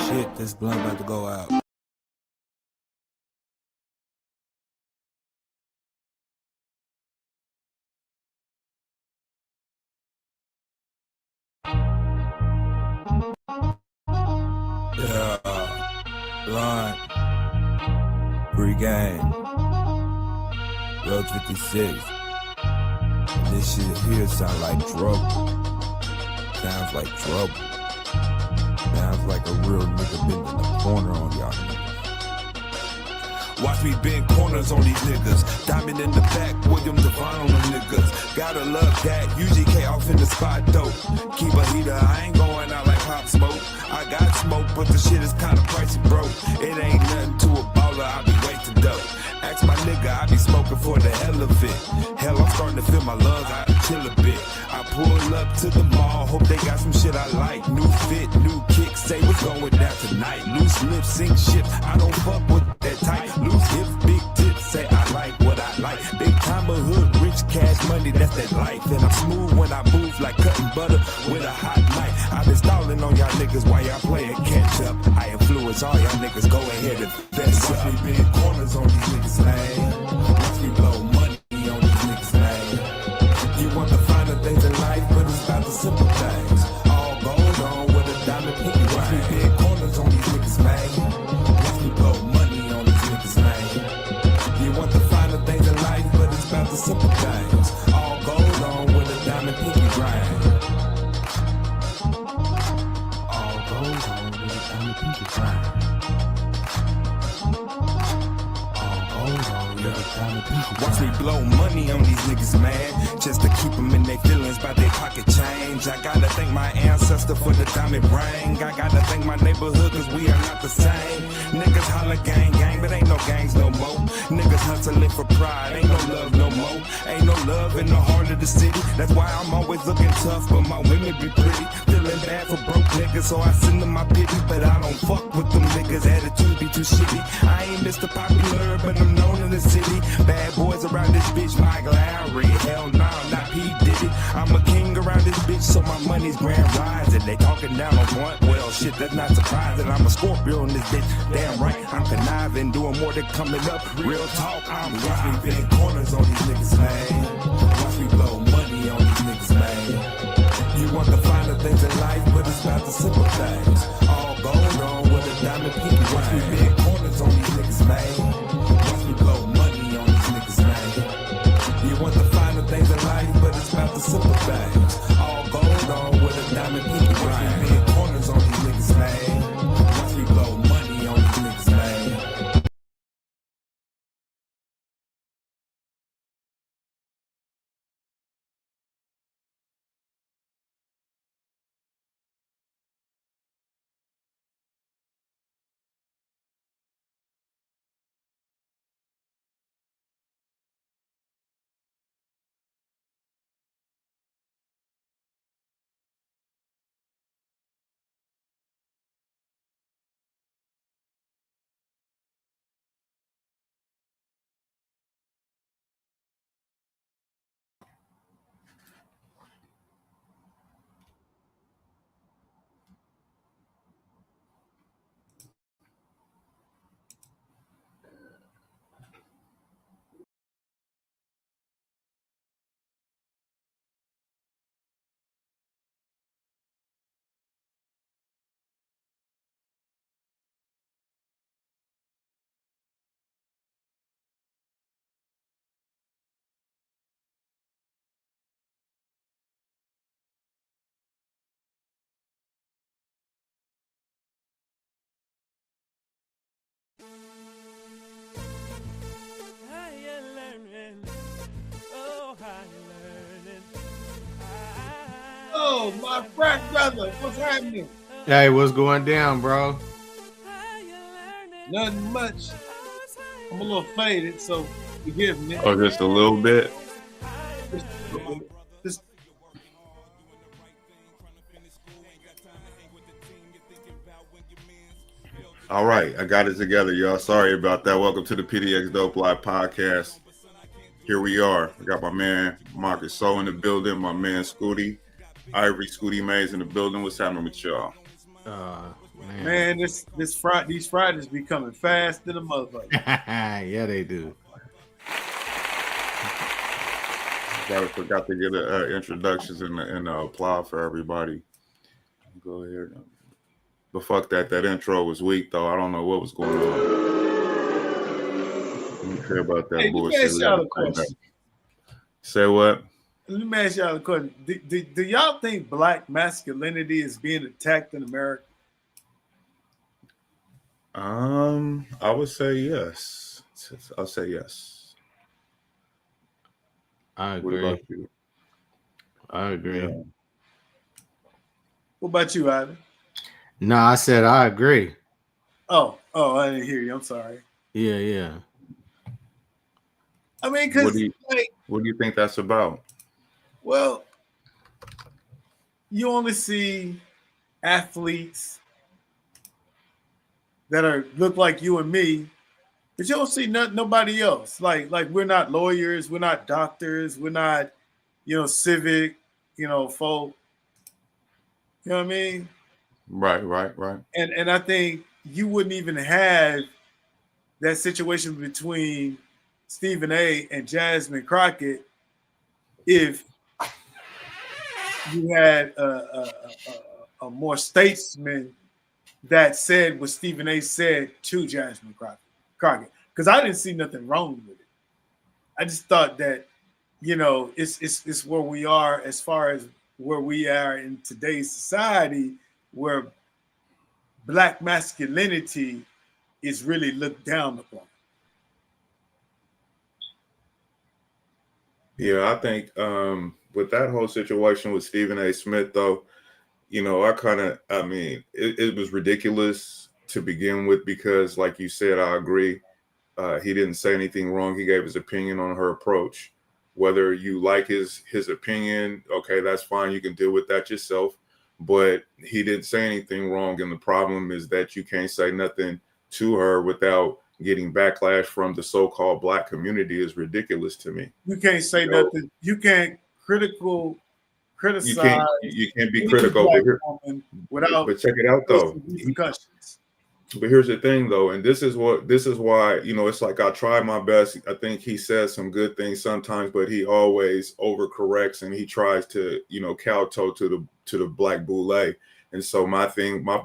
Shit, this blunt about to go out. Yeah, blunt, free game, Road 56. This shit here sound like trouble. Sounds like trouble. Sounds like a real nigga been in the corner on y'all niggas. Watch me bend corners on these niggas. Diamond in the back, William Devon on them niggas. Gotta love that, UGK off in the spot dope. Keep a heater, I ain't going out like Pop Smoke. I got smoke, but the shit is kinda pricey, bro. It ain't nothing to a baller, I be way too dope. Ask my nigga, I be smoking for the hell of it. Hell, I'm starting to feel my lungs, I chill a bit. I pull up to the mall, hope they got some shit I like. New fit, new kicks, say what's going down tonight. Loose lips, sink shit, I don't fuck with that tight. Loose hips, big tits, say I like what I like. Big time of hood, rich cash money, that's that life. And I'm smooth when I move like cutting butter with a hot knife. I've been stalling on y'all niggas while y'all playing catch up. I influence all y'all niggas, go ahead and fess up. Watch me bend corners on these niggas, man. Watch me blow money on these niggas, man. You want the finer things in life, but it's about the simple things. All gold on with a diamond pinky ring. Watch me bend corners on these niggas, man. Watch me blow money on these niggas, man. You want the finer things in life, but it's about the simple things. All gold on with a diamond pinky ring. All gold on with a diamond pinky ring. Watch me blow money on these niggas, man. Just to keep them in their feelings by their pocket change. I gotta thank my ancestor for the diamond ring. I gotta thank my neighborhood cause we are not the same. Niggas holler gang gang, but ain't no gangs no more. Niggas hustling for pride, ain't no love no more. Ain't no love in the heart of the city. That's why I'm always looking tough, but my women be pretty. Feeling bad for broke niggas, so I send them my pity. But I don't fuck with them niggas, attitude be too shitty. I ain't Mr. Popular, but I'm known in the city. Bad boys around this bitch, Mike Lowry. Hell no, not P. Diddy. I'm a king around this bitch, so my money's grand rising. They talking down on point, well shit, that's not surprising. I'm a Scorpio in this bitch, damn right. I'm conniving, doing more than coming up. Real talk, I'm watch me bend corners on these niggas, man. Watch me blow money on these niggas, man. You want the finer things in life, but it's not the simple things. All gold on with a diamond pinky. Watch me bend corners on these niggas, man. Watch me blow money on these niggas, man. You want the finer things in life, but it's about the simple things. All gold on with a diamond pinky. Watch me bend corners on these niggas, man. Watch me blow money on these niggas, man. Oh, my frat brother, what's happening? Hey, what's going down, bro? Nothing much. I'm a little faded, so forgive me. Oh, just a little bit. Just All right, I got it together, y'all. Sorry about that. Welcome to the PDXDOPE Live Podcast. Here we are. I got my man Marcus So in the building, my man Scooty, Ivory Scooty Mays in the building. What's happening with y'all? Man, these Fridays be coming fast to the motherfucker. Yeah, they do. Forgot to get introductions and applaud for everybody. Go ahead. But fuck that. That intro was weak though. I don't know what was going on. I don't care about that bullshit. Say what? Let me ask y'all a question. Do y'all think black masculinity is being attacked in America? I would say yes. I'll say yes. I agree. What about you? I agree. Yeah. What about you, Ivan? No, I said I agree. Oh, I didn't hear you. I'm sorry. Yeah. I mean, because what do you think that's about? Well, you only see athletes that look like you and me, but you don't see nobody else. Like we're not lawyers, we're not doctors, we're not, civic, folk. You know what I mean? Right. And I think you wouldn't even have that situation between Stephen A. and Jasmine Crockett if you had a more statesman that said what Stephen A. said to Jasmine Crockett. Because I didn't see nothing wrong with it. I just thought that, it's where we are as far as where we are in today's society, where black masculinity is really looked down upon. Yeah, I think with that whole situation with Stephen A. Smith, though, it was ridiculous to begin with because, like you said, I agree. He didn't say anything wrong. He gave his opinion on her approach. Whether you like his opinion, okay, that's fine. You can deal with that yourself. But he didn't say anything wrong. And the problem is that you can't say nothing to her without getting backlash from the so-called black community is ridiculous to me. You can't say nothing. You can't criticize. You can't be critical. But check it out though. But here's the thing though, and this is why, it's like I try my best. I think he says some good things sometimes, but he always overcorrects and he tries to, kowtow to the black boule. And so my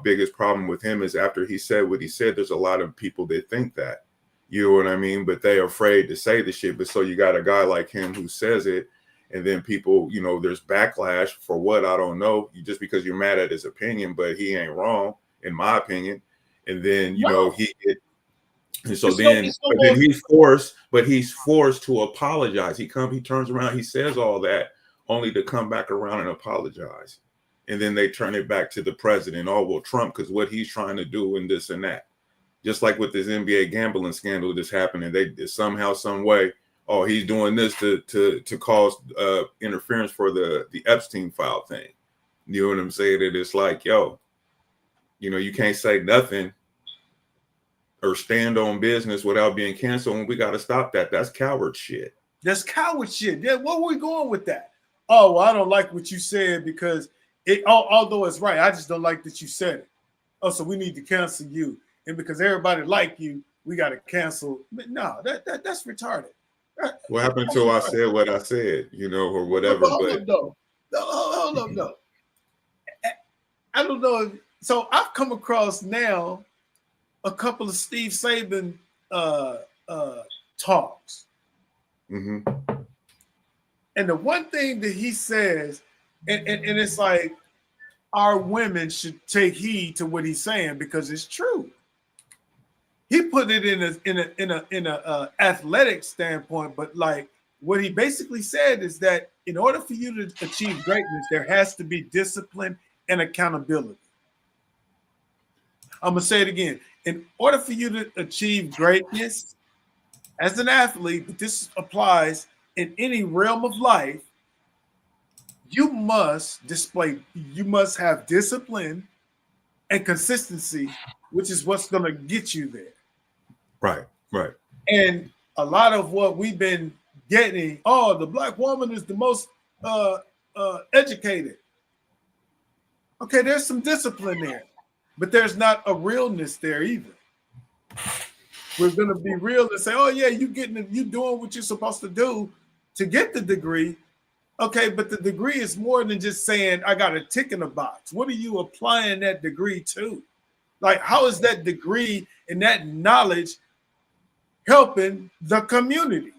biggest problem with him is after he said what he said, there's a lot of people that think that, you know what I mean? But they're afraid to say the shit. But so you got a guy like him who says it, and then people, there's backlash for what, I don't know, just because you're mad at his opinion, but he ain't wrong, in my opinion. And then, he's forced to apologize. He turns around, he says all that only to come back around and apologize. And then they turn it back to the president. Oh, well, Trump, because what he's trying to do and this and that. Just like with this NBA gambling scandal that's happening, they somehow, some way, oh, he's doing this to cause interference for the Epstein file thing. You know what I'm saying? That it's like, yo, you can't say nothing or stand on business without being canceled. And we got to stop that. That's coward shit. That's coward shit. Yeah, where are we going with that? Oh, well, I don't like what you said because although it's right, I just don't like that you said it. Oh, so we need to cancel you. And because everybody like you, we got to cancel. No, that's retarded. What happened to I said what I said, or whatever. Hold up, no. I don't know. So I've come across now a couple of Steve Saban talks. Mm-hmm. And the one thing that he says, and it's like our women should take heed to what he's saying because it's true. He put it in a athletic standpoint, but like what he basically said is that in order for you to achieve greatness, there has to be discipline and accountability. I'm gonna say it again. In order for you to achieve greatness as an athlete, but this applies in any realm of life, you must have discipline and consistency, which is what's gonna get you there. Right. And a lot of what we've been getting, the black woman is the most educated. Okay, there's some discipline there. but there's not a realness there either. We're gonna be real and say, "Oh yeah, you doing what you're supposed to do to get the degree." Okay, but the degree is more than just saying I got a tick in the box. What are you applying that degree to? Like, how is that degree and that knowledge helping the community?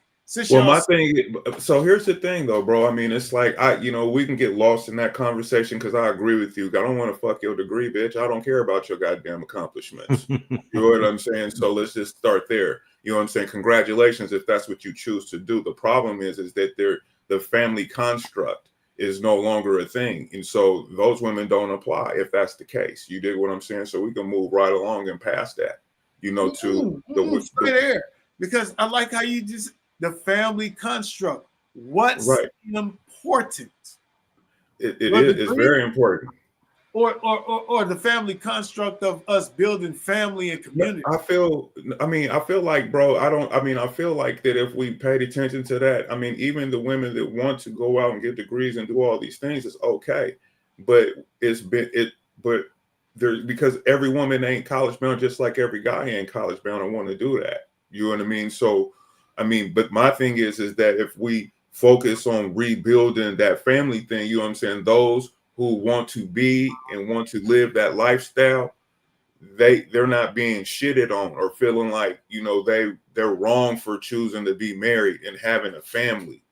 Well, my thing, so here's the thing though, bro. I mean, it's like we can get lost in that conversation because I agree with you. I don't want to fuck your degree, bitch. I don't care about your goddamn accomplishments. You know what I'm saying? So let's just start there. You know what I'm saying? Congratulations if that's what you choose to do. The problem is that the family construct is no longer a thing. And so those women don't apply if that's the case. You dig what I'm saying? So we can move right along and past that, to stay there. Because I like how you just, the family construct. What's important? It's very important. Or the family construct of us building family and community. I feel like, bro, I feel like that if we paid attention to that, I mean, even the women that want to go out and get degrees and do all these things is okay. But because every woman ain't college bound, just like every guy ain't college bound and want to do that. You know what I mean? So, but my thing is that if we focus on rebuilding that family thing, you know what I'm saying? Those who want to be and want to live that lifestyle, they're not being shitted on or feeling like, they're wrong for choosing to be married and having a family,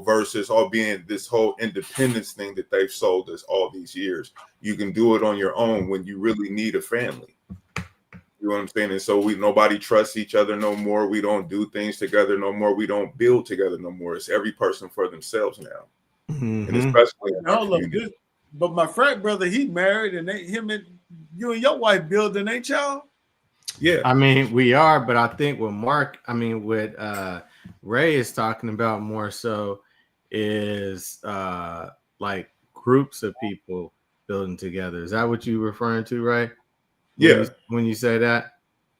versus all being this whole independence thing that they've sold us all these years. You can do it on your own when you really need a family. You know what I'm saying? And so nobody trusts each other no more. We don't do things together no more. We don't build together no more. It's every person for themselves now. Mm-hmm. And especially but my frat brother, he married, and you and your wife building, ain't y'all? Yeah. I mean, we are, but I think what Ray is talking about more so is like groups of people building together. Is that what you're referring to, Ray? When you say that?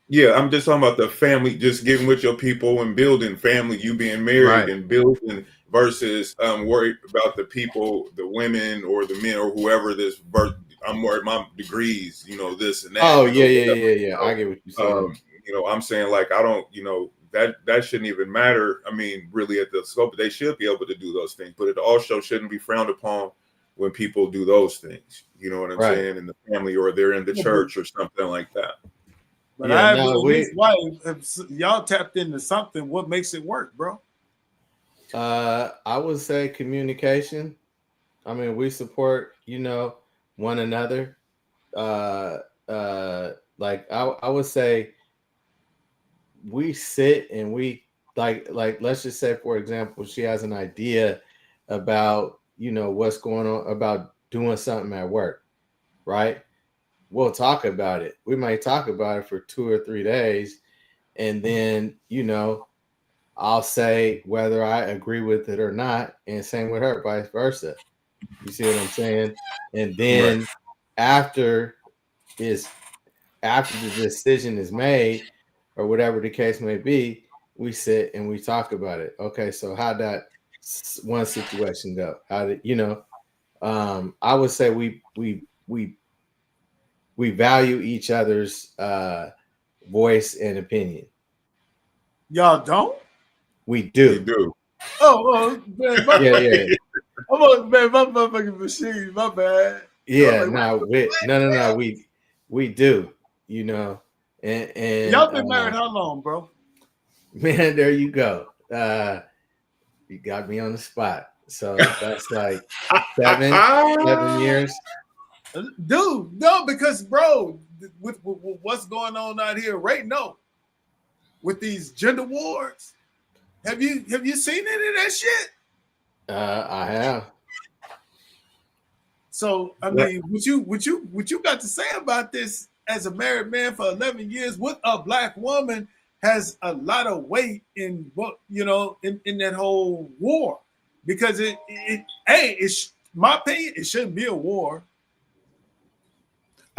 Yeah, I'm just talking about the family, just getting with your people and building family, you being married and building versus worried about the people, the women or the men or whoever I'm worried my degrees, this and that. Oh, yeah. I get what you're saying. I'm saying like, I don't, that shouldn't even matter. I mean, really at the scope, they should be able to do those things, but it also shouldn't be frowned upon when people do those things. You know what I'm saying? In the family or they're in the church or something like that. But if y'all tapped into something, what makes it work, bro? I would say communication. I mean, we support, one another. Like I would say we sit and we like let's just say, for example, she has an idea about, what's going on about doing something at work, right? We'll talk about it. We might talk about it for 2 or 3 days. And then, I'll say whether I agree with it or not. And same with her, vice versa. You see what I'm saying? And then after the decision is made or whatever the case may be, we sit and we talk about it. Okay, so how'd that one situation go? How did, I would say we value each other's voice and opinion. Y'all don't? We do. We do. Oh, man, yeah. I'm on, man, my motherfucking machine. My bad. Yeah, no, we do. And y'all been married how long, bro? Man, there you go. You got me on the spot. So that's like 7 years. Dude, no, because bro, with what's going on out here right now with these gender wars, have you seen any of that shit? I have. So I mean, what you got to say about this as a married man for 11 years with a black woman has a lot of weight in what in that whole war, because it's my opinion, it shouldn't be a war.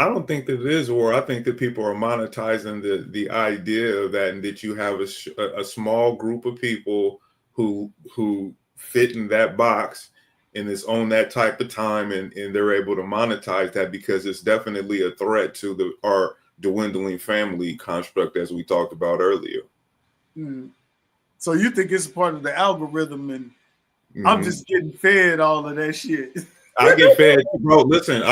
I don't think that it is war. I think that people are monetizing the idea of that, and that you have a small group of people who fit in that box, and it's on that type of time, and they're able to monetize that because it's definitely a threat to our dwindling family construct, as we talked about earlier. So you think it's part of the algorithm, and I'm just getting fed all of that shit. I get fed, bro. Listen,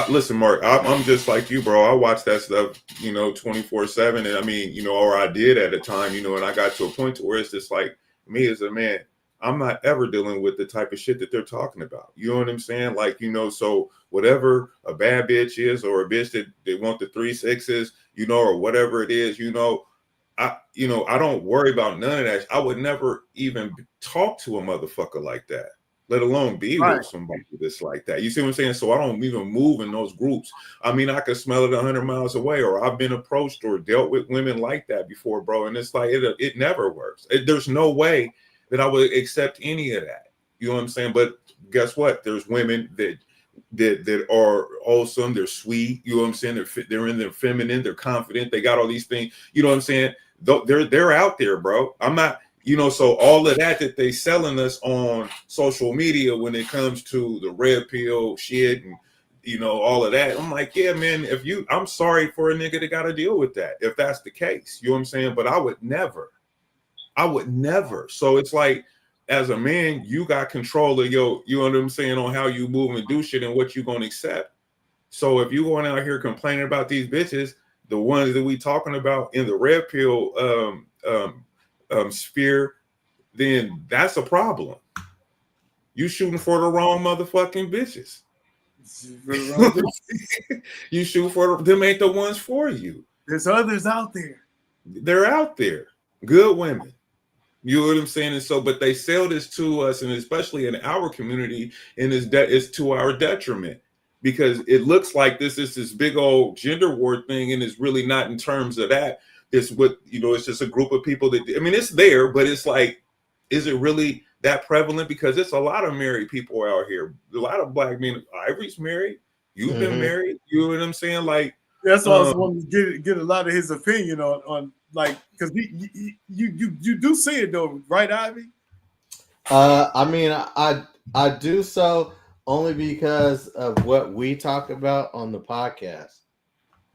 listen, Mark. I'm just like you, bro. I watch that stuff, 24/7, and I mean, or I did at a time, and I got to a point to where it's just like me as a man, I'm not ever dealing with the type of shit that they're talking about. You know what I'm saying? Like, so whatever a bad bitch is, or a bitch that they want the 3 6s, or whatever it is, I don't worry about none of that. I would never even talk to a motherfucker like that, let alone be with somebody that's like that. You see what I'm saying? So I don't even move in those groups. I mean, I could smell it 100 miles away, or I've been approached or dealt with women like that before, bro. And it's like, it never works. There's no way that I would accept any of that. You know what I'm saying? But guess what? There's women that are awesome. They're sweet. You know what I'm saying? They're in their feminine. They're confident. They got all these things. You know what I'm saying? They're out there, bro. I'm not, so all of that they selling us on social media when it comes to the red pill shit and, all of that. I'm like, yeah, man, I'm sorry for a nigga that got to deal with that, if that's the case. You know what I'm saying? But I would never. So it's like, as a man, you got control of you know what I'm saying, on how you move and do shit and what you're going to accept. So if you going out here complaining about these bitches, the ones that we talking about in the red pill sphere, then that's a problem. You shooting for the wrong motherfucking bitches. You shoot for them, ain't the ones for you. There's others out there. They're out there. Good women. You know what I'm saying? And so, but they sell this to us, and especially in our community, and it's to our detriment, because it looks like this is this big old gender war thing, and it's really not in terms of that. It's what, it's just a group of people that, it's there, but it's like, is it really that prevalent? Because it's a lot of married people out here. A lot of black men. Ivory's married. You've been married. You know what I'm saying? Like, that's why I was wanting to get a lot of his opinion on like, because you do see it though, right, Ivy? I mean, I do so only because of what we talk about on the podcast.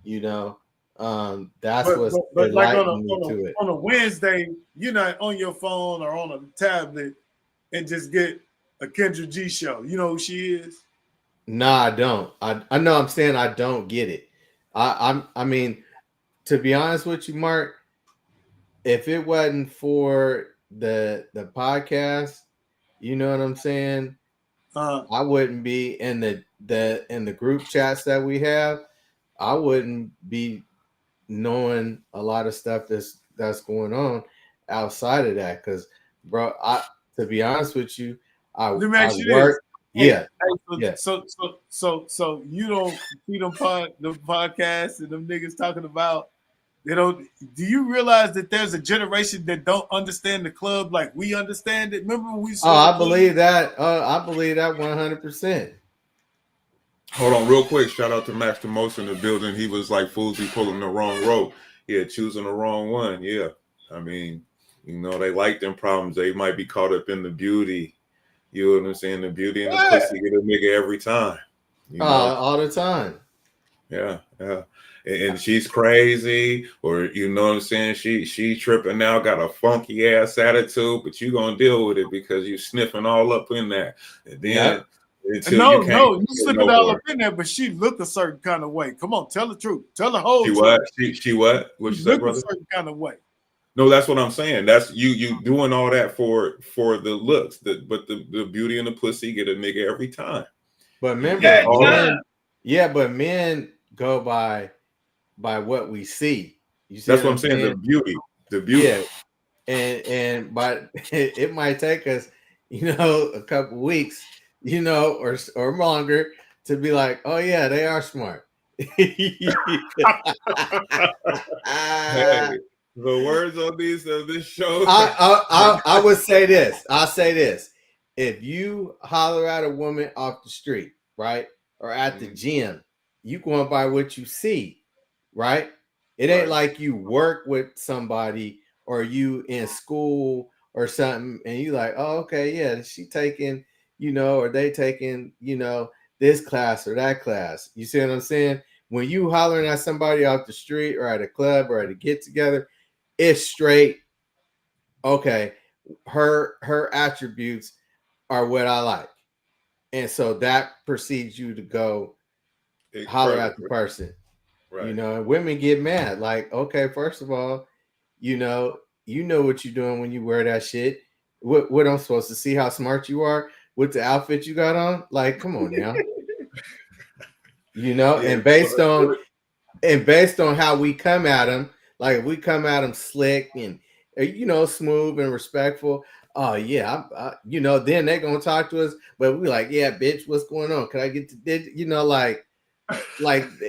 That's what's like to it. On a Wednesday, you're not on your phone or on a tablet and just get a Kendra G show. You know who she is? No, I don't. I know I'm saying I don't get it. I mean, to be honest with you, Mark, if it wasn't for the podcast, you know what I'm saying, I wouldn't be in the group chats that we have. I wouldn't be knowing a lot of stuff that's going on outside of that. Because, bro, to be honest with you, I work. Yeah. So you don't see them podcasts and them niggas talking about, do you realize that there's a generation that don't understand the club like we understand it? Remember when we I believe that. I believe that 100%. Hold on real quick. Shout out to Max DeMoss in the building. He was like, fools be pulling the wrong road. Yeah, choosing the wrong one. Yeah. I mean, they like them problems. They might be caught up in the beauty. You know what I'm saying? The beauty and the pussy get a nigga every time. All the time. Yeah. And she's crazy, or you know what I'm saying? She tripping now, got a funky ass attitude, but you gonna deal with it because you sniffing all up in there. And then you slipping all up in there, but she looked a certain kind of way. Come on, tell the truth. Tell the whole truth. She what? What you said, brother? A certain kind of way. No, that's what I'm saying. That's you doing all that for the looks, but the beauty and the pussy get a nigga every time. But remember, but men go by what we see. You see that's what I'm saying. The beauty. Yeah, and but it might take us, a couple weeks, or longer to be like, oh yeah, they are smart. Hey, the words on this show. I would say this. I'll say this. If you holler at a woman off the street, right, or at the gym, you going by what you see, right? It ain't like you work with somebody or you in school or something, and you like, oh, okay, yeah, she taking, or they taking, this class or that class. You see what I'm saying? When you hollering at somebody off the street or at a club or at a get together, it's straight. Okay, her attributes are what I like, and so that precedes you to go holler at the person. Right. And women get mad. Like, okay, first of all, you know what you're doing when you wear that shit. What I'm supposed to see how smart you are with the outfit you got on? Like, come on now. And based on how we come at them, like if we come at them slick and smooth and respectful, oh yeah, then they're gonna talk to us, but we like, yeah, bitch, what's going on? Can I get to like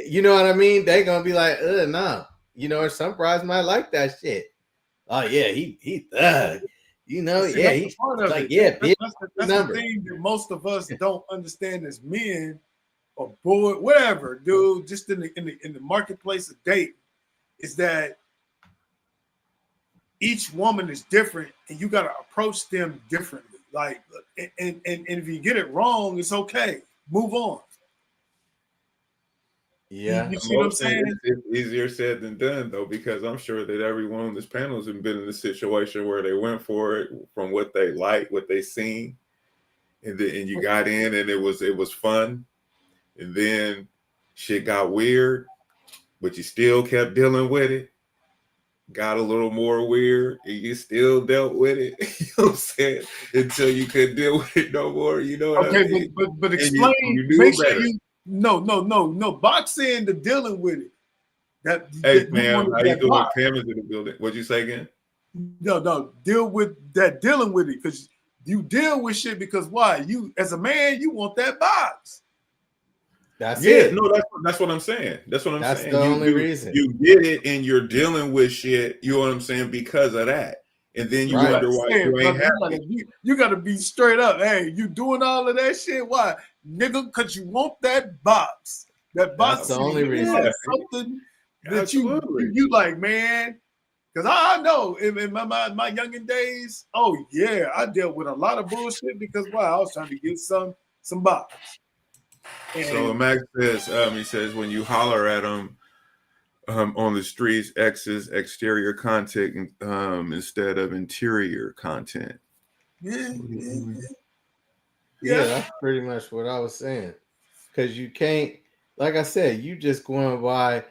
you know what I mean? They're gonna be like, no, some brides might like that shit. Oh yeah, he thug. Yeah, he's like, yeah, bitch. That's the thing that most of us don't understand as men or boy, whatever, dude, just in the marketplace of dating, is that each woman is different and you got to approach them differently. Like, and if you get it wrong, it's okay. Move on. Yeah. You see what I'm saying? It's easier said than done, though, because I'm sure that everyone on this panel has been in a situation where they went for it from what they like, what they seen, and you got in and it was fun. And then shit got weird, but you still kept dealing with it. Got a little more weird, and you still dealt with it. You know what I'm saying? Until you couldn't deal with it no more. You know what I mean? But explain. Make sure you no. Box in the dealing with it. Hey, Pam, how you doing? Pam is in the building. What'd you say again? No. Deal with that. Dealing with it, because you deal with shit because why? You as a man, you want that box. That's it. No, that's what I'm saying. That's what I'm saying. That's the only reason. You did it and you're dealing with shit, you know what I'm saying, because of that. And then you wonder why you ain't happy. You got to be straight up. Hey, you doing all of that shit? Why? Nigga, because you want that box. That box is the only reason. Something that you like, man. Because I know in my youngin' days, oh, yeah, I dealt with a lot of bullshit because why? I was trying to get some box. So Max says, he says, when you holler at them on the streets, X's exterior content instead of interior content. Yeah, that's pretty much what I was saying. Because you can't, like I said, you just going by,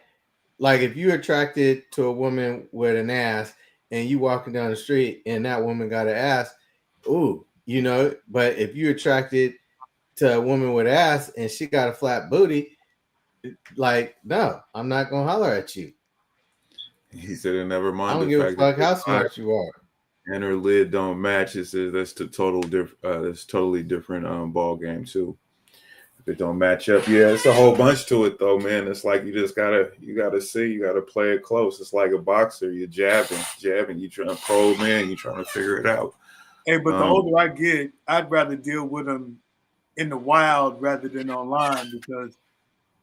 like if you're attracted to a woman with an ass and you walking down the street and that woman got an ass, ooh, but if you're attracted to a woman with ass and she got a flat booty, like, no, I'm not gonna holler at you. He said, never mind. I don't give a fuck how smart you are. And her lid don't match. It says that's that's totally different ball game too. If it don't match up, yeah, it's a whole bunch to it though, man. It's like you gotta see, you gotta play it close. It's like a boxer, you're jabbing, you trying to probe, man, you trying to figure it out. Hey, but the older I get, I'd rather deal with them in the wild rather than online, because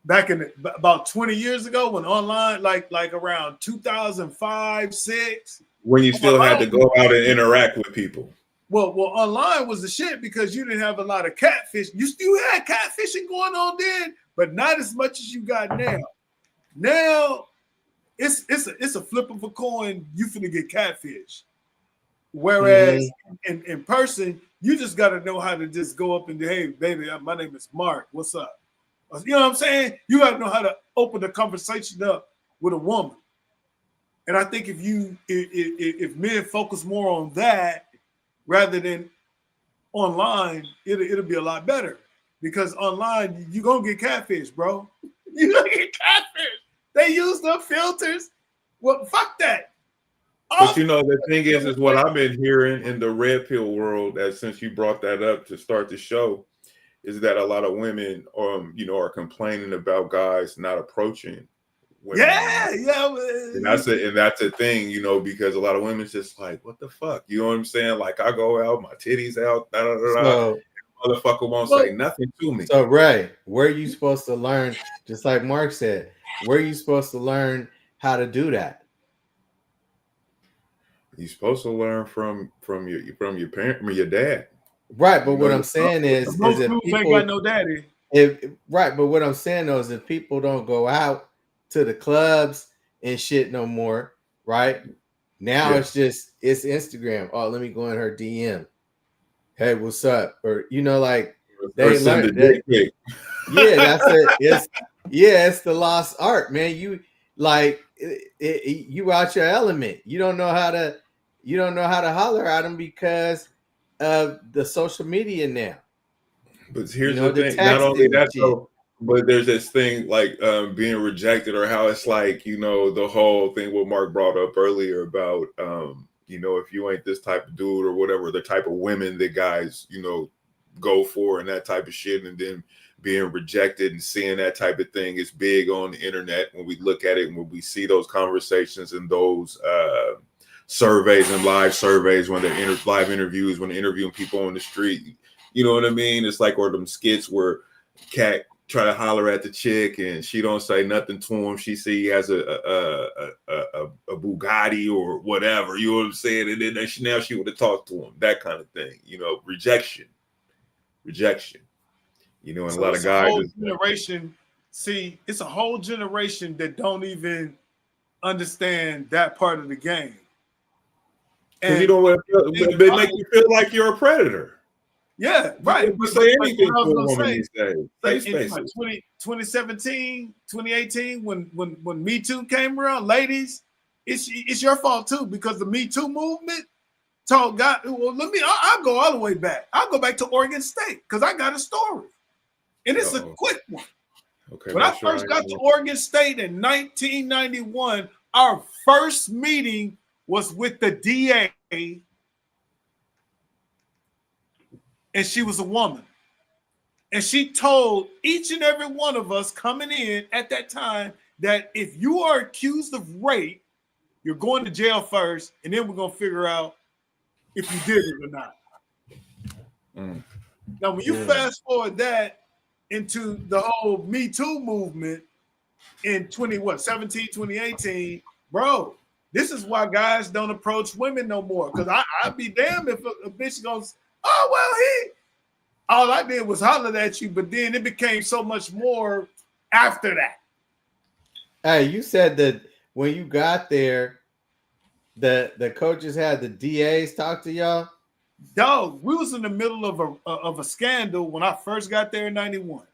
back in about 20 years ago when online, like around 2005, 6, when you still had to go out and interact with people. Well, online was the shit because you didn't have a lot of catfish. You still had catfishing going on then, but not as much as you got now. Now it's a flip of a coin. You finna get catfish. Whereas in person, you just got to know how to just go up and hey, baby, my name is Mark. What's up? You know what I'm saying? You got to know how to open the conversation up with a woman. And I think if men focus more on that rather than online, it'll be a lot better. Because online, you're going to get catfish, bro. You're going to get catfish. They use the filters. Well, fuck that. But the thing is what I've been hearing in the red pill world, that since you brought that up to start the show, is that a lot of women, are complaining about guys not approaching women. Yeah. And that's a thing, because a lot of women's just like, what the fuck? You know what I'm saying? Like I go out, my titties out, so, motherfucker won't say nothing to me. So Ray, where are you supposed to learn? Just like Mark said, where are you supposed to learn how to do that? You're supposed to learn from your parent, from your dad. Right, but what I'm saying is most if dudes people ain't got no daddy. Right, but what I'm saying though is if people don't go out to the clubs and shit no more, right? Now it's Instagram. Oh, let me go in her DM. Hey, what's up? Or like they learned that. Yeah, that's it. It's the lost art, man. You you out your element. You don't know how to holler at them because of the social media now. But here's the thing: not only that, though, but there's this thing like being rejected, or how it's like the whole thing what Mark brought up earlier about if you ain't this type of dude or whatever, the type of women that guys go for and that type of shit, and then being rejected and seeing that type of thing is big on the internet when we look at it and when we see those conversations and those surveys and live surveys when they're live interviews when they're interviewing people on the street. You know what I mean? It's like, or them skits where cat try to holler at the chick and she don't say nothing to him. She see he has a Bugatti or whatever. You know what I'm saying? And then now she would have talked to him. That kind of thing. Rejection. And a lot of guys. It's a whole generation that don't even understand that part of the game. And you don't want to they make you feel like you're a predator. Yeah, right. You say anything to a woman these days. In 2017, 2018, when Me Too came around, ladies, it's your fault too, because the Me Too movement told God, well, I'll go all the way back. I'll go back to Oregon State because I got a story. And it's a quick one. Okay, when I first got to Oregon State in 1991, our first meeting was with the DA. And she was a woman. And she told each and every one of us coming in at that time that if you are accused of rape, you're going to jail first, and then we're going to figure out if you did it or not. Now, when you fast forward that into the whole Me Too movement in 2018, bro, this is why guys don't approach women no more. Because I'd be damned if a bitch goes, oh, well, all I did was holler at you, but then it became so much more after that. Hey, you said that when you got there, the coaches had the DAs talk to y'all? Dog, we was in the middle of a scandal when I first got there in 91.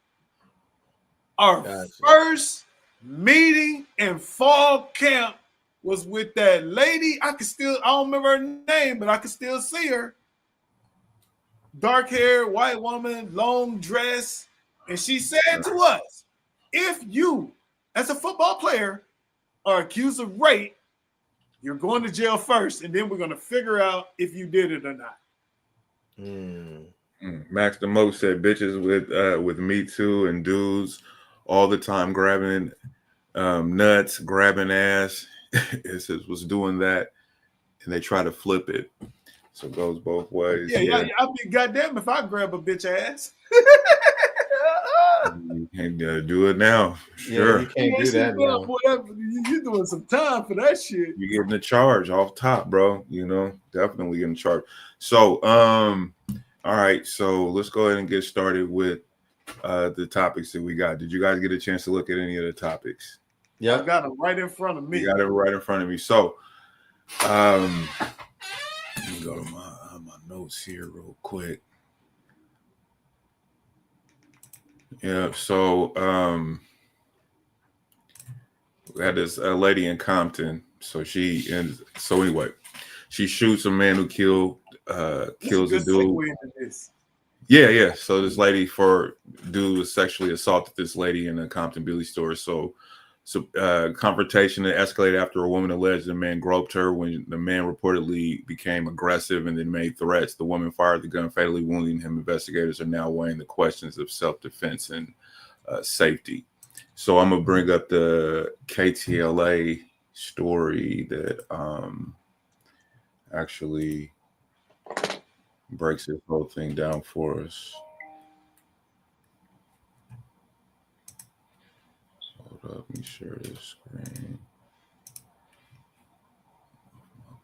Our first meeting in fall camp was with that lady. I don't remember her name, but I can still see her. Dark hair, white woman, long dress. And she said to us, if you, as a football player, are accused of rape, you're going to jail first, and then we're going to figure out if you did it or not. Max DeMo said bitches with Me Too and dudes all the time grabbing nuts, grabbing ass. It was doing that, and they try to flip it. So it goes both ways. Yeah. I mean, goddamn, if I grab a bitch ass. You can't do it now. Sure. Yeah, you can't do that now. Whatever. You're doing some time for that shit. You're getting a charge off top, bro. Definitely getting charged. So, all right. So let's go ahead and get started with the topics that we got. Did you guys get a chance to look at any of the topics? Yeah, I got them right in front of me. You got it right in front of me. So, let me go to my notes here real quick. Yeah, so we had this lady in Compton. She shoots a man who kills a dude. Yeah. So this lady dude sexually assaulted this lady in a Compton Billy store. So confrontation that escalated after a woman alleged the man groped her. When the man reportedly became aggressive and then made threats, the woman fired the gun, fatally wounding him. Investigators are now weighing the questions of self-defense and safety. So I'm gonna bring up the KTLA story that actually breaks this whole thing down for us. Let me share this screen.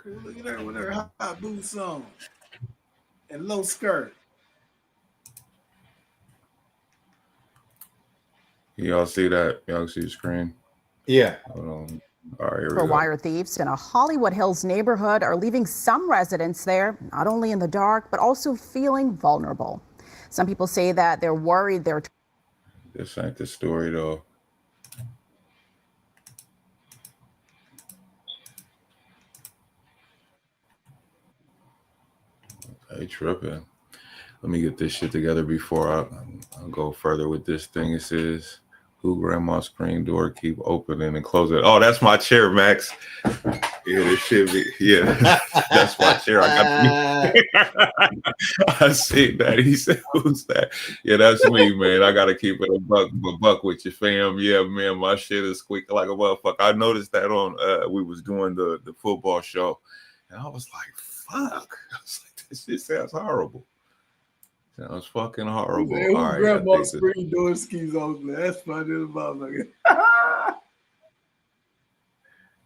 Okay, look at her with her high boots on and low skirt. Y'all see that? Y'all see the screen? Yeah. Hold on. All right, here we For go. wire thieves in a Hollywood Hills neighborhood are leaving some residents there, not only in the dark, but also feeling vulnerable. Some people say that they're worried their This ain't the story, though. Hey, tripping. Let me get this shit together before I'll go further with this thing. It says, who grandma's screen door keep opening and closing? Oh, that's my chair, Max. Yeah, this shit be, yeah, that's my chair. I see that. He said, who's that? Yeah, that's me, man. I gotta keep it a buck with your fam. Yeah, man, my shit is squeaking like a motherfucker. I noticed that on we was doing the football show, and I was like, fuck. I was like, this shit sounds horrible. Sounds fucking horrible. Who All right, grandma's screen door skis open? That's funny as motherfucker.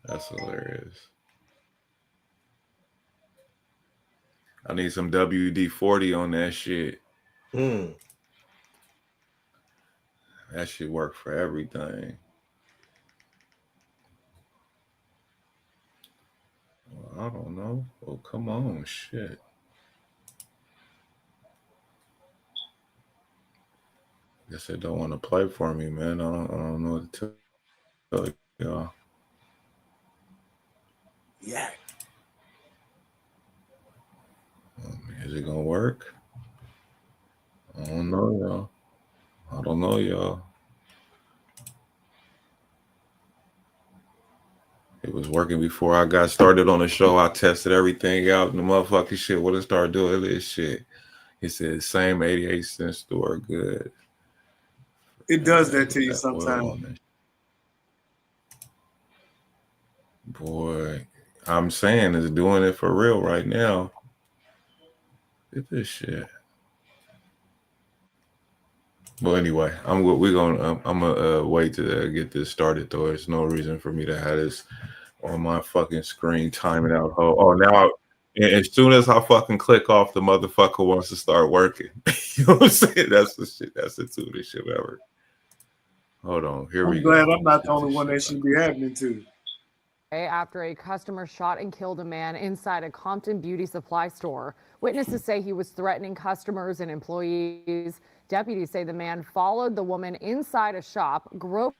That's hilarious. I need some WD-40 on that shit. That shit work for everything. Well, I don't know. Oh, come on, shit. Guess they don't want to play for me, man. I don't know what to tell y'all. Yeah. Is it gonna work? I don't know, y'all. It was working before I got started on the show. I tested everything out, and the motherfucking shit wouldn't start doing this shit. It said same 88-cent store, good. It does that to you sometimes. Boy, I'm saying it's doing it for real right now. Look at this shit. Well, anyway, I'm gonna wait to get this started though. There's no reason for me to have this on my fucking screen timing out. Oh, now as soon as I fucking click off, the motherfucker wants to start working. You know what I'm saying? That's the shit. That's the stupidest shit ever. Hold on, here we go. I'm glad I'm not the only one that should be happening to. After a customer shot and killed a man inside a Compton beauty supply store. Witnesses say he was threatening customers and employees. Deputies say the man followed the woman inside a shop, groped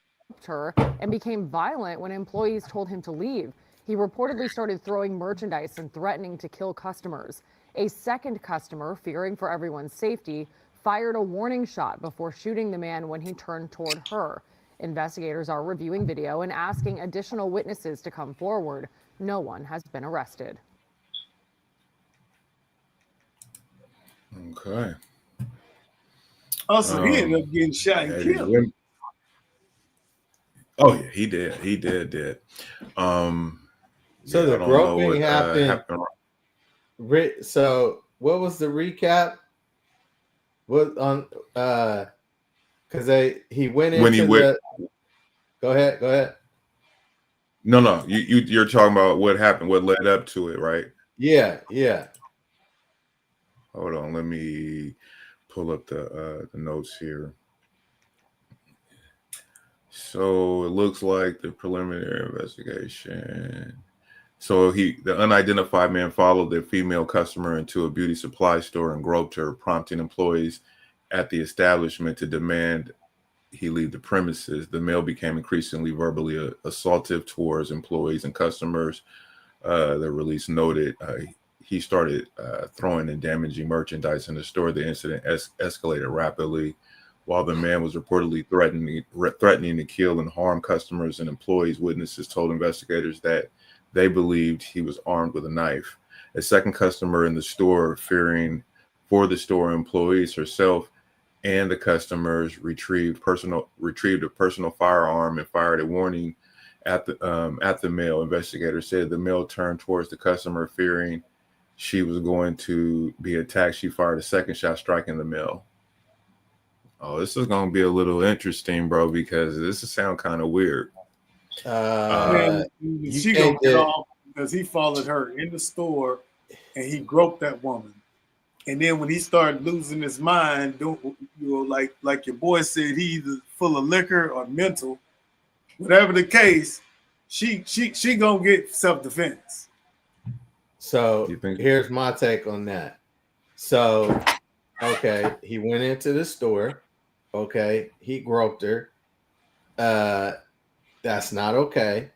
her, and became violent when employees told him to leave. He reportedly started throwing merchandise and threatening to kill customers. A second customer, fearing for everyone's safety, fired a warning shot before shooting the man when he turned toward her. Investigators are reviewing video and asking additional witnesses to come forward. No one has been arrested. Okay. Also, he ended up getting shot and killed. Oh yeah, he did. He did. So the groping happened. So what was the recap? What on? Because he went into Go ahead. No. You're talking about what happened, what led up to it, right? Yeah. Hold on, let me pull up the notes here. So it looks like the preliminary investigation. So the unidentified man followed the female customer into a beauty supply store and groped her, prompting employees at the establishment to demand he leave the premises. The male became increasingly verbally assaultive towards employees and customers. The release noted he started throwing and damaging merchandise in the store. The incident escalated rapidly, while the man was reportedly threatening to kill and harm customers and employees. Witnesses told investigators that they believed he was armed with a knife. A second customer in the store, fearing for the store employees, herself and the customers, retrieved a personal firearm and fired a warning at the male. Investigators said the male turned towards the customer, fearing she was going to be attacked. She fired a second shot, striking the male. Oh, this is going to be a little interesting, bro, because this sound kind of weird. She gonna get off because he followed her in the store and he groped that woman. And then when he started losing his mind, like your boy said, he either full of liquor or mental. Whatever the case, she gonna get self-defense. So here's my take on that. So, okay, he went into the store. Okay, he groped her. That's not okay.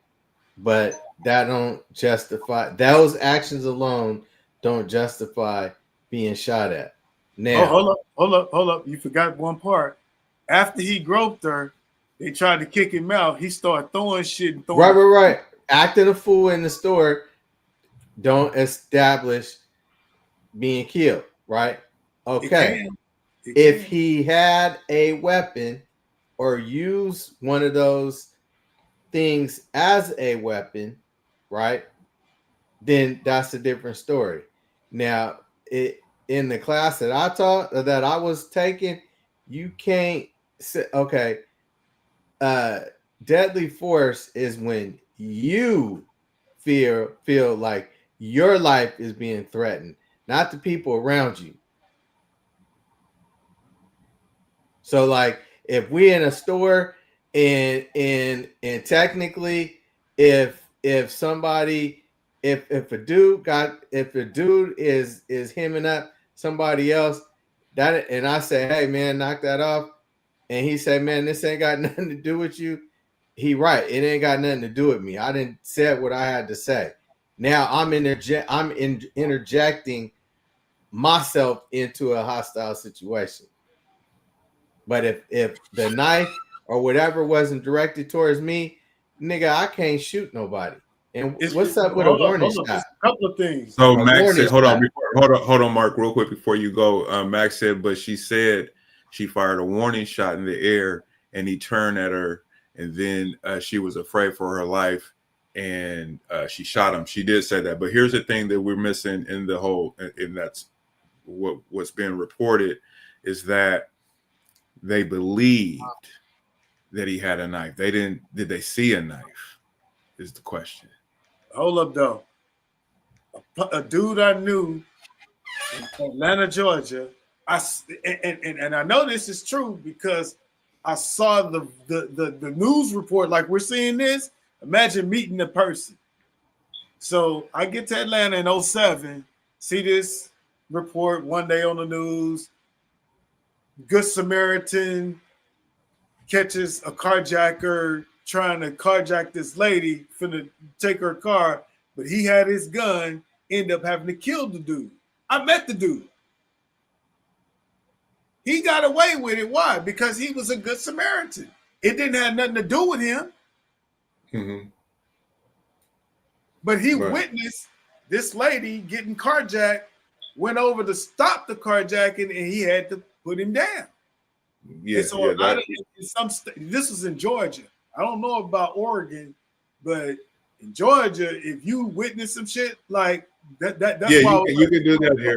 But that don't justify, those actions alone don't justify being shot at. Now, hold up. You forgot one part. After he groped her, they tried to kick him out. He started throwing shit. And throwing right. Acting a fool in the store don't establish being killed, right? Okay. If he had a weapon or used one of those things as a weapon, right? Then that's a different story. Now, in the class that I was taking, you can't say, okay, deadly force is when you feel like your life is being threatened, not the people around you. So, like, if we in a store and technically, if somebody, if a dude is hemming up somebody else, that, and I say, hey man, knock that off, and he said, man, this ain't got nothing to do with you. He right, it ain't got nothing to do with me. I didn't say what I had to say. Now I'm interjecting myself into a hostile situation. But if the knife or whatever wasn't directed towards me, nigga, I can't shoot nobody. And what's up with a warning shot? A couple of things. So Max said, hold on, Mark, real quick before you go. Max said, but she said she fired a warning shot in the air, and he turned at her, and then she was afraid for her life, and she shot him. She did say that. But here's the thing that we're missing in the whole, and that's what's being reported, is that they believed that he had a knife. They didn't. Did they see a knife? Is the question. Hold up, though. A dude I knew in Atlanta, Georgia. And I know this is true because I saw the news report. Like we're seeing this. Imagine meeting the person. So I get to Atlanta in 2007, see this report one day on the news. Good Samaritan catches a carjacker trying to carjack this lady, finna take her car, but he had his gun, end up having to kill the dude. I met the dude. He got away with it. Why? Because he was a good Samaritan. It didn't have nothing to do with him. Mm-hmm. But he witnessed this lady getting carjacked, went over to stop the carjacking, and he had to put him down. Yeah, so this was in Georgia. I don't know about Oregon, but in Georgia, if you witness some shit like that's why you can do that here.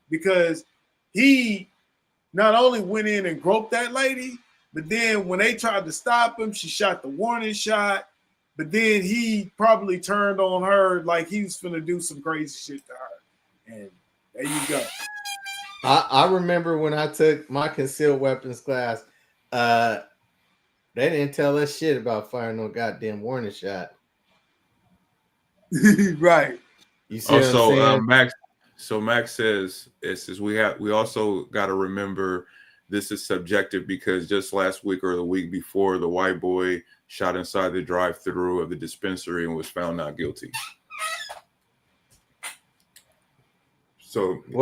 Because he not only went in and groped that lady, but then when they tried to stop him, she shot the warning shot. But then he probably turned on her like he was finna do some crazy shit to her. And there you go. I remember when I took my concealed weapons class, they didn't tell us shit about firing no goddamn warning shot. Right. You see what I'm saying? Max says we also got to remember this is subjective because just last week or the week before, the white boy shot inside the drive-thru of the dispensary and was found not guilty. So he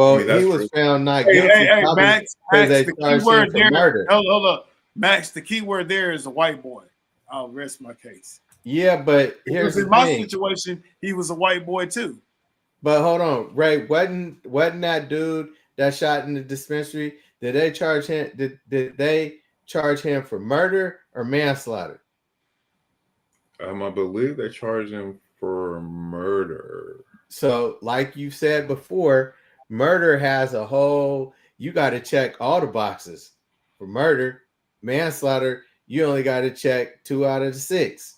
was found not guilty. Hey, Max, the key word there. Murder. Hold up. Max, the key word there is a white boy. I'll rest my case. Yeah, but here's the thing. In my situation, he was a white boy too. But hold on, Ray, wasn't that dude that shot in the dispensary? Did they charge him? Did they charge him for murder or manslaughter? I believe they charged him for murder. So, like you said before, murder has a whole. You got to check all the boxes for murder. Manslaughter, you only got to check 2 out of the 6,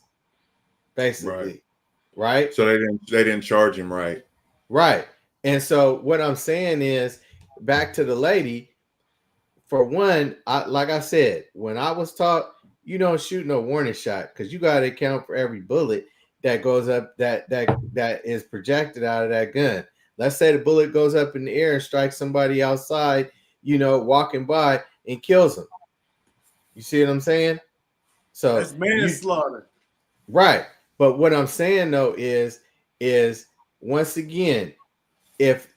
basically, right? So they didn't charge him right. Right. And so what I'm saying is, back to the lady, for one, like I said, when I was taught, you don't shoot no warning shot because you got to account for every bullet that goes up that is projected out of that gun. Let's say the bullet goes up in the air and strikes somebody outside, walking by and kills them. You see what I'm saying? So that's manslaughter. Right. But what I'm saying though is once again,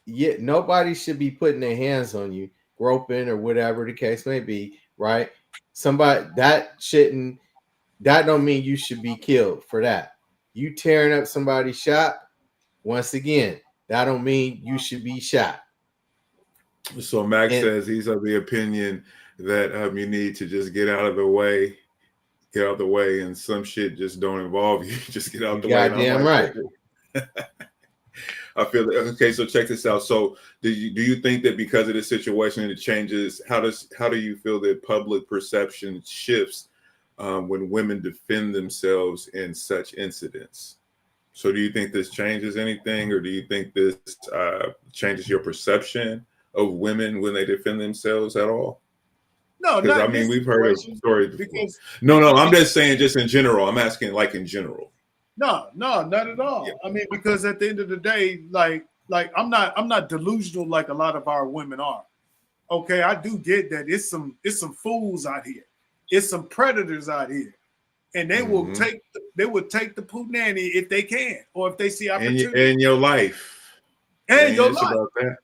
nobody should be putting their hands on you, groping or whatever the case may be, right? Somebody that don't mean you should be killed for that. You tearing up somebody's shop, once again, that don't mean you should be shot. So Max says he's of the opinion that you need to just get out of the way, and some shit just don't involve you. Just get out the way. Goddamn right. I feel that. Okay, so check this out. So do you think that because of the situation it changes? How do you feel that public perception shifts when women defend themselves in such incidents? So do you think this changes anything, or do you think this changes your perception of women when they defend themselves at all? No, because I mean we've heard of stories before. No, I'm just saying, just in general. I'm asking, like, in general. No, not at all. Yeah. I mean, because at the end of the day, like I'm not delusional like a lot of our women are. Okay, I do get that it's some fools out here, it's some predators out here, and they will take the poo nanny if they can, or if they see opportunity in your life, and your life. About that.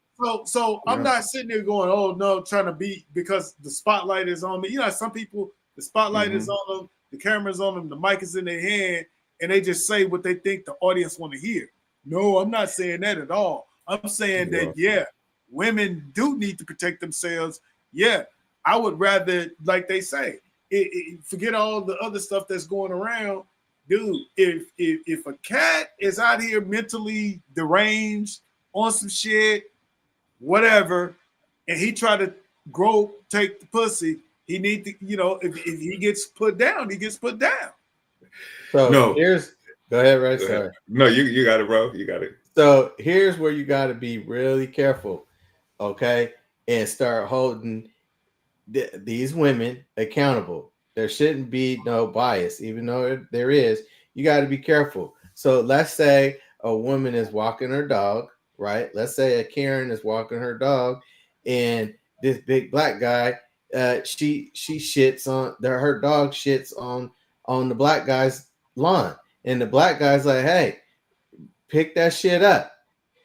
So I'm not sitting there going, oh no, trying to be, because the spotlight is on me. You know, some people, the spotlight is on them, the camera's on them, the mic is in their hand, and they just say what they think the audience want to hear. No, I'm not saying that at all. I'm saying that, women do need to protect themselves. Yeah, I would rather, like they say, forget all the other stuff that's going around. Dude, if a cat is out here mentally deranged on some shit, whatever, and he try to take the pussy, he need to, if he gets put down, he gets put down. So go ahead, right? Sorry. No, you got it, bro. You got it. So here's where you got to be really careful, okay, and start holding these women accountable. There shouldn't be no bias, even though there is. You got to be careful. So let's say a woman is walking her dog, right? Let's say a Karen is walking her dog, and this big black guy, she shits on her dog shits on the black guy's lawn, and the black guy's like, hey, pick that shit up.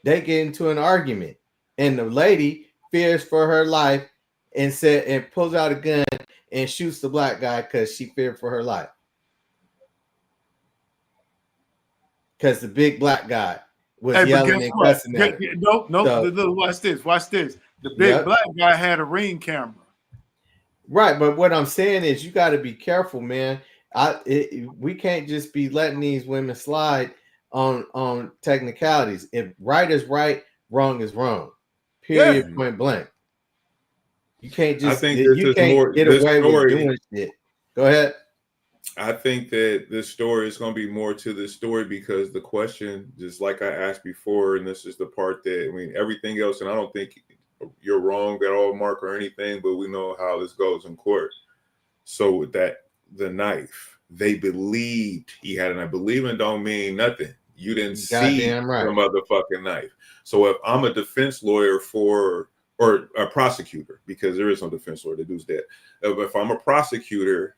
They get into an argument, and the lady fears for her life and pulls out a gun and shoots the black guy because she feared for her life, because the big black guy was yelling and cussing at her. No. So, watch this. The big black guy had a Ring camera. Right, but what I'm saying is you got to be careful, man. We can't just be letting these women slide on technicalities. If right is right, wrong is wrong. Period. Point blank. You can't just. I think you can't get away with doing shit. Go ahead. I think that this story is going to be more to this story because the question, just like I asked before, and this is the part that, everything else, and I don't think you're wrong at all, Mark, or anything, but we know how this goes in court. So with that, the knife, they believed he had it. I believe it don't mean nothing. You didn't see the motherfucking knife. So if I'm a defense lawyer or a prosecutor, because there is no defense lawyer that does that. If I'm a prosecutor,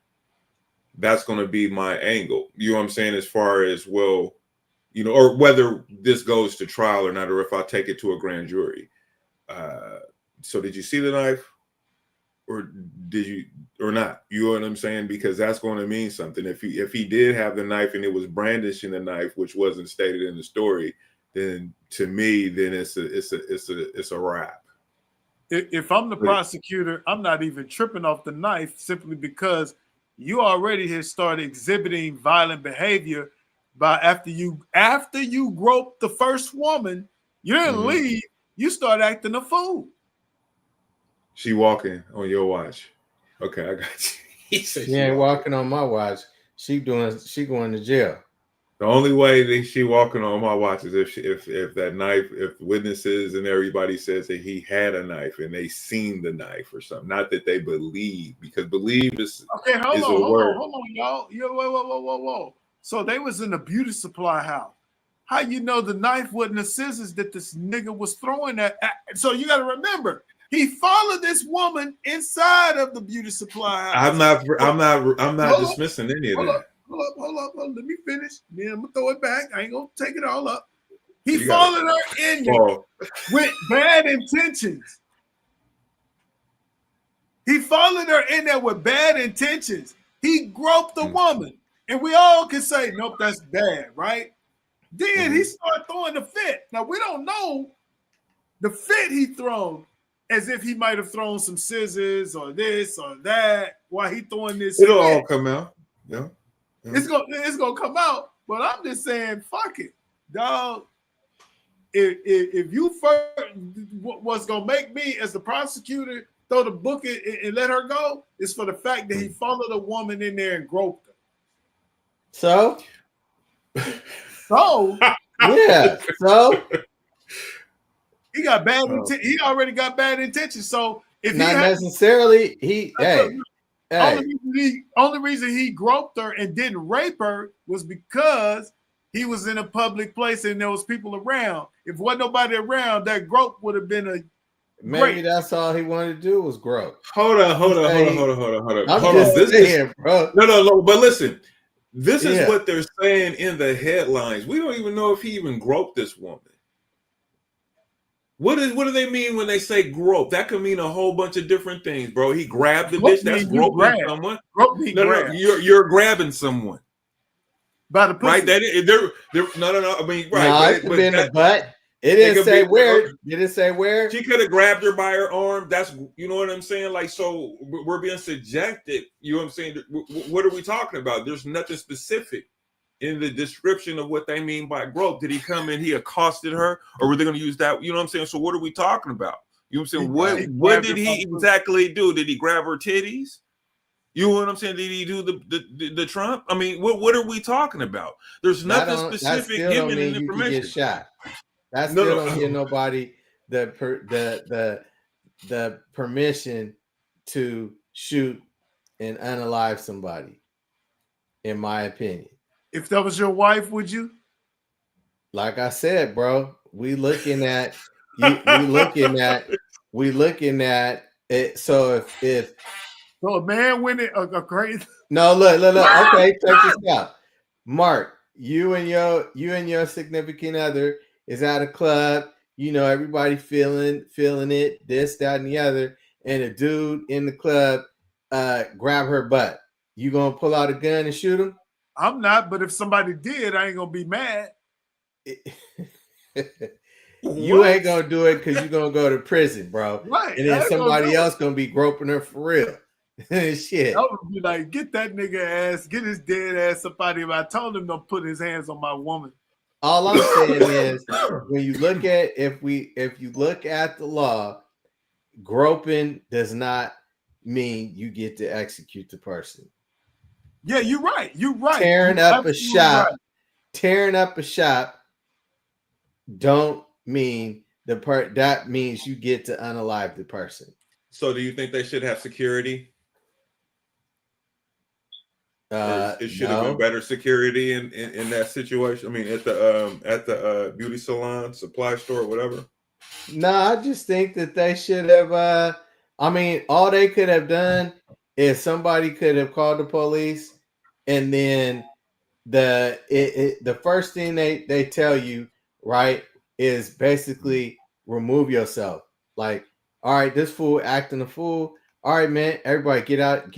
that's going to be my angle. You know what I'm saying? As far as, or whether this goes to trial or not, or if I take it to a grand jury. So did you see the knife, or did you, or not? You know what I'm saying? Because that's going to mean something. If he did have the knife and it was brandishing the knife, which wasn't stated in the story, then to me, then it's a wrap. If I'm the prosecutor, I'm not even tripping off the knife, simply because you already had started exhibiting violent behavior after you groped the first woman. You didn't leave. You start acting a fool. She walking on your watch. Okay, I got you. She ain't walking on my watch. She going to jail. The only way that she walking on my watch is if that knife, if witnesses and everybody says that he had a knife and they seen the knife or something. Not that they believe, because believe is okay. Hold a word. on, y'all. Whoa. So they was in a beauty supply house. How you know the knife wasn't the scissors that this nigga was throwing at? So you got to remember, he followed this woman inside of the beauty supply house. I'm not dismissing any of that. Hold up. Let me finish. Then I'm gonna throw it back. I ain't gonna take it all up. He followed her in there with bad intentions. He followed her in there with bad intentions. He groped the woman, and we all can say, "Nope, that's bad," right? Then he started throwing the fit. Now we don't know the fit he thrown, as if he might have thrown some scissors or this or that while he throwing this. It'll all come out. Yeah. It's gonna come out, but I'm just saying, fuck it, dog. If you first, what's gonna make me as the prosecutor throw the book and let her go is for the fact that he followed a woman in there and groped her. So yeah, so he got bad. He already got bad intentions. So if not necessarily, only reason he groped her and didn't rape her was because he was in a public place and there was people around. If wasn't nobody around, that grope would have been a maybe that's all he wanted to do was grope. Hold on. I'm just saying, bro. No. But listen, this is what they're saying in the headlines. We don't even know if he even groped this woman. What do they mean when they say grope? That could mean a whole bunch of different things, bro. He grabbed the bitch. That's groping someone. No, you're grabbing someone by the pussy. Right? No. I mean, right? It could be in the butt. It didn't say where. It didn't say where. She could have grabbed her by her arm. That's, you know what I'm saying? Like, so we're being subjected. You know what I'm saying? What are we talking about? There's nothing specific in the description of what they mean by grope. Did he come in, he accosted her, or were they going to use that? You know what I'm saying? So what are we talking about? You know what I'm saying? What did he exactly do? Did he grab her titties? You know what I'm saying? Did he do the Trump? I mean, what are we talking about? There's nothing specific given in the information. You get shot. That still don't give nobody the permission to shoot and unalive somebody, in my opinion. If that was your wife, would you? Like I said, bro, we looking at it. So if a man went a crazy. No, look. Okay, check this out. Mark, you and your significant other is at a club. You know, everybody feeling it, this, that, and the other, and a dude in the club grab her butt. You gonna pull out a gun and shoot him? I'm not, but if somebody did, I ain't gonna be mad. You ain't gonna do it because you're gonna go to prison, bro. Right. And then somebody else gonna be groping her for real. Shit. I would be like, get that nigga ass, get his dead ass up out of here. I told him don't put his hands on my woman. All I'm saying is, when you look at if you look at the law, groping does not mean you get to execute the person. Yeah, you're right. You're right. Tearing up a shop don't mean that means you get to unalive the person. So do you think they should have security? It should have been better security in that situation. I mean, at the beauty salon, supply store, whatever. No, I just think that they should have. I mean, all they could have done is somebody could have called the police, and then the first thing they tell you, right, is basically remove yourself. Like, all right, this fool acting a fool. All right, man, everybody get out,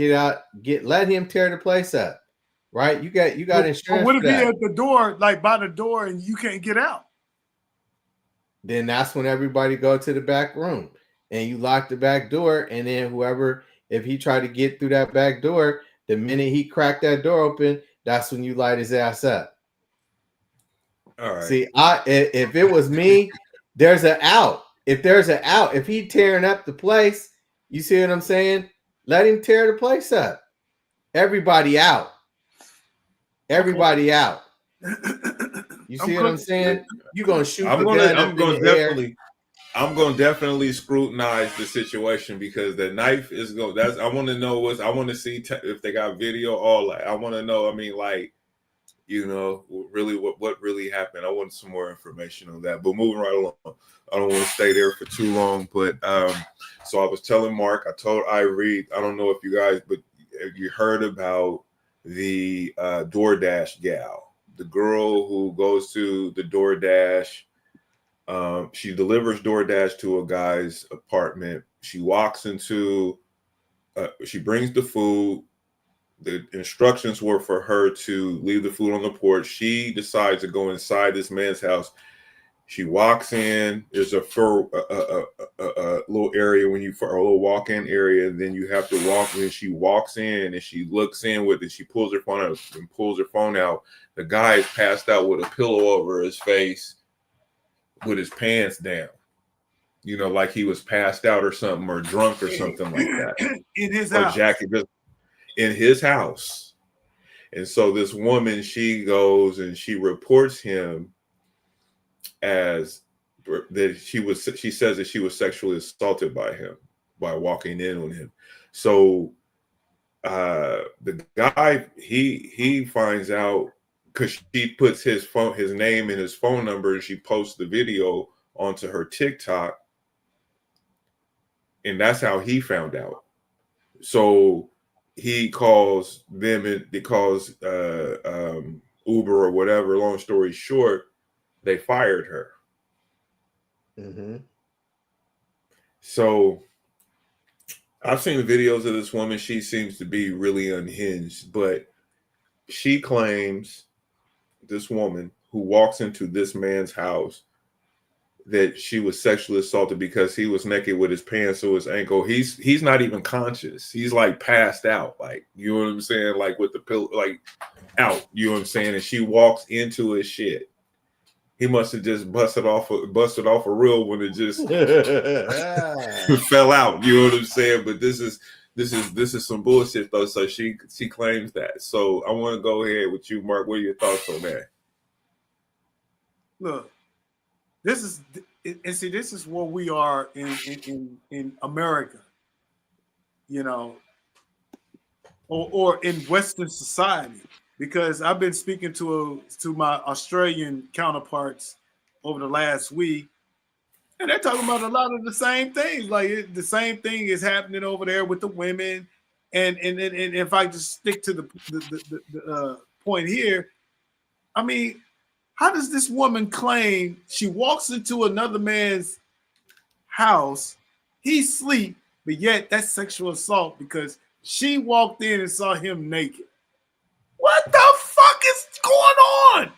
let him tear the place up. Right? You got insurance. What if he at the door, like by the door, and you can't get out? Then that's when everybody go to the back room and you lock the back door, and then if he tried to get through that back door, the minute he cracked that door open, that's when you light his ass up. All right. See, if it was me, there's an out. If he tearing up the place, you see what I'm saying? Let him tear the place up. Everybody out. You see what I'm saying? You're gonna shoot I'm the gonna gun up in the air. I'm gonna definitely scrutinize the situation because the knife is going. That's I want to know I want to see if they got video. All that I want to know. I mean, like, you know, really what really happened. I want some more information on that. But moving right along, I don't want to stay there for too long. But so I was telling Mark, I told Irie, I don't know if you guys, but you heard about the DoorDash gal, the girl who goes to the DoorDash. She delivers DoorDash to a guy's apartment. She walks into, she brings the food. The instructions were for her to leave the food on the porch. She decides to go inside this man's house. She walks in. There's a little area a little walk-in area. Then you have to walk in. She walks in and she looks in with it. She pulls her phone out and pulls her phone out. The guy is passed out with a pillow over his face, with his pants down, you know, like he was passed out or something, or drunk or something like that. In his or house. Jackie just in his house. And so this woman, she goes and she reports him as that she says that she was sexually assaulted by him by walking in on him. So the guy, he finds out, because she puts his name and his phone number, and she posts the video onto her TikTok, and that's how he found out. So he calls them, and he calls Uber or whatever. Long story short, they fired her. Mm-hmm. So I've seen the videos of this woman. She seems to be really unhinged, but she claims, this woman who walks into this man's house, that she was sexually assaulted because he was naked with his pants to his ankle. He's not even conscious. He's like passed out, like, you know what I'm saying, like with the pillow, like out, you know what I'm saying. And she walks into his shit. He must have just busted off a real one and just fell out. You know what I'm saying? But this is some bullshit though. So she claims that. So I want to go ahead with you, Mark. What are your thoughts on that? Look, this is where we are in America, you know, or in Western society. Because I've been speaking to my Australian counterparts over the last week, and they're talking about a lot of the same things. Like the same thing is happening over there with the women. And if I just stick to the point here, I mean, how does this woman claim she walks into another man's house, he sleep, but yet that's sexual assault because she walked in and saw him naked? What the fuck is going on?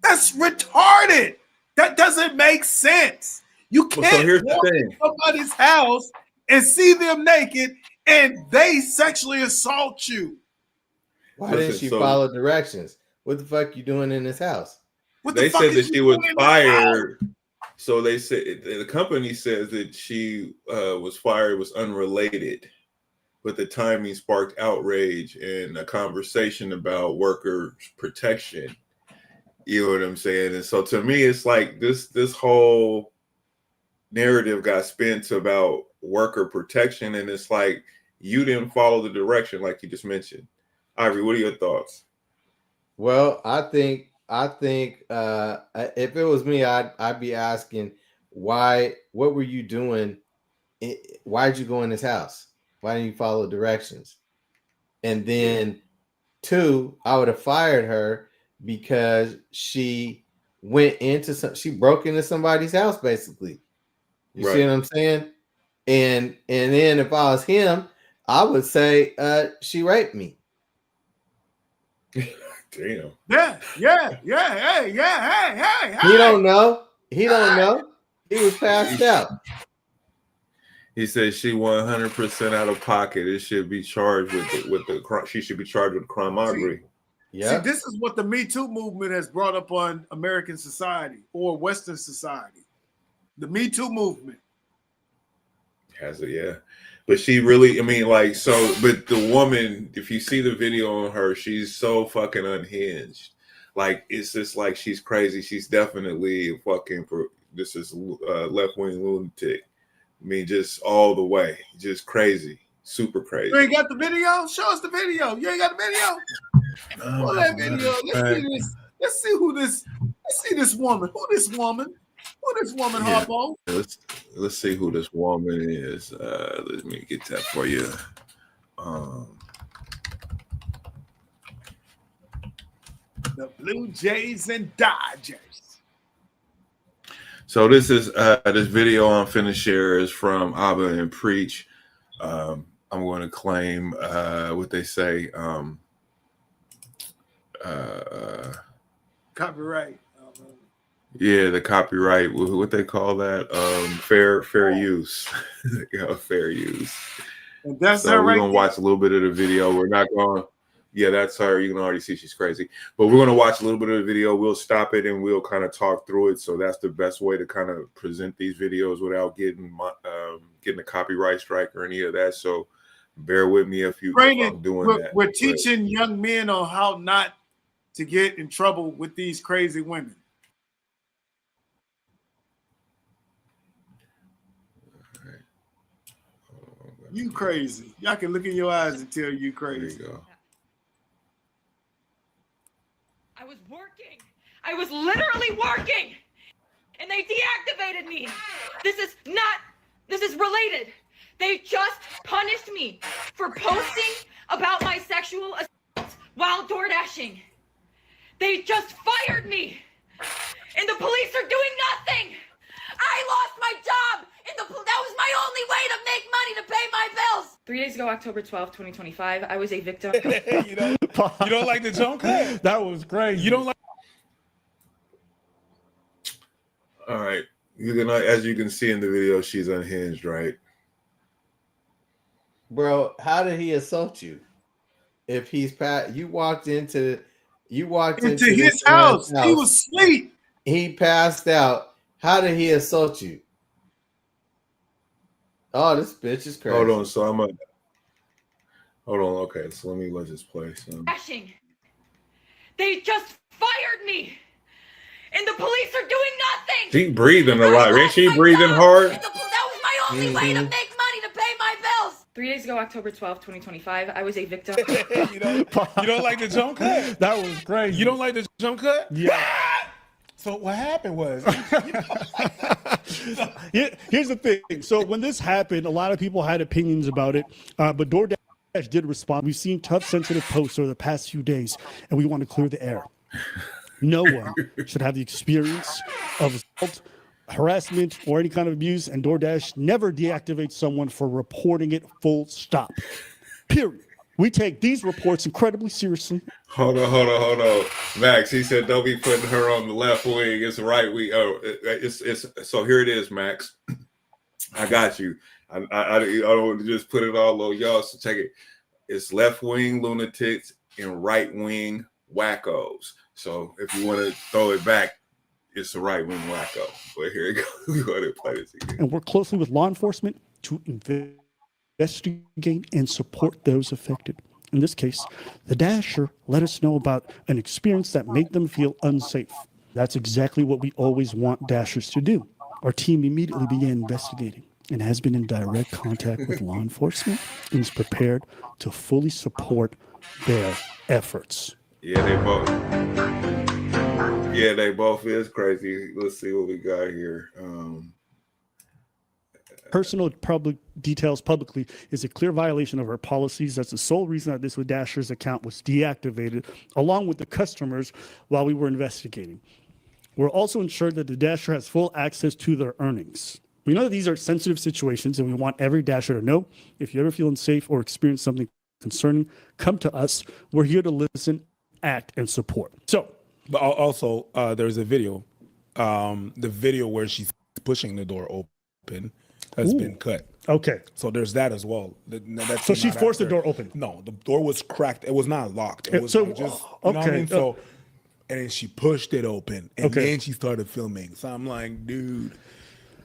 That's retarded. That doesn't make sense. You can't walk into somebody's house and see them naked and they sexually assault you. Why didn't she follow directions? What the fuck you doing in this house? They said that she was fired. So they said the company says that she was fired, was unrelated. But the timing sparked outrage and a conversation about worker protection. You know what I'm saying? And so to me, it's like this whole narrative got spent about worker protection, and it's like you didn't follow the direction, like you just mentioned. Ivory, what are your thoughts? Well, I think if it was me, I'd be asking why. What were you doing? Why'd you go in this house? Why didn't you follow directions? And then 2, I would have fired her because she went into she broke into somebody's house, basically. You see what I'm saying? And then if I was him, I would say she raped me. Damn. Yeah. Hey. He don't know. He was passed out. He said she 100% out of pocket. It should be charged with the crime. She should be charged with crime. I agree. Yeah. See, this is what the Me Too movement has brought up on American society or Western society. The Me Too movement has it, yeah. But she really, I mean, like, so. But the woman, if you see the video on her, she's so fucking unhinged. Like, it's just like she's crazy. She's definitely fucking this is left-wing lunatic. I mean, just all the way, just crazy, super crazy. You ain't got the video? Show us the video. You ain't got the video? Pull that video. Let's see this. Let's see this woman. Who this woman? Yeah. Harpo? Let's see who this woman is. Let me get that for you. The Blue Jays and Dodgers. So this is this video I'm finna share is from Abba and Preach. I'm going to claim what they say. Copyright. Yeah, the copyright. What they call that? Fair use. Fair use. And that's so her we're right gonna watch a little bit of the video. We're not going. Yeah, that's her. You can already see she's crazy. But we're gonna watch a little bit of the video. We'll stop it and we'll kind of talk through it. So that's the best way to kind of present these videos without getting a copyright strike or any of that. So bear with me if I'm doing that. We're teaching young men on how not to get in trouble with these crazy women. You crazy. Y'all can look in your eyes and tell you crazy. There you go. I was working. I was literally working. And they deactivated me. This is related. They just punished me for posting about my sexual assault while door dashing. They just fired me. And the police are doing nothing. I lost my job. That was my only way to make money to pay my bills. 3 days ago, October 12th, 2025, I was a victim. You don't like the jump cut? That was great. You don't like. All right. As you can see in the video, she's unhinged, right? Bro, how did he assault you? If you walked into his house. He was asleep. He passed out. How did he assault you? Oh, this bitch is crazy. Hold on. So hold on. Okay. So let this play. They just fired me. And the police are doing nothing. She breathing a lot. Ain't she breathing hard? That was my only way to make money to pay my bills. 3 days ago, October 12th, 2025, I was a victim. You don't like the jump cut? That was great. You don't like the jump cut? Yeah. So what happened was, here's the thing. So when this happened, a lot of people had opinions about it, but DoorDash did respond. We've seen tough, sensitive posts over the past few days, and we want to clear the air. No one should have the experience of assault, harassment, or any kind of abuse, and DoorDash never deactivates someone for reporting it, full stop. Period. We take these reports incredibly seriously. Hold on. Max, he said don't be putting her on the left wing. It's right wing. Oh, it's so here it is, Max. I got you. I don't want to just put it all on y'all. So check it. It's left wing lunatics and right wing wackos. So if you want to throw it back, it's the right wing wacko. But here it goes. We want to play this again. And work closely with law enforcement to investigate and support those affected. In this case, the Dasher let us know about an experience that made them feel unsafe. That's exactly what we always want Dashers to do. Our team immediately began investigating and has been in direct contact with law enforcement and is prepared to fully support their efforts. Yeah, they both is crazy. Let's see what we got here. Personal public details publicly is a clear violation of our policies. That's the sole reason that this Dasher's account was deactivated, along with the customers, while we were investigating. We're also ensured that the Dasher has full access to their earnings. We know that these are sensitive situations, and we want every Dasher to know if you ever feel unsafe or experience something concerning, come to us. We're here to listen, act, and support. So, but also there's a video, the video where she's pushing the door open has been cut. Okay. So there's that as well. So she forced the door open? No, the door was cracked. It was not locked. It was so, just, you okay. know what I mean? So, and then she pushed it open, and Okay. then she started filming. So I'm like, dude,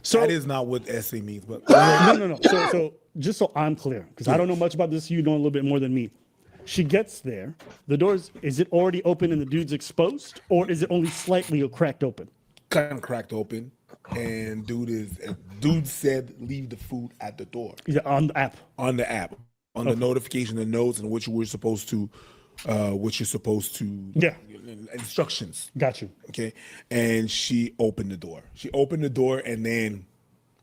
So that is not what SE means. But no. So just so I'm clear, because I don't know much about this, you know a little bit more than me. She gets there. The doors, is it already open and the dude's exposed? Or is it only slightly cracked open? Kind of cracked open. And dude said leave the food at the door. Yeah, on the app. On the app. On the notification, the notes, and what you're supposed to yeah, instructions. Got you. Okay. And she opened the door. And then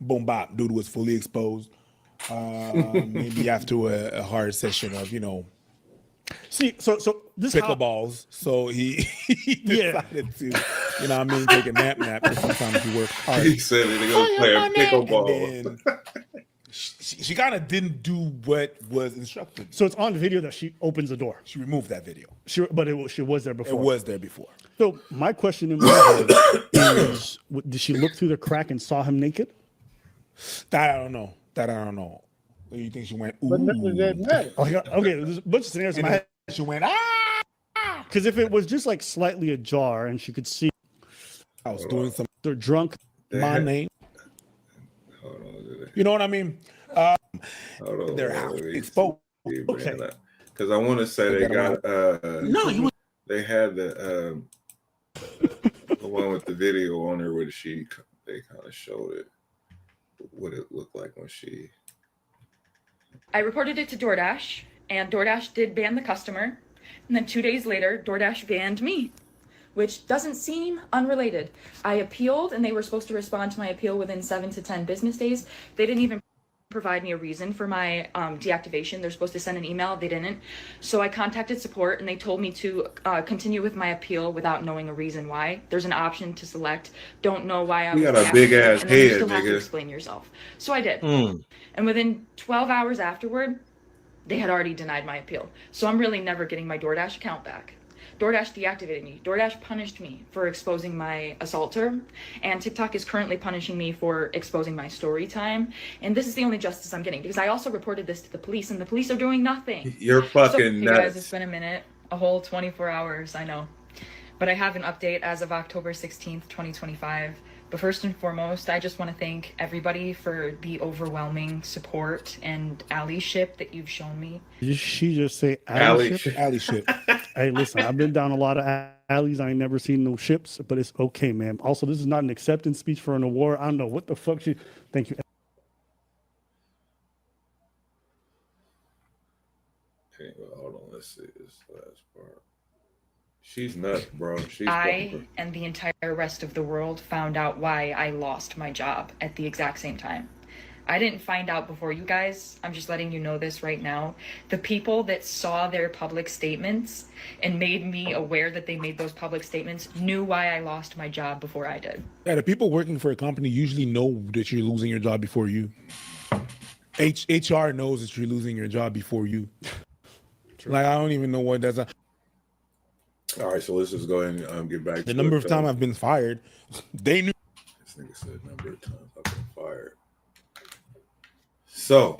boom bop, dude was fully exposed. Maybe after a hard session of, See, so this pickleballs. So he decided to, take a nap because sometimes he works hard. He said they're gonna play a pickleball. She kind of didn't do what was instructed. So it's on the video that she opens the door. She removed that video. But she was there before. It was there before. So my question in my head is, did she look through the crack and saw him naked? That I don't know. You think she went, ooh. But none of that matters. Okay, there's a bunch of scenarios in my head. She went, Because if it was just like slightly ajar and she could see I was doing something. They're drunk. My name. Hold on. You know what I mean? They're out exposed. Okay. Because I want to say they got they had the one with the video on there where they kind of showed it what it looked like when she. I reported it to DoorDash, and DoorDash did ban the customer. And then 2 days later, DoorDash banned me, which doesn't seem unrelated. I appealed, and they were supposed to respond to my appeal within 7 to 10 business days. They didn't even provide me a reason for my deactivation. They're supposed to send an email. They didn't. So I contacted support, and they told me to continue with my appeal without knowing a reason why. There's an option to select. Don't know why I was. You got a big ass and then you head, still have to nigga. explain yourself. So I did. And within 12 hours afterward, they had already denied my appeal. So I'm really never getting my DoorDash account back. DoorDash deactivated me. DoorDash punished me for exposing my assaulter. And TikTok is currently punishing me for exposing my story time. And this is the only justice I'm getting because I also reported this to the police and the police are doing nothing. You're fucking nuts. Hey guys, it's been a minute. A whole 24 hours, I know. But I have an update as of October 16th, 2025. But first and foremost, I just want to thank everybody for the overwhelming support and allyship that you've shown me. Did she just say Allyship? Allyship. Hey, listen, I've been down a lot of alleys. I ain't never seen no ships, but it's okay, man. Also, this is not an acceptance speech for an award. I don't know what the fuck she. Thank you. Okay, well, hold on. Let's see this last part. She's nuts, bro. And the entire rest of the world found out why I lost my job at the exact same time. I didn't find out before you guys. I'm just letting you know this right now. The people that saw their public statements and made me aware that they made those public statements knew why I lost my job before I did. Yeah, the people working for a company usually know that you're losing your job before you. HR knows that you're losing your job before you. Like, I don't even know what that's. All right, so let's just go ahead and get back to the number of times I've been fired. They knew. This nigga said number of times I've been fired. So,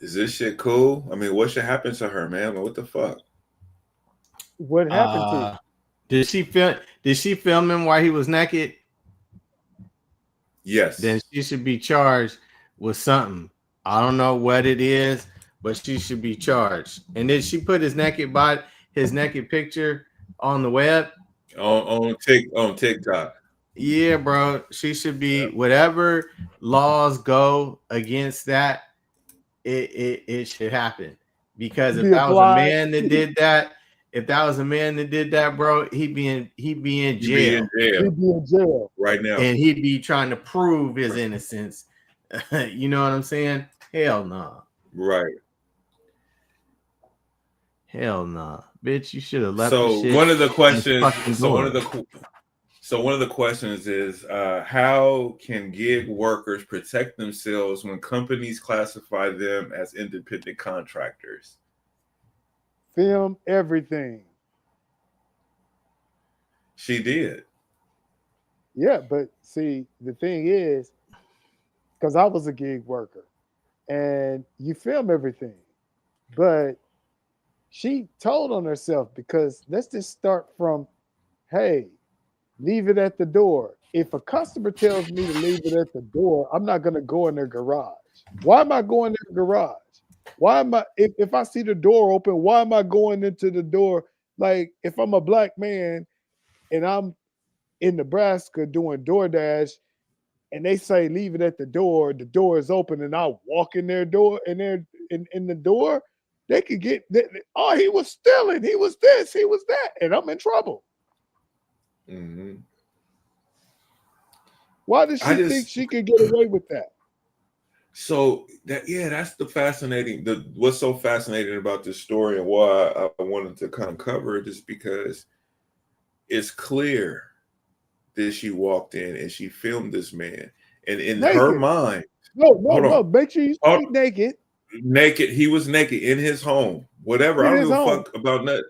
is this shit cool? I mean, what should happen to her, man? What the fuck? What happened to you? Did she film him while he was naked? Yes. Then she should be charged with something. I don't know what it is, but she should be charged. And then she put his naked picture on the web. On TikTok. Yeah, bro. She should be whatever laws go against that. It should happen because if that was a man that did that, bro, he'd be in jail. He'd be in jail right now, and he'd be trying to prove his innocence. You know what I'm saying? Hell no. Nah. Right. Hell no, nah. Bitch. You should have left. So one of the questions. So one of the questions is, how can gig workers protect themselves when companies classify them as independent contractors? Film everything. She did. Yeah, but see, the thing is, because I was a gig worker, and you film everything, but she told on herself because let's just start from, hey, leave it at the door. If a customer tells me to leave it at the door, I'm not going to go in their garage. Why am I going in their garage? Why am I, if I see the door open, why am I going into the door? Like, if I'm a black man and I'm in Nebraska doing DoorDash and they say leave it at the door is open, and I walk in their door and they're in the door, they could get, oh, he was stealing, he was this, he was that, and I'm in trouble. Mm-hmm. Why does she think she could get away with that? So that's the fascinating. What's so fascinating about this story, and why I wanted to kind of cover it, is because it's clear that she walked in and she filmed this man, and in her mind, no, make sure you stay naked. Naked, he was naked in his home. Whatever, I don't give a fuck about nothing.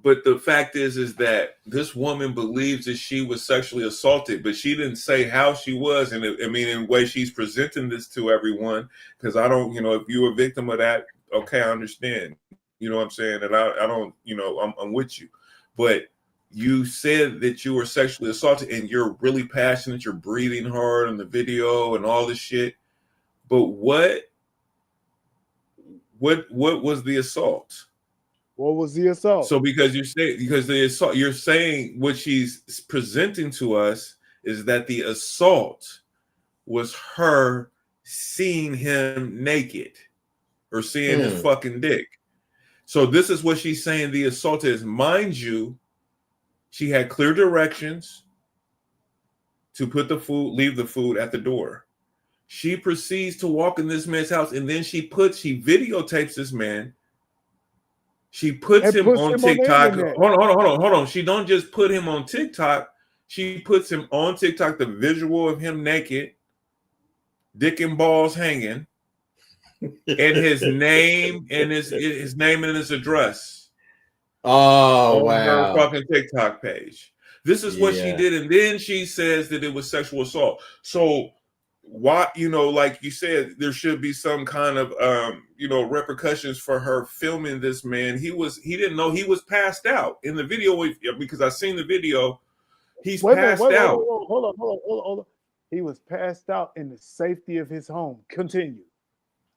But the fact is that this woman believes that she was sexually assaulted, but she didn't say how she was. And I mean, in the way she's presenting this to everyone, because I don't, if you're a victim of that, okay, I understand. You know what I'm saying? And I don't, I'm with you. But you said that you were sexually assaulted and you're really passionate, you're breathing hard in the video and all this shit. But what was the assault? What was the assault? So because the assault, you're saying what she's presenting to us is that the assault was her seeing him naked or seeing his fucking dick. So this is what she's saying the assault is. Mind you, she had clear directions to leave the food at the door. She proceeds to walk in this man's house, and then she videotapes this man. She puts him on TikTok. Hold on. She don't just put him on TikTok. She puts him on TikTok, the visual of him naked, dick and balls hanging, and his name and his name and his address. Oh, on wow. her fucking TikTok page. This is what she did, and then she says that it was sexual assault. So why, like you said, there should be some kind of repercussions for her filming this man. He didn't know he was passed out in the video, because I seen the video. He's passed out. Hold on. He was passed out in the safety of his home. Continue.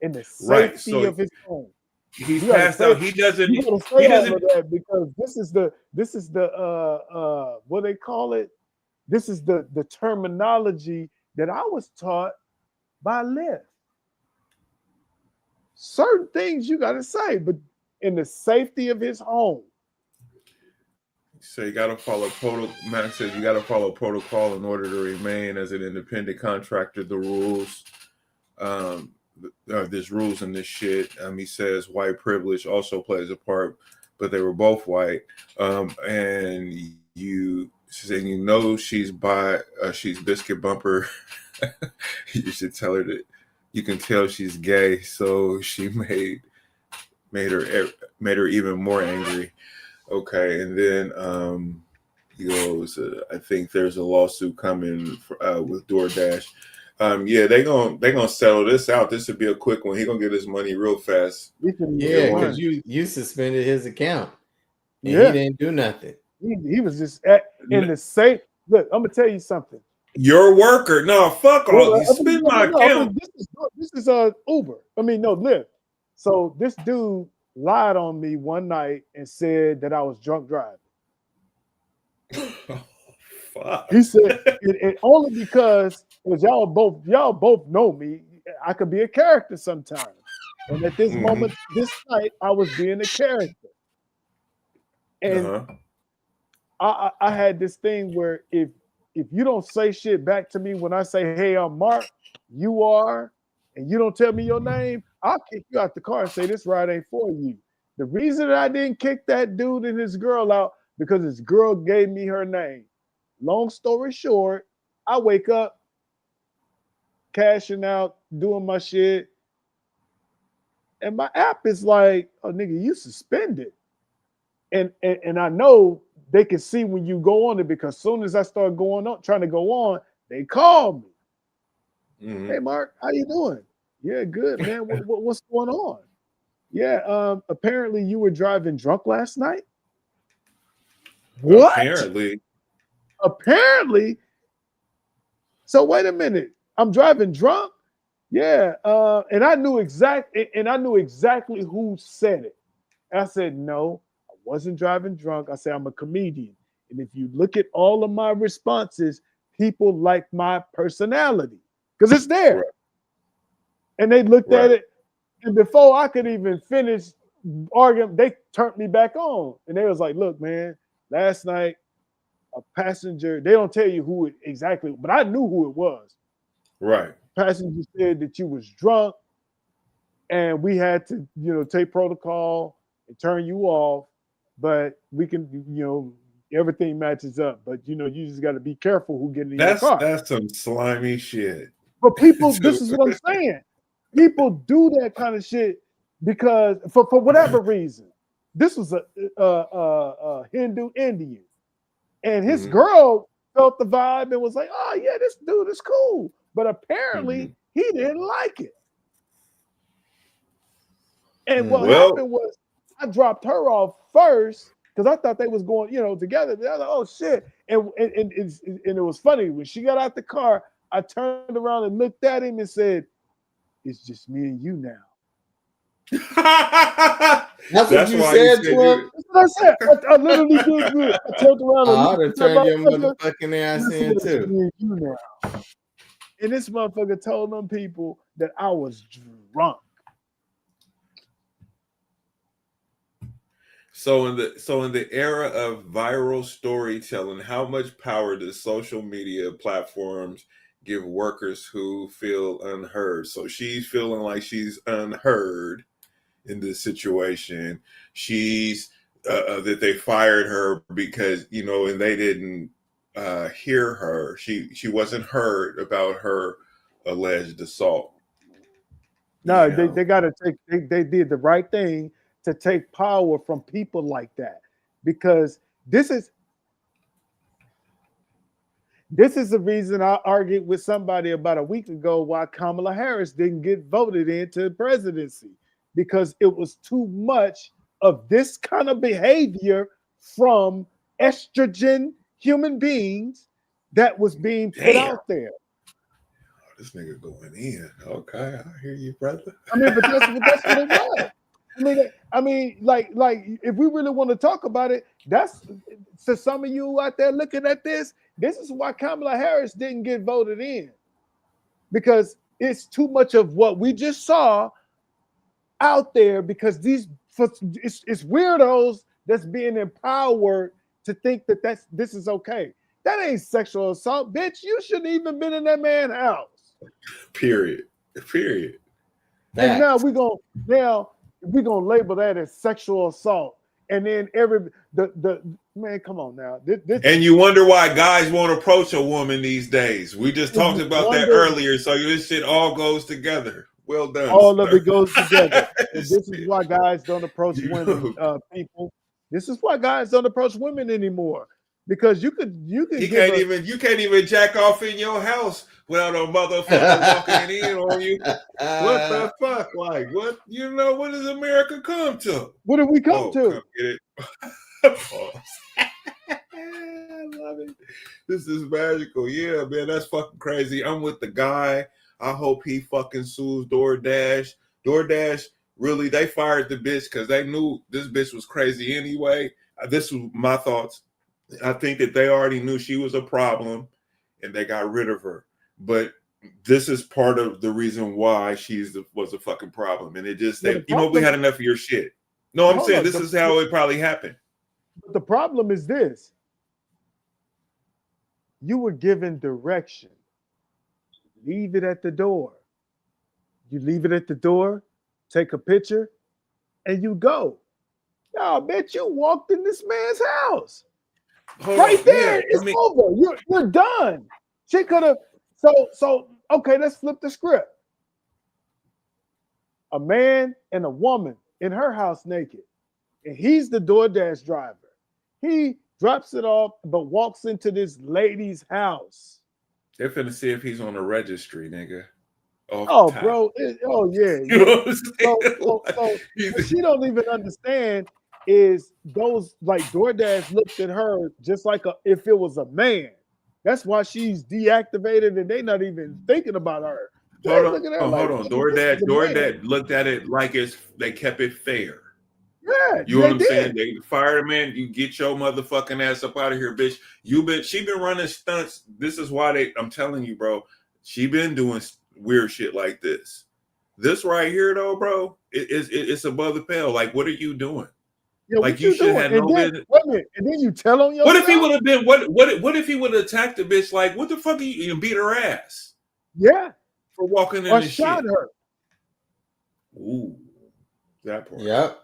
In the safety of his home. He's passed out. He doesn't. He doesn't that, because this is the what they call it. This is the terminology that I was taught by Liv. Certain things you got to say, but in the safety of his home. So you got to follow protocol. Max says you got to follow protocol in order to remain as an independent contractor. The rules, there's rules in this shit. He says white privilege also plays a part, but they were both white. And you saying she's biscuit bumper. You should tell her that you can tell she's gay, so she made her even more angry. Okay, and then he goes, I think there's a lawsuit coming with DoorDash. They're gonna settle this out. This would be a quick one. He's gonna get his money real fast. Yeah, because you suspended his account. And he didn't do nothing. He was just in the safe. Look, I'm gonna tell you something. Your worker, no, fuck all. You spend my account. This is Uber. Lyft. So this dude lied on me one night and said that I was drunk driving. Oh, fuck. He said it only because y'all both know me. I could be a character sometimes. And at this moment, this night, I was being a character. And I had this thing where if you don't say shit back to me when I say, hey, I'm Mark, you are, and you don't tell me your name, I'll kick you out the car and say this ride ain't for you. The reason that I didn't kick that dude and his girl out, because his girl gave me her name. Long story short, I wake up, cashing out, doing my shit, and my app is like, oh, nigga, you suspended. And I know they can see when you go on it, because as soon as I start trying to go on, they call me. Hey, Mark, how you doing? Yeah, good, man. What's going on? Yeah, apparently you were driving drunk last night. What? Apparently. So wait a minute. I'm driving drunk. Yeah, and I knew exactly who said it. And I said, no, I wasn't driving drunk. I said, I'm a comedian. And if you look at all of my responses, people like my personality because it's there. Right. And they looked at it, and before I could even finish arguing, they turned me back on. And they was like, look, man, last night, a passenger, they don't tell you who it exactly, but I knew who it was. Right. Passenger said that you was drunk, and we had to, take protocol and turn you off, but we can, everything matches up. But you just got to be careful who get in your car. That's some slimy shit. But people, this is what I'm saying. People do that kind of shit because for whatever reason. This was a Hindu Indian, and his girl felt the vibe and was like, "Oh yeah, this dude is cool." But apparently he didn't like it. And what happened was I dropped her off first because I thought they was going, together. I was like, oh shit. And it was funny. When she got out the car, I turned around and looked at him and said, it's just me and you now. That's what you said to him? That's what I said. I literally did. I turned around and I would have turned your motherfucking ass in too. Me and you now. And this motherfucker told them people that I was drunk. So in the era of viral storytelling, how much power does social media platforms give workers who feel unheard? So she's feeling like she's unheard in this situation. She's that they fired her because and they didn't hear her. She wasn't heard about her alleged assault. No, they got to take. They did the right thing to take power from people like that, because this is the reason I argued with somebody about a week ago why Kamala Harris didn't get voted into the presidency, because it was too much of this kind of behavior from estrogen human beings that was being put out there. Oh, this nigga going in. Okay, I hear you, brother. I mean, but that's what it was. I mean, like if we really want to talk about it, that's to some of you out there looking at this. This is why Kamala Harris didn't get voted in, because it's too much of what we just saw out there. Because it's weirdos that's being empowered to think that this is okay. That ain't sexual assault, bitch. You shouldn't even been in that man's house. Period. And now we're gonna label that as sexual assault, and then the man, come on now. And you wonder why guys won't approach a woman these days. We just talked about that earlier, so this shit all goes together. Well done. All of it goes together. And this is why guys don't approach women. People, this is why guys don't approach women anymore, because you can't even jack off in your house without a motherfucker walking in on you. What the fuck? Like, what? What does America come to? What did we come to? Come get it. I love it. This is magical. Yeah, man, that's fucking crazy. I'm with the guy. I hope he fucking sues DoorDash. DoorDash, really, they fired the bitch because they knew this bitch was crazy anyway. This was my thoughts. I think that they already knew she was a problem and they got rid of her. But this is part of the reason why was a fucking problem. And it just, we had enough of your shit. No, I'm saying this is how it probably happened. But the problem is this. You were given direction. Leave it at the door. You leave it at the door, take a picture, and you go. No, bitch, you walked in this man's house. Right there, it's over. You're done. She could have. So okay, let's flip the script. A man and a woman in her house naked, and he's the DoorDash driver. He drops it off, but walks into this lady's house. They're finna see if he's on a registry, nigga. Oh, bro. Yeah. You know what I'm saying? So she don't even understand is those, like, DoorDash looked at her just like if it was a man. That's why she's deactivated and they not even thinking about her. Hold They on, look at her like, hold on. "Nigga, this is a man." DoorDash looked at it like they kept it fair. Yeah, You know what I'm they saying? did. They fired a man. You get your motherfucking ass up out of here, bitch. She been running stunts. This is why I'm telling you, bro. She been doing weird shit like this. This right here, though, bro, it's above the pale. Like, what are you doing? Yeah, Like, what you you should doing? have And no then business. wait a minute, and then you tell on yourself. What if he would have been? What if he would have attacked the bitch? Like, what the fuck? You beat her ass? Yeah, For walking in or and shot shit. her. Ooh, that part. Yep.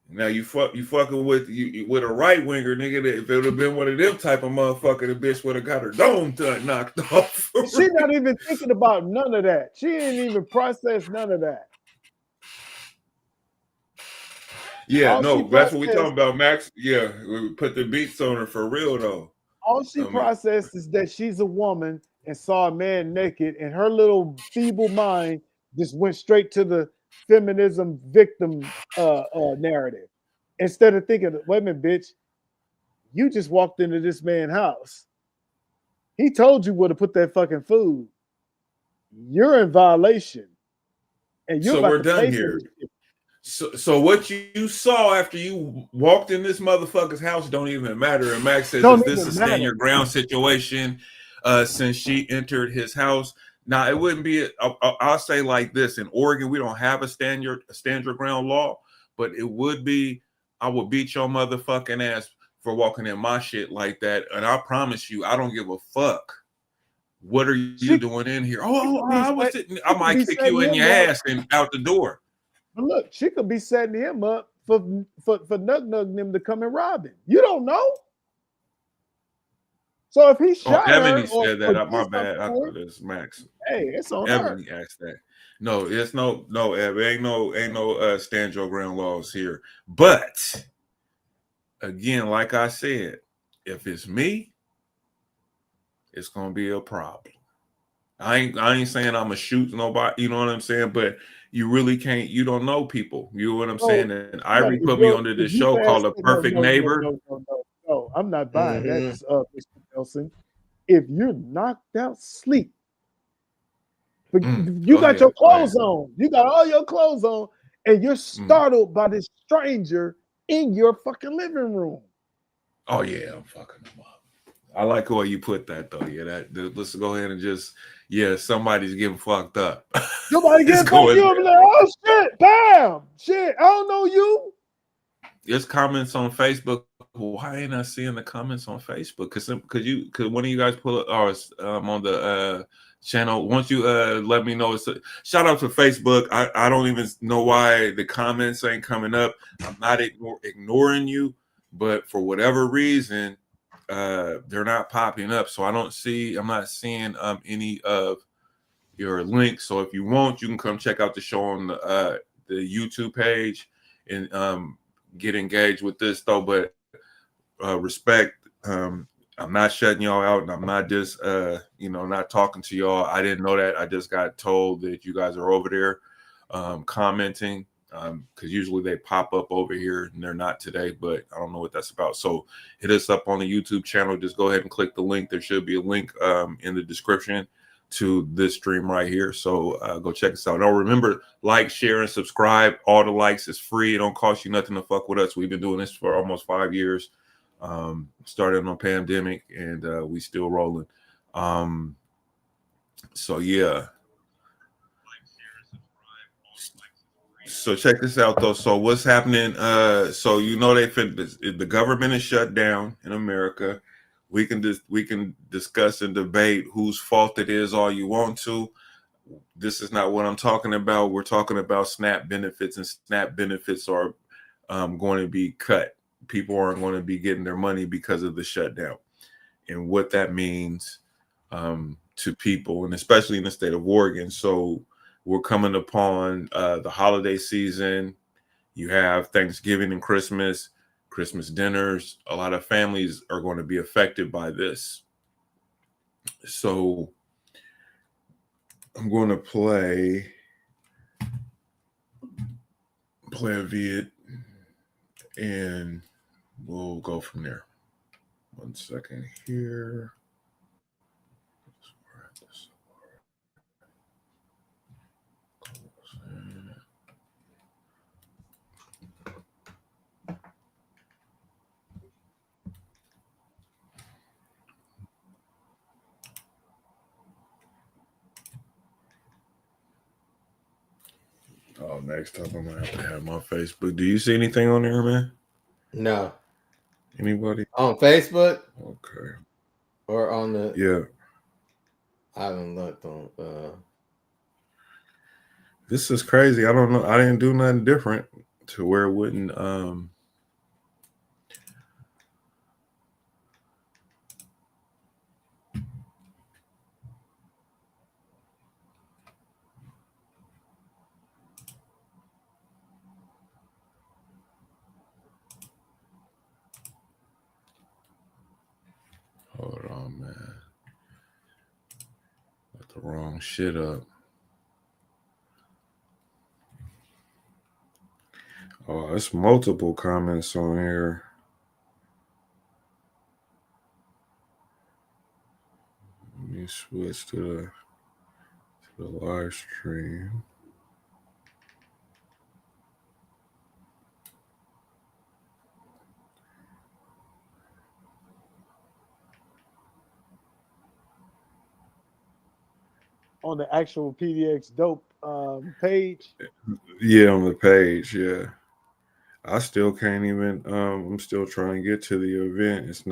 Now you fucking with a right winger, nigga. If it would have been one of them type of motherfucker, the bitch would have got her dome knocked off. She not even thinking about none of that. She didn't even process none of that. Yeah, All no, she that's what we processed- talking about, Max. Yeah, we put the beats on her for real though. All she processed is that she's a woman and saw a man naked, and her little feeble mind just went straight to the feminism victim narrative. Instead of thinking, wait a minute, bitch, you just walked into this man's house. He told you where to put that fucking food. You're in violation. And you're So about we're to done pay here. for this shit. So what you saw after you walked in this motherfucker's house don't even matter. And Max says, Don't is this even a stand matter. your ground situation since she entered his house? Now, it wouldn't be, I'll say like this. In Oregon, we don't have a stand your ground law, but it would be, I would beat your motherfucking ass for walking in my shit like that. And I promise you, I don't give a fuck. What are you doing in here? I was sitting, I might kick you in your ass and out the door. But look, she could be setting him up for Nug them to come and rob him. You don't know. So if he shot Ebony her, said that. or My bad. I thought it was Max. Hey, it's on Ebony her. asked that. No, it's no, Eb. Ain't no stand your ground laws here. But again, like I said, if it's me, it's gonna be a problem. I ain't saying I'm gonna shoot nobody, you know what I'm saying? But you really can't, you don't know people. You know what I'm saying? And Ivory put me onto this show called A Perfect Neighbor. No, I'm not buying that, Mr. Nelson. If you're knocked out sleep, you got your clothes on, you got all your clothes on, and you're startled by this stranger in your fucking living room. Oh yeah, I'm fucking them up. I like the way you put that though. Yeah, let's go ahead and just, somebody's getting fucked up. Somebody getting fucked up. Like, oh shit, bam, shit. I don't know you. There's comments on Facebook. Why ain't I seeing the comments on Facebook? Could one of you guys pull it on the channel? Once you let me know. Shout out to Facebook. I don't even know why the comments ain't coming up. I'm not ignoring you, but for whatever reason, they're not popping up. So I'm not seeing any of your links. So if you want, you can come check out the show on the YouTube page and get engaged with this though. But respect, I'm not shutting y'all out, and I'm not just not talking to y'all. I didn't know that. I just got told that you guys are over there commenting, because usually they pop up over here and they're not today, but I don't know what that's about. So hit us up on the YouTube channel. Just go ahead and click the link. There should be a link in the description to this stream right here. So go check us out. Now remember, like, share, and subscribe. All the likes is free. It don't cost you nothing to fuck with us. We've been doing this for almost 5 years. Started on a pandemic, and we still rolling. So yeah. So check this out though. So what's happening? So the government is shut down in America. We can discuss and debate whose fault it is all you want to. This is not what I'm talking about. We're talking about SNAP benefits, and SNAP benefits are going to be cut. People aren't going to be getting their money because of the shutdown, and what that means to people, and especially in the state of Oregon. So we're coming upon the holiday season. You have Thanksgiving and Christmas dinners. A lot of families are going to be affected by this. So I'm going to play a vid, and we'll go from there. 1 second here. Oh, next time I'm gonna have to have my Facebook. Do you see anything on there, man? No. Anybody on Facebook? Okay. Or on the yeah. I haven't looked on. This is crazy. I don't know. I didn't do nothing different to where it wouldn't. Hold on, man. Got the wrong shit up. Oh, it's multiple comments on here. Let me switch to the live stream. On the actual PDXDOPE page? Yeah, on the page, yeah. I still can't even, I'm still trying to get to the event. It's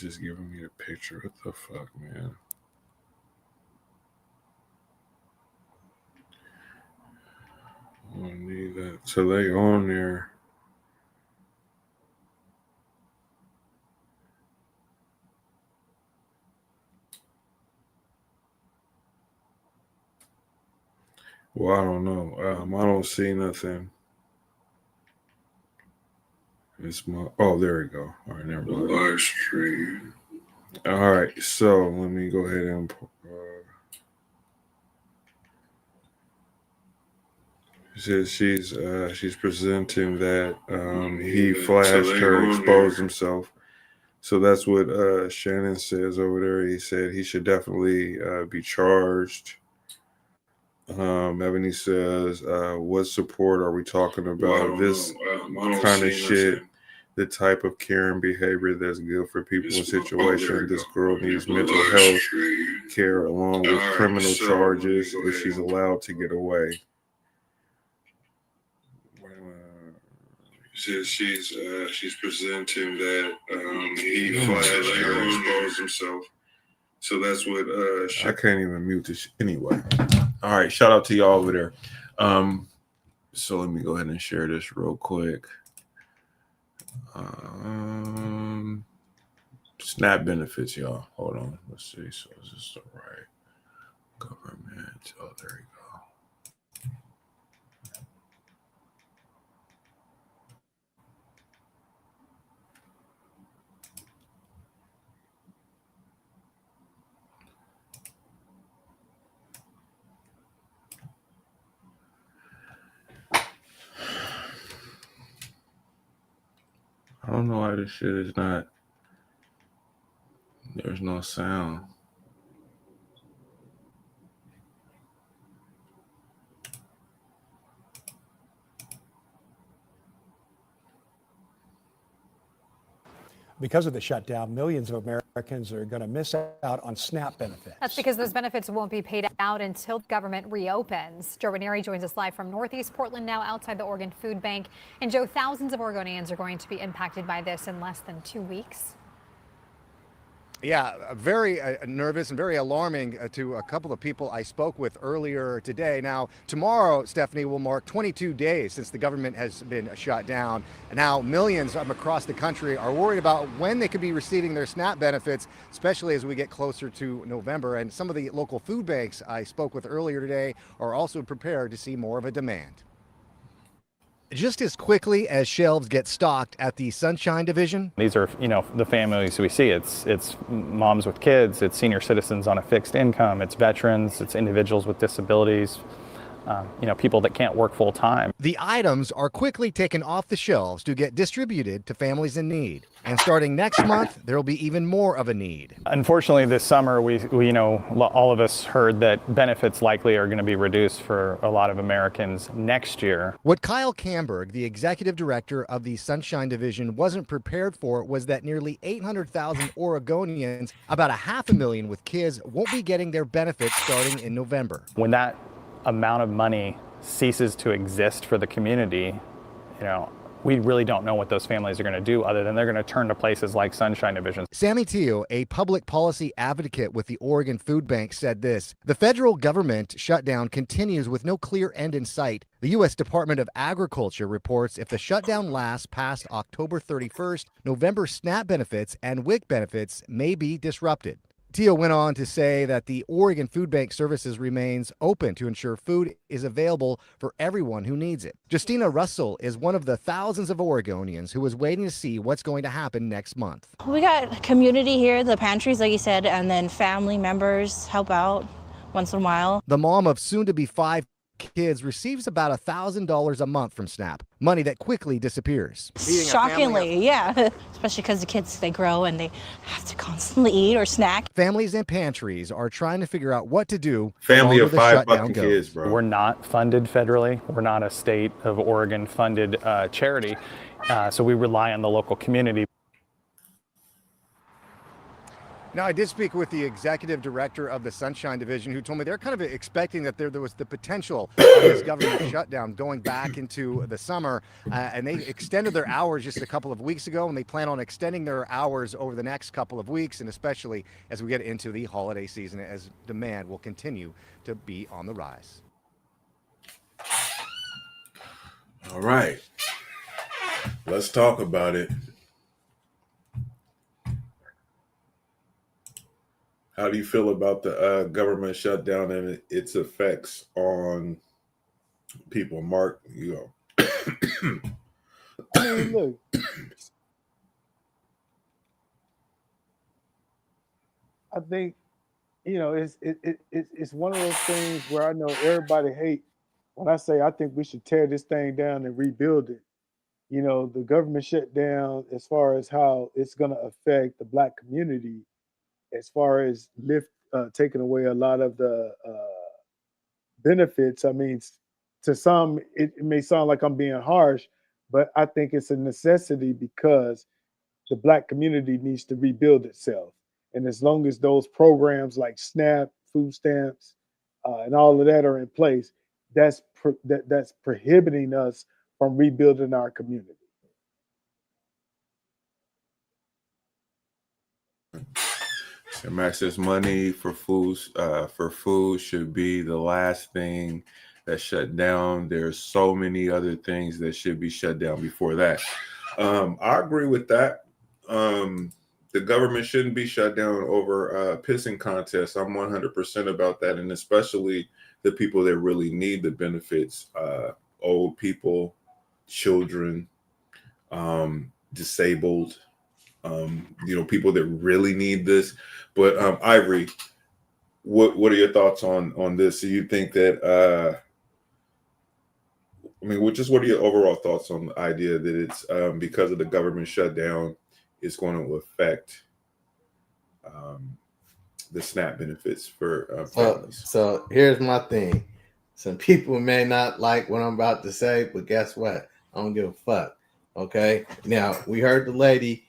just giving me a picture. What the fuck, man? I don't need that. So they on there. Well, I don't know. I don't see nothing. It's my, oh, there we go. All right, never mind. Live stream. All right, so let me go ahead and she's presenting that he flashed her, exposed himself. So that's what Shannon says over there. He said he should definitely be charged. Ebony says, what support are we talking about? This kind of shit, the type of caring behavior that's good for people in situations. This girl needs mental health care along with criminal charges if she's allowed to get away. She's presenting that he flashed her, exposed himself. So that's what I can't even mute this anyway. All right, shout out to y'all over there. So let me go ahead and share this real quick. SNAP benefits, y'all. Hold on. Let's see. So is this the right government? Oh, there you go. I don't know why this shit is not. There's no sound. Because of the shutdown, millions of Americans are going to miss out on SNAP benefits. That's because those benefits won't be paid out until the government reopens. Joe Ranieri joins us live from Northeast Portland, now outside the Oregon Food Bank. And Joe, thousands of Oregonians are going to be impacted by this in less than 2 weeks. Yeah, very nervous and very alarming to a couple of people I spoke with earlier today. Now, tomorrow, Stephanie, will mark 22 days since the government has been shut down. And now millions across the country are worried about when they could be receiving their SNAP benefits, especially as we get closer to November. And some of the local food banks I spoke with earlier today are also prepared to see more of a demand. Just as quickly as shelves get stocked at the Sunshine Division. These are, the families we see. It's moms with kids, it's senior citizens on a fixed income, it's veterans, it's individuals with disabilities, people that can't work full time. The items are quickly taken off the shelves to get distributed to families in need. And starting next month, there'll be even more of a need. Unfortunately, this summer, we all of us heard that benefits likely are going to be reduced for a lot of Americans next year. What Kyle Camberg, the executive director of the Sunshine Division, wasn't prepared for was that nearly 800,000 Oregonians, about 500,000 with kids, won't be getting their benefits starting in November. When that amount of money ceases to exist for the community, we really don't know what those families are going to do other than they're going to turn to places like Sunshine Division. Sammy Teo, a public policy advocate with the Oregon Food Bank, said this: the federal government shutdown continues with no clear end in sight. The U.S. Department of Agriculture reports if the shutdown lasts past October 31st, November SNAP benefits and WIC benefits may be disrupted. Teo went on to say that the Oregon Food Bank Services remains open to ensure food is available for everyone who needs it. Justina Russell is one of the thousands of Oregonians who is waiting to see what's going to happen next month. We got community here, the pantries, like you said, and then family members help out once in a while. The mom of soon-to-be 5 kids receives about $1,000 a month from SNAP, money that quickly disappears. Shockingly, yeah. Especially because the kids, they grow and they have to constantly eat or snack. Families and pantries are trying to figure out what to do. Family of 5 fucking kids, bro. We're not funded federally. We're not a state of Oregon funded charity. So we rely on the local community. Now, I did speak with the executive director of the Sunshine Division, who told me they're kind of expecting that there was the potential of this government shutdown going back into the summer. And they extended their hours just a couple of weeks ago, and they plan on extending their hours over the next couple of weeks, and especially as we get into the holiday season, as demand will continue to be on the rise. All right. Let's talk about it. How do you feel about the government shutdown and its effects on people? Mark, you go. I mean, look, I think it's one of those things where I know everybody hate when I say I think we should tear this thing down and rebuild it. The government shutdown, as far as how it's going to affect the Black community, as far as taking away a lot of the benefits. I mean, to some, it may sound like I'm being harsh, but I think it's a necessity because the Black community needs to rebuild itself. And as long as those programs like SNAP, food stamps, and all of that are in place, that's prohibiting us from rebuilding our community. And Max says money for food should be the last thing that's shut down. There's so many other things that should be shut down before that. I agree with that. The government shouldn't be shut down over pissing contests. I'm 100% about that, and especially the people that really need the benefits: old people, children, disabled. People that really need this. But Ivory, what are your thoughts on this? Do you think that what are your overall thoughts on the idea that it's because of the government shutdown, it's going to affect the SNAP benefits for families? So here's my thing. Some people may not like what I'm about to say, but guess what? I don't give a fuck. Okay. Now we heard the lady.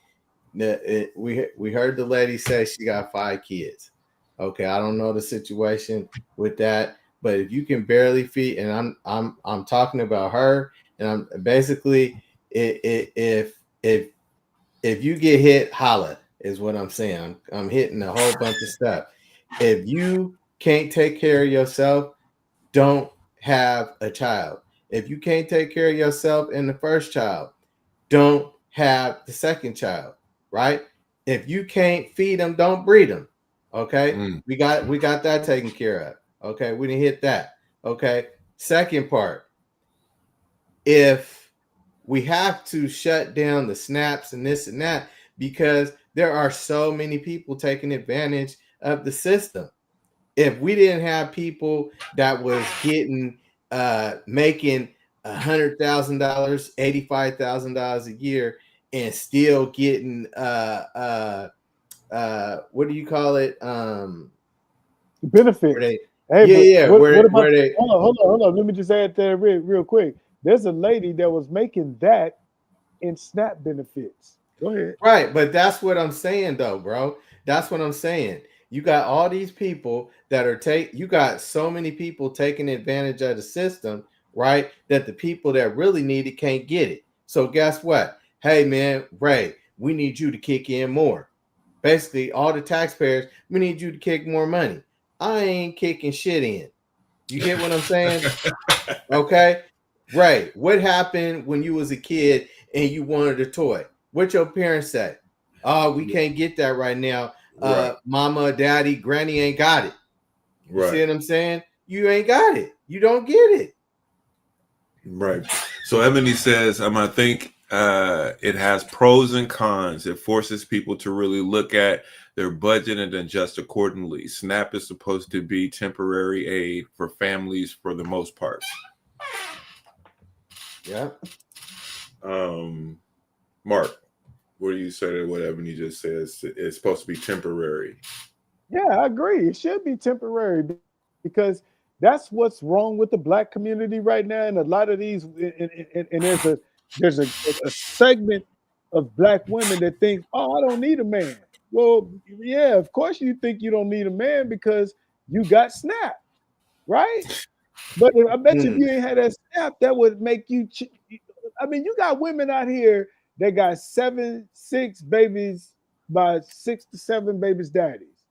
We heard the lady say she got 5 kids. Okay, I don't know the situation with that, but if you can barely feed, and I'm talking about her, and I'm basically if you get hit, holla is what I'm saying. I'm hitting a whole bunch of stuff. If you can't take care of yourself, don't have a child. If you can't take care of yourself and the first child, don't have the second child. Right? If you can't feed them, don't breed them. Okay. We got that taken care of. Okay. We didn't hit that. Okay. Second part. If we have to shut down the snaps and this and that, because there are so many people taking advantage of the system. If we didn't have people that was making $100,000, $85,000 a year, and still getting what do you call it? Benefits. Hold on. Let me just add that real quick. There's a lady that was making that in SNAP benefits. Go ahead. Right, but that's what I'm saying, though, bro. That's what I'm saying. You got all these people that are you got so many people taking advantage of the system, right? That the people that really need it can't get it. So guess what? Hey man, Ray, we need you to kick in more. Basically, all the taxpayers, we need you to kick more money. I ain't kicking shit in. You get what I'm saying? Okay. Ray, what happened when you was a kid and you wanted a toy? What your parents say? Oh, we can't get that right now. Mama, daddy, granny ain't got it. You see what I'm saying? You ain't got it. You don't get it. Right. So Ebony says, I think it has pros and cons. It forces people to really look at their budget and adjust accordingly. SNAP is supposed to be temporary aid for families for the most part. Yeah. Mark, what do you say to what Ebony just says? It's supposed to be temporary. Yeah, I agree. It should be temporary because that's what's wrong with the Black community right now. And a lot of these, and there's a segment of Black women that think, oh, I don't need a man. Well, yeah, of course you think you don't need a man because you got SNAP, right? But I bet you if you ain't had that SNAP, that would make you. I mean, you got women out here that got 6 babies by 6 to 7 babies' daddies,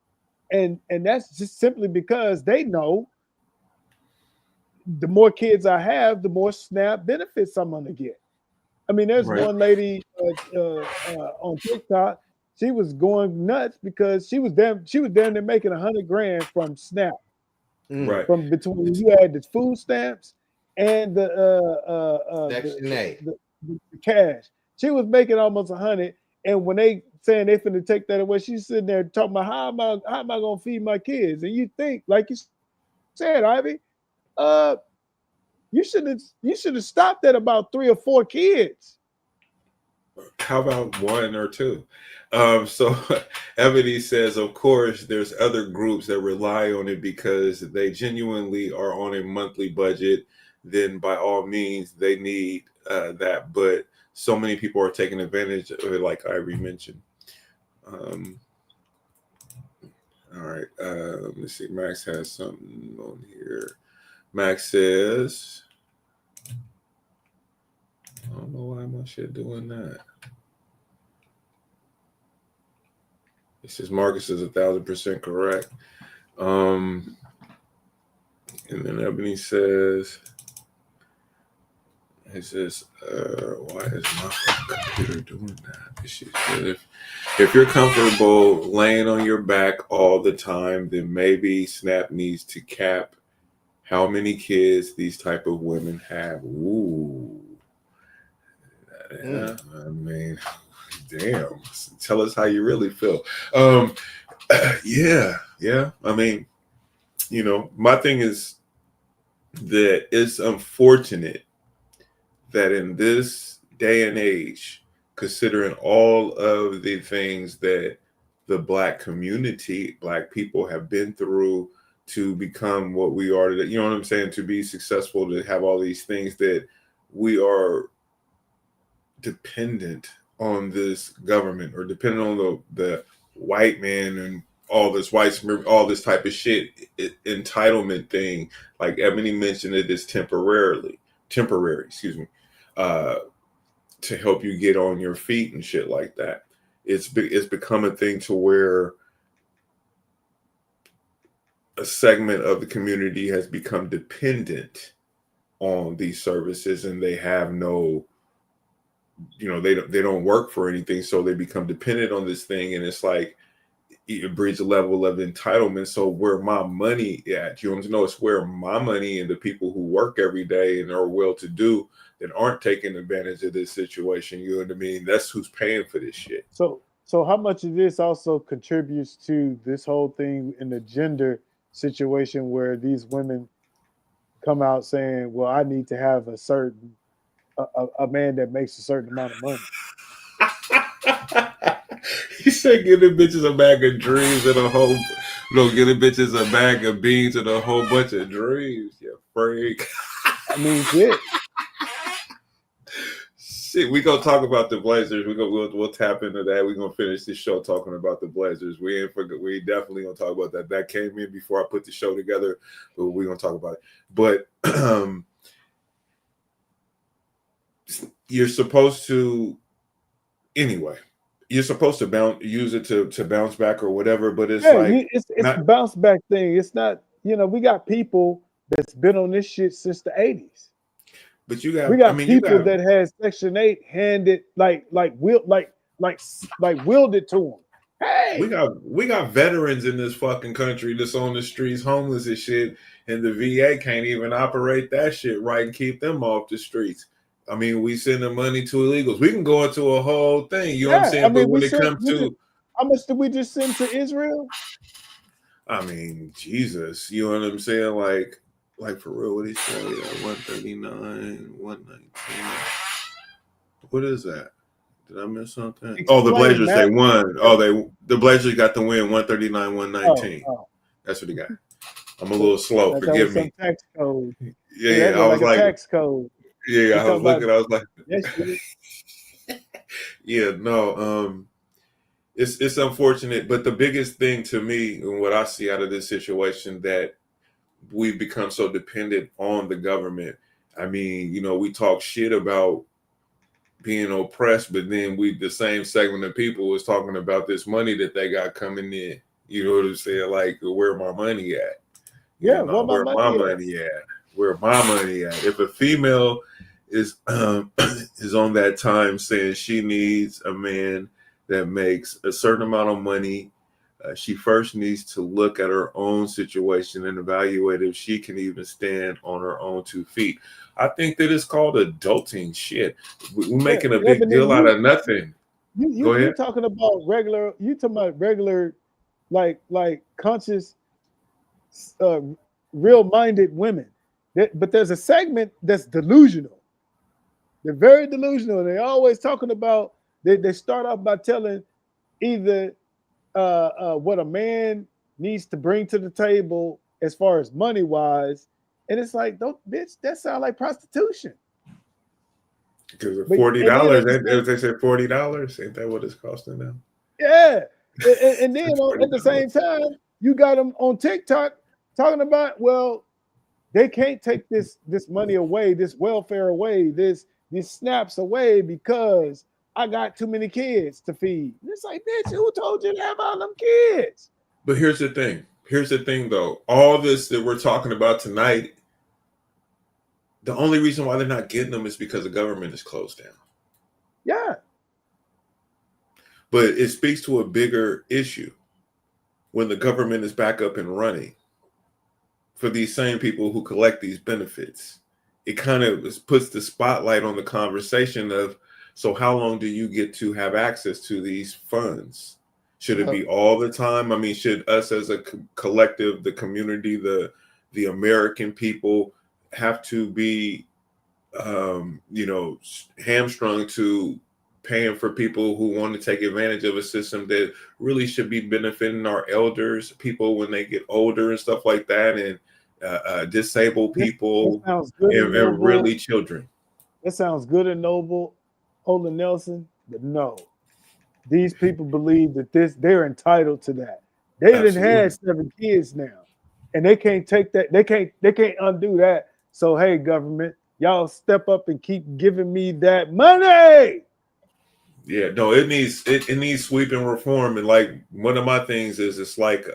and that's just simply because they know the more kids I have, the more SNAP benefits I'm gonna get. I mean, there's one lady on TikTok. She was going nuts because she was down there making $100,000 from SNAP. Right. From between you had the food stamps and the cash. She was making almost 100. And when they saying they finna take that away, she's sitting there talking about how am I gonna feed my kids? And you think, like you said, Ivy, you should have stopped at about 3 or 4 kids. How about 1 or 2? So Ebony says, of course, there's other groups that rely on it because they genuinely are on a monthly budget. Then by all means, they need that. But so many people are taking advantage of it, like Ivy mentioned. All right. Let me see. Max has something on here. Max says, I don't know why my shit doing that. It says Marcus is 1,000% correct. And then Ebony says, it says, why is my computer doing that? She said, if you're comfortable laying on your back all the time, then maybe SNAP needs to cap how many kids these type of women have. Ooh. Yeah, I mean, damn. Tell us how you really feel. Yeah. I mean, my thing is that it's unfortunate that in this day and age, considering all of the things that the Black community, Black people have been through to become what we are today, you know what I'm saying? To be successful, to have all these things, that we are dependent on this government or dependent on the white man and all this all this type of shit, entitlement thing. Like Ebony mentioned, it is temporary, to help you get on your feet and shit like that. It's become a thing to where a segment of the community has become dependent on these services, and they have no, they don't work for anything, so they become dependent on this thing, and it's like it breeds a level of entitlement. So where my money at, you know, it's where my money and the people who work every day and are well-to-do that aren't taking advantage of this situation. You know what I mean? That's who's paying for this shit. So how much of this also contributes to this whole thing in the gender situation where these women come out saying, well, I need to have a certain a man that makes a certain amount of money. He said, "Give the bitches a bag of dreams and give the bitches a bag of beans and a whole bunch of dreams." You freak. I mean, shit. Shit, we gonna talk about the Blazers. We'll tap into that. We're gonna finish this show talking about the Blazers. We definitely gonna talk about that. That came in before I put the show together, but we're gonna talk about it. But you're supposed to anyway. You're supposed to use it to bounce back or whatever, but it's it's a bounce back thing. It's not, we got people that's been on this shit since the 80s. But we got people that has Section 8 handed wielded to them. Hey, we got veterans in this fucking country that's on the streets homeless and shit, and the VA can't even operate that shit right and keep them off the streets. I mean, we send the money to illegals. We can go into a whole thing, you know what I'm saying? But when it comes to how much did we just send to Israel? I mean, Jesus, you know what I'm saying? Like for real, what he say? 139, 119. What is that? Did I miss something? Oh, the Blazers, they won. Oh, the Blazers got the win, 139, 119. That's what he got. I'm a little slow. Forgive me. Tax code. Yeah, I was like tax code. Yeah, I was looking. I was like, yeah, no. It's unfortunate, but the biggest thing to me and what I see out of this situation that we've become so dependent on the government. I mean, we talk shit about being oppressed, but then the same segment of people was talking about this money that they got coming in. You know what I'm saying? Like, where my money at? Yeah, where my money at? Where my money at? If a female is on that time saying she needs a man that makes a certain amount of money, she first needs to look at her own situation and evaluate if she can even stand on her own 2 feet. I think that it's called adulting shit. We're making a big deal out of nothing. Go ahead. You're talking about regular, like conscious, real-minded women. But there's a segment that's delusional. They're very delusional. They're always talking about, they start off by telling either what a man needs to bring to the table as far as money-wise, and it's like, bitch, that sounds like prostitution. Because $40, they said $40, ain't that what it's costing now? Yeah, and then at the same time, you got them on TikTok talking about, well, they can't take this money away, this welfare away, these snaps away because I got too many kids to feed. It's like, bitch, who told you to have all them kids? But here's the thing. Here's the thing, though. All this that we're talking about tonight, the only reason why they're not getting them is because the government is closed down. Yeah. But it speaks to a bigger issue when the government is back up and running for these same people who collect these benefits. It kind of puts the spotlight on the conversation of, so how long do you get to have access to these funds? Should it be all the time? I mean, should us as a collective, the community, the American people have to be, hamstrung to paying for people who want to take advantage of a system that really should be benefiting our elders, people when they get older and stuff like that, and disabled people and really children. It sounds good and noble, Olin Nelson, but no. These people believe that they're entitled to that. They done had 7 kids now, and they can't take that. They can't undo that. So hey, government, y'all step up and keep giving me that money. Yeah, no, it needs sweeping reform. And like one of my things is, it's like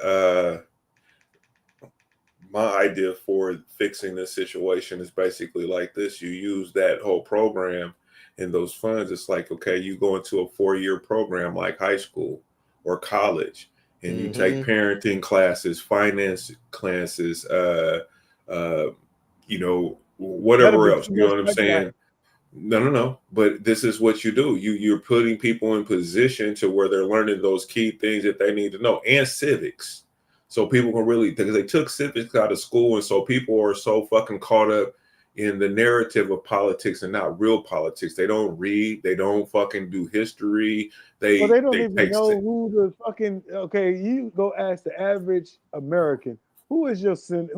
my idea for fixing this situation is basically like this. You use that whole program and those funds. It's like, okay, you go into a 4-year program like high school or college, and you take parenting classes, finance classes, whatever else. You know what I'm saying? No. But this is what you do. You're putting people in position to where they're learning those key things that they need to know, and civics. So people can really, because they took civics out of school, and so people are so fucking caught up in the narrative of politics and not real politics. They don't read. They don't fucking do history. They don't even know who the fucking. Okay, you go ask the average American, who is your senator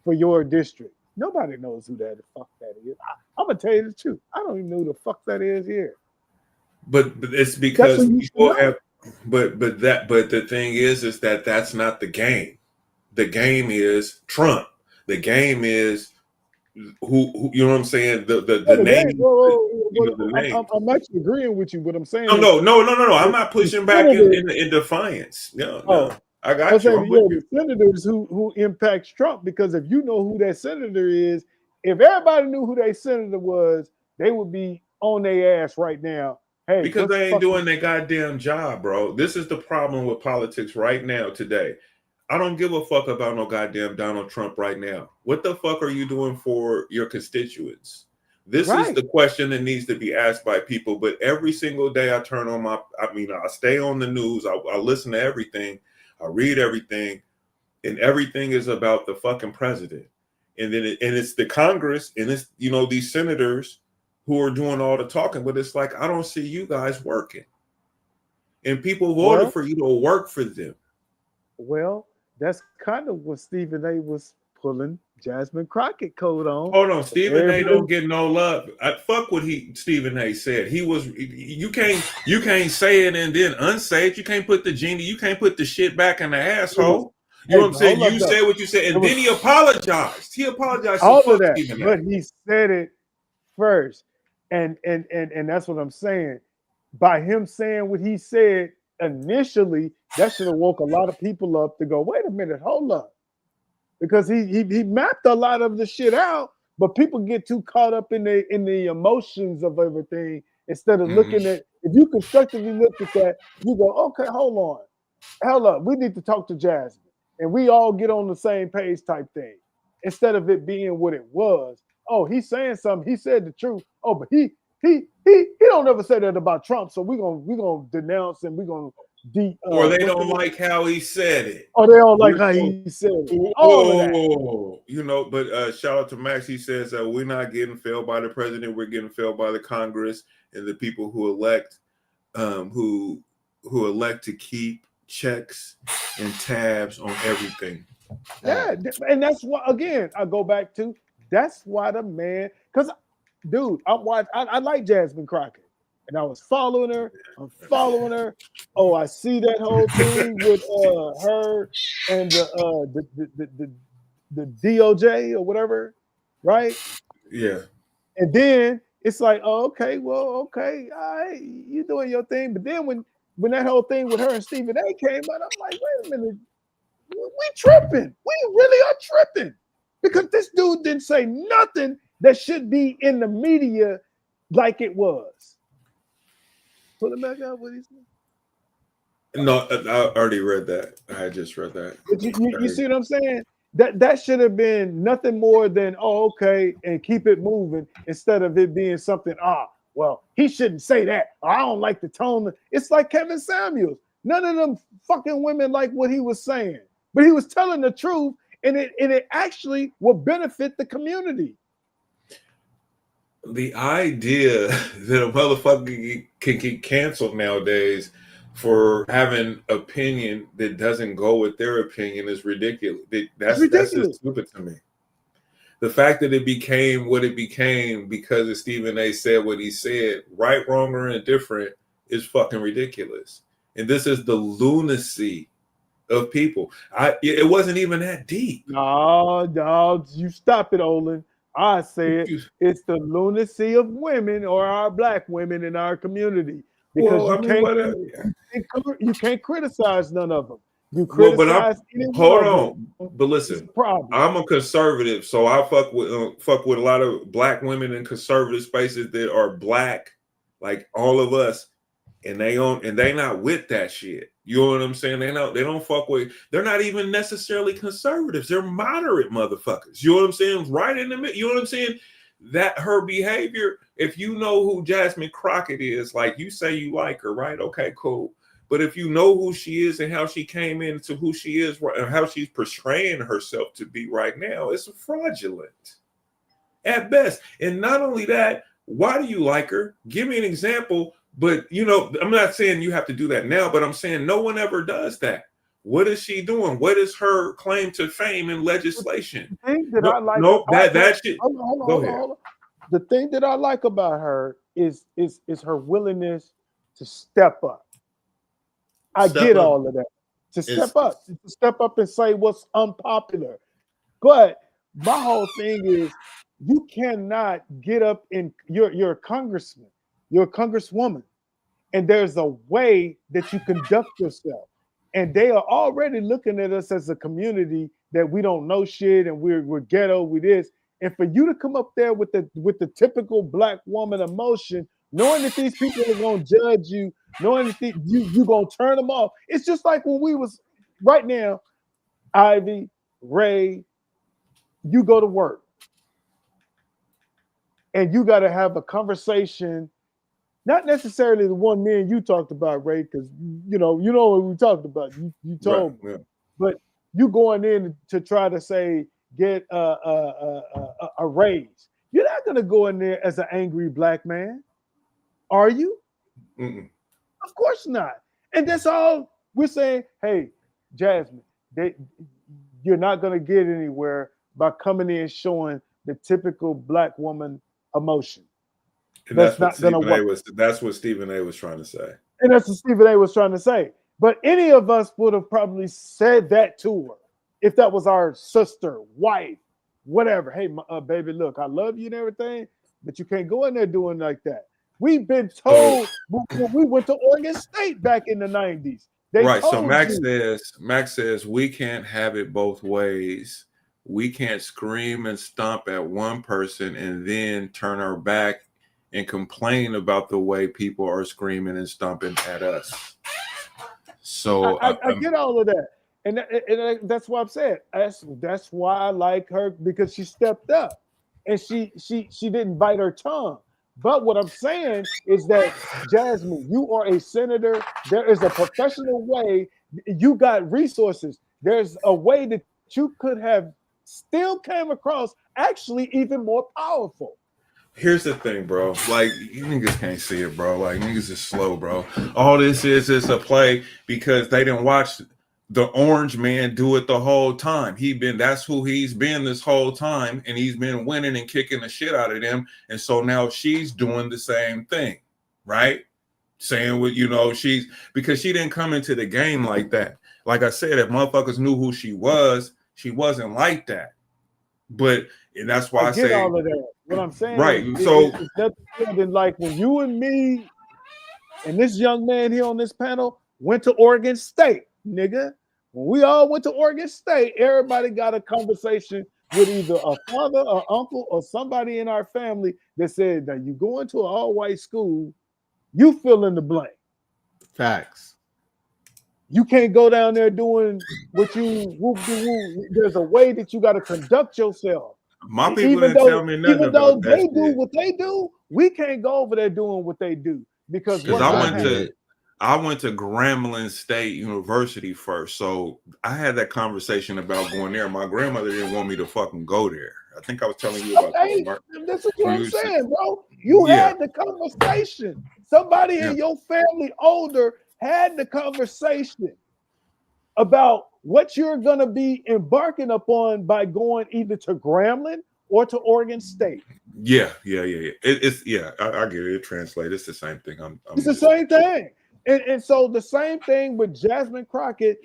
for your district? Nobody knows who the fuck that is. I'm gonna tell you the truth. I don't even know who the fuck that is here. But it's because people have. But the thing is that that's not the game. The game is Trump. The game is who you know what I'm saying? The name. The name. I'm actually agreeing with you. What I'm saying. No. I'm not pushing back in defiance. No. I got you. The senators who impacts Trump, because if you know who that senator is, if everybody knew who that senator was, they would be on their ass right now. Hey, because they ain't doing their goddamn job, bro. This is the problem with politics right now today. I don't give a fuck about no goddamn Donald Trump right now. What the fuck are you doing for your constituents? This is the question that needs to be asked by people. But every single day I turn on I stay on the news. I listen to everything. I read everything. And everything is about the fucking president. And then it's the Congress and it's, these senators who are doing all the talking. But it's like, I don't see you guys working. And people voted for you to work for them. Well, that's kind of what Stephen A. was pulling Jasmine Crockett code on. Hold on, Stephen A. don't get no love. Fuck what Stephen A. said. You can't say it and then unsay it. You can't put the genie. You can't put the shit back in the asshole. You know what I'm saying? You said what you said, and then he apologized. He apologized all of that, but he said it first, and that's what I'm saying. By him saying what he said initially, that should have woke a lot of people up to go, wait a minute, hold up. Because he mapped a lot of the shit out, but people get too caught up in the emotions of everything instead of looking at, if you constructively look at that, you go, okay, hold up, we need to talk to Jasmine. And we all get on the same page type thing. Instead of it being what it was. Oh, he's saying something, he said the truth. Oh, but he don't ever say that about Trump, so we're gonna denounce him. We're gonna or they don't like how he said it. Oh, they don't like how he said it. But shout out to Max. He says we're not getting failed by the president. We're getting failed by the Congress and the people who elect, who elect to keep checks and tabs on everything. Yeah, and that's why. Again, I go back to that's why the man. Because, dude, I like Jasmine Crockett. And I was following her. I'm following her. Oh, I see that whole thing with her and the DOJ or whatever, right? Yeah. And then it's like, oh, okay, all right, you doing your thing. But then when that whole thing with her and Stephen A. came out, I'm like, wait a minute, we tripping. We really are tripping because this dude didn't say nothing that should be in the media like it was. Put it back out. What he said? No, I already read that. I just read that. But you see what I'm saying? That should have been nothing more than okay, and keep it moving instead of it being something. Well, he shouldn't say that. I don't like the tone. It's like Kevin Samuels. None of them fucking women like what he was saying, but he was telling the truth, and it actually will benefit the community. The idea that a motherfucker can get canceled nowadays for having opinion that doesn't go with their opinion is ridiculous. That's just stupid to me. The fact that it became what it became because of Stephen A. said what he said, right, wrong, or indifferent, is fucking ridiculous. And this is the lunacy of people. It wasn't even that deep. No, you stop it, Olin. I say it's the lunacy of women or our black women in our community because you can't criticize none of them. You criticize hold on, but listen, I'm a conservative, so I fuck with a lot of black women in conservative spaces that are black, like all of us, and they not with that shit. You know what I'm saying? They don't fuck with. They're not even necessarily conservatives. They're moderate motherfuckers. You know what I'm saying? Right in the middle. You know what I'm saying? That her behavior. If you know who Jasmine Crockett is, like you say you like her, right? Okay, cool. But if you know who she is and how she came into who she is and how she's portraying herself to be right now, it's fraudulent at best. And not only that, why do you like her? Give me an example. But, I'm not saying you have to do that now, but I'm saying no one ever does that. What is she doing? What is her claim to fame in legislation? The thing that I like, that shit. Hold on. The thing that I like about her is her willingness to step up. I get all of that. To step up and say what's unpopular. But my whole thing is you cannot get up and you're a congressman, you're a congresswoman, and there's a way that you conduct yourself. And they are already looking at us as a community that we don't know shit and we're ghetto with this. And for you to come up there with the typical black woman emotion, knowing that these people are gonna judge you, knowing that you're gonna turn them off. It's just like when we was right now, Ivy, Ray, you go to work and you got to have a conversation, not necessarily the one me and you talked about, Ray, because you know what we talked about. You told me, but you going in to try to say get a raise. You're not gonna go in there as an angry black man, are you? Mm-mm. Of course not. And that's all we're saying. Hey, Jasmine, you're not gonna get anywhere by coming in showing the typical black woman emotion. And that's what Stephen A was trying to say. And that's what Stephen A was trying to say. But any of us would have probably said that to her if that was our sister, wife, whatever. Hey, baby, look, I love you and everything, but you can't go in there doing like that. We've been told when we went to Oregon State back in the 90s. So Max says we can't have it both ways. We can't scream and stomp at one person and then turn our back and complain about the way people are screaming and stomping at us. So I get all of that, and that's why I'm saying that's why I like her, because she stepped up and she didn't bite her tongue. But what I'm saying is that, Jasmine, you are a senator. There is a professional way. You got resources. There's a way that you could have still came across actually even more powerful. Here's the thing, bro. Like, you niggas can't see it, bro. Like, niggas is slow, bro. All this is a play because they didn't watch the orange man do it the whole time. That's who he's been this whole time, and he's been winning and kicking the shit out of them. And so now she's doing the same thing, right? Saying what, because she didn't come into the game like that. Like I said, if motherfuckers knew who she wasn't like that. But and that's why I say all of that. What I'm saying, right? So it's nothing than like when you and me and this young man here on this panel went to Oregon State, nigga. When we all went to Oregon State, everybody got a conversation with either a father or uncle or somebody in our family that said that you go into an all-white school, you fill in the blank. Facts. You can't go down there doing what you whoop-de-woo. There's a way that you got to conduct yourself. My people didn't tell me nothing about that. Even though they do what they do, we can't go over there doing what they do because I went to Grambling State University first, so I had that conversation about going there. My grandmother didn't want me to fucking go there. I think I was telling you about that. That's what I'm saying, bro. You had the conversation. Somebody in your family older had the conversation about what you're going to be embarking upon by going either to Grambling or to Oregon State. Yeah. I get it. It translates. It's the same thing. It's the same thing. And so the same thing with Jasmine Crockett.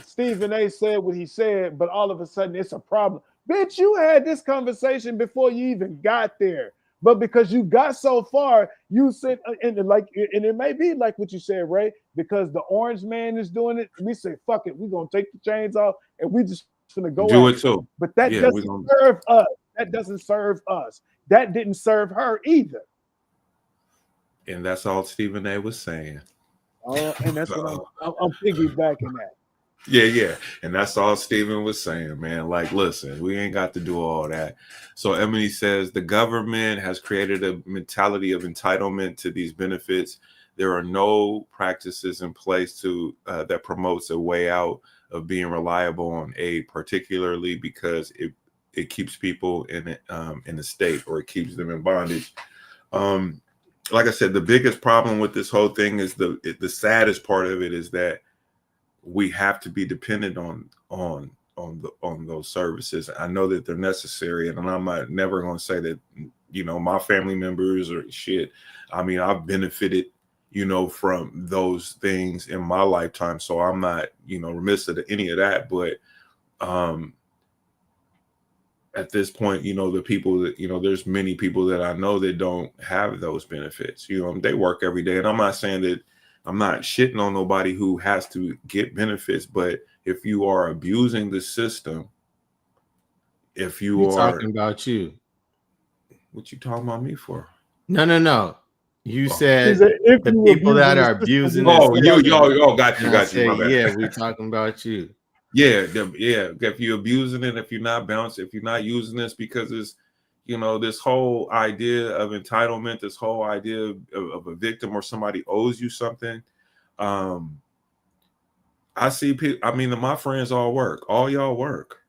Stephen A said what he said, but all of a sudden it's a problem. Bitch, you had this conversation before you even got there. But because you got so far, you said, and it may be like what you said, Ray, because the orange man is doing it. We say, fuck it, we're gonna take the chains off and we just gonna go do it too. But that doesn't serve us. That doesn't serve us. That didn't serve her either. And that's all Stephen A was saying. And that's what I'm piggybacking that. Yeah. And that's all Stephen was saying, man. Like, listen, we ain't got to do all that. So Emily says the government has created a mentality of entitlement to these benefits. There are no practices in place that promotes a way out of being reliable on aid, particularly because it keeps people in the state, or it keeps them in bondage. Like I said, the biggest problem with this whole thing is the saddest part of it is that we have to be dependent on those services. I know that they're necessary, and I'm never going to say that, you know, my family members or shit. I mean, I've benefited, you know, from those things in my lifetime, so I'm not, you know, remiss of any of that. But at this point, you know, the people that, you know, there's many people that I know that don't have those benefits. You know, they work every day, and I'm not saying that, I'm not shitting on nobody who has to get benefits, but if you are abusing the system, if you are talking about you, what you talking about me for? No. You said if the you people that abusing are the system, abusing this. Got you. Say, My bad. yeah, we talking about you. Yeah. If you're abusing it, if you're not balanced, if you're not using this because it's, you know, this whole idea of entitlement, this whole idea of a victim or somebody owes you something. I see people. I mean, my friends all work. All y'all work.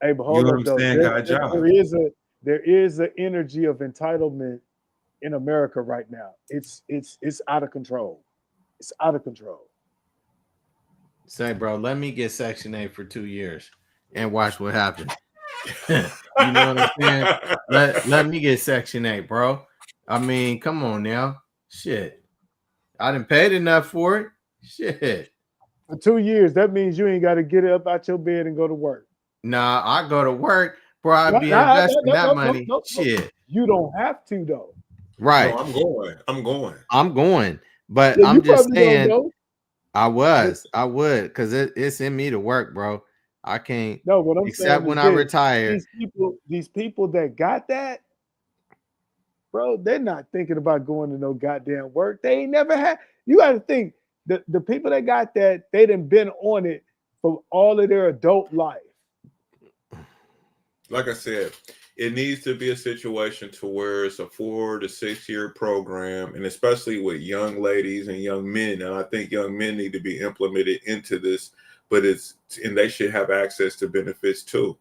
Hey, but hold up though. Got a job. There is an energy of entitlement in America right now. It's out of control. It's out of control. Say, bro, let me get Section 8 for 2 years and watch what happens. You know what I'm saying? Let me get Section 8, bro. I mean, come on now. Shit. I done paid enough for it. Shit. For 2 years, that means you ain't got to get up out your bed and go to work. Nah, I go to work, bro. I be investing that money. Shit. You don't have to though. Right. No, I'm going. But Yeah, I'm just saying go. I would, because it's in me to work, bro. I can't. No, what I'm except saying when is I retire. These people that got that, bro, they're not thinking about going to no goddamn work. They ain't never had. You got to think the people that got that, they done been on it for all of their adult life. Like I said, it needs to be a situation to where it's a 4 to 6 year program, and especially with young ladies and young men. And I think young men need to be implemented into this, but they should have access to benefits too.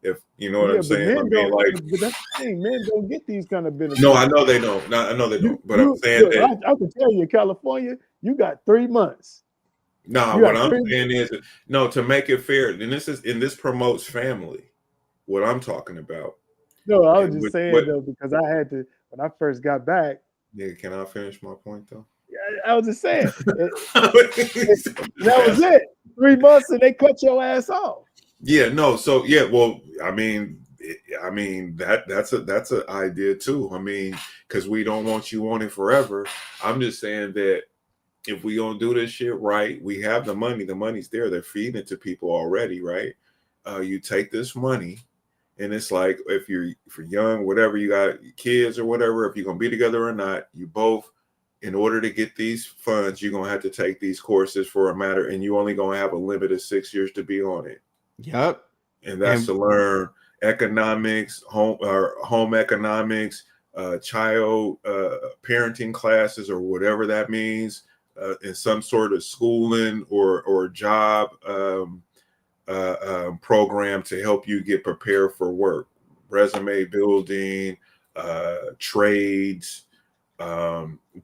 If you know what I'm saying. But that's the thing, men don't get these kind of benefits. No, I know they don't. No, I know they don't. But I'm saying look, that I can tell you, in California, you got 3 months. No, what I'm saying is to make it fair, and this promotes family. What I'm talking about. No, I was just saying though, because I had to when I first got back. Yeah, can I finish my point though? Yeah, I was just saying that was it. 3 months and they cut your ass off. Yeah, no. So yeah, well, I mean that's an idea too. I mean, because we don't want you on it forever. I'm just saying that if we don't do this shit right, we have the money. The money's there. They're feeding it to people already, right? You take this money. And it's like if you're young, whatever, you got kids or whatever, if you're gonna be together or not, you both, in order to get these funds, you're gonna have to take these courses for a matter, and you only gonna have a limit of 6 years to be on it. Yep. And that's to learn economics, home economics, child parenting classes, or whatever that means, in some sort of schooling or job. Program to help you get prepared for work, resume building, trades,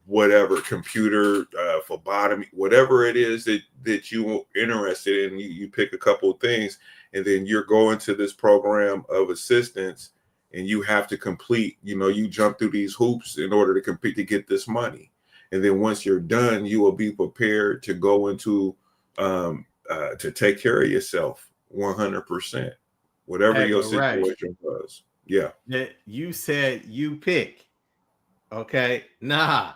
whatever, computer, phlebotomy, whatever it is that you're interested in. You pick a couple of things, and then you're going to this program of assistance, and you have to complete, you jump through these hoops in order to compete to get this money. And then once you're done, you will be prepared to go into to take care of yourself 100%, whatever your situation was. Yeah. You said you pick. Okay. Nah.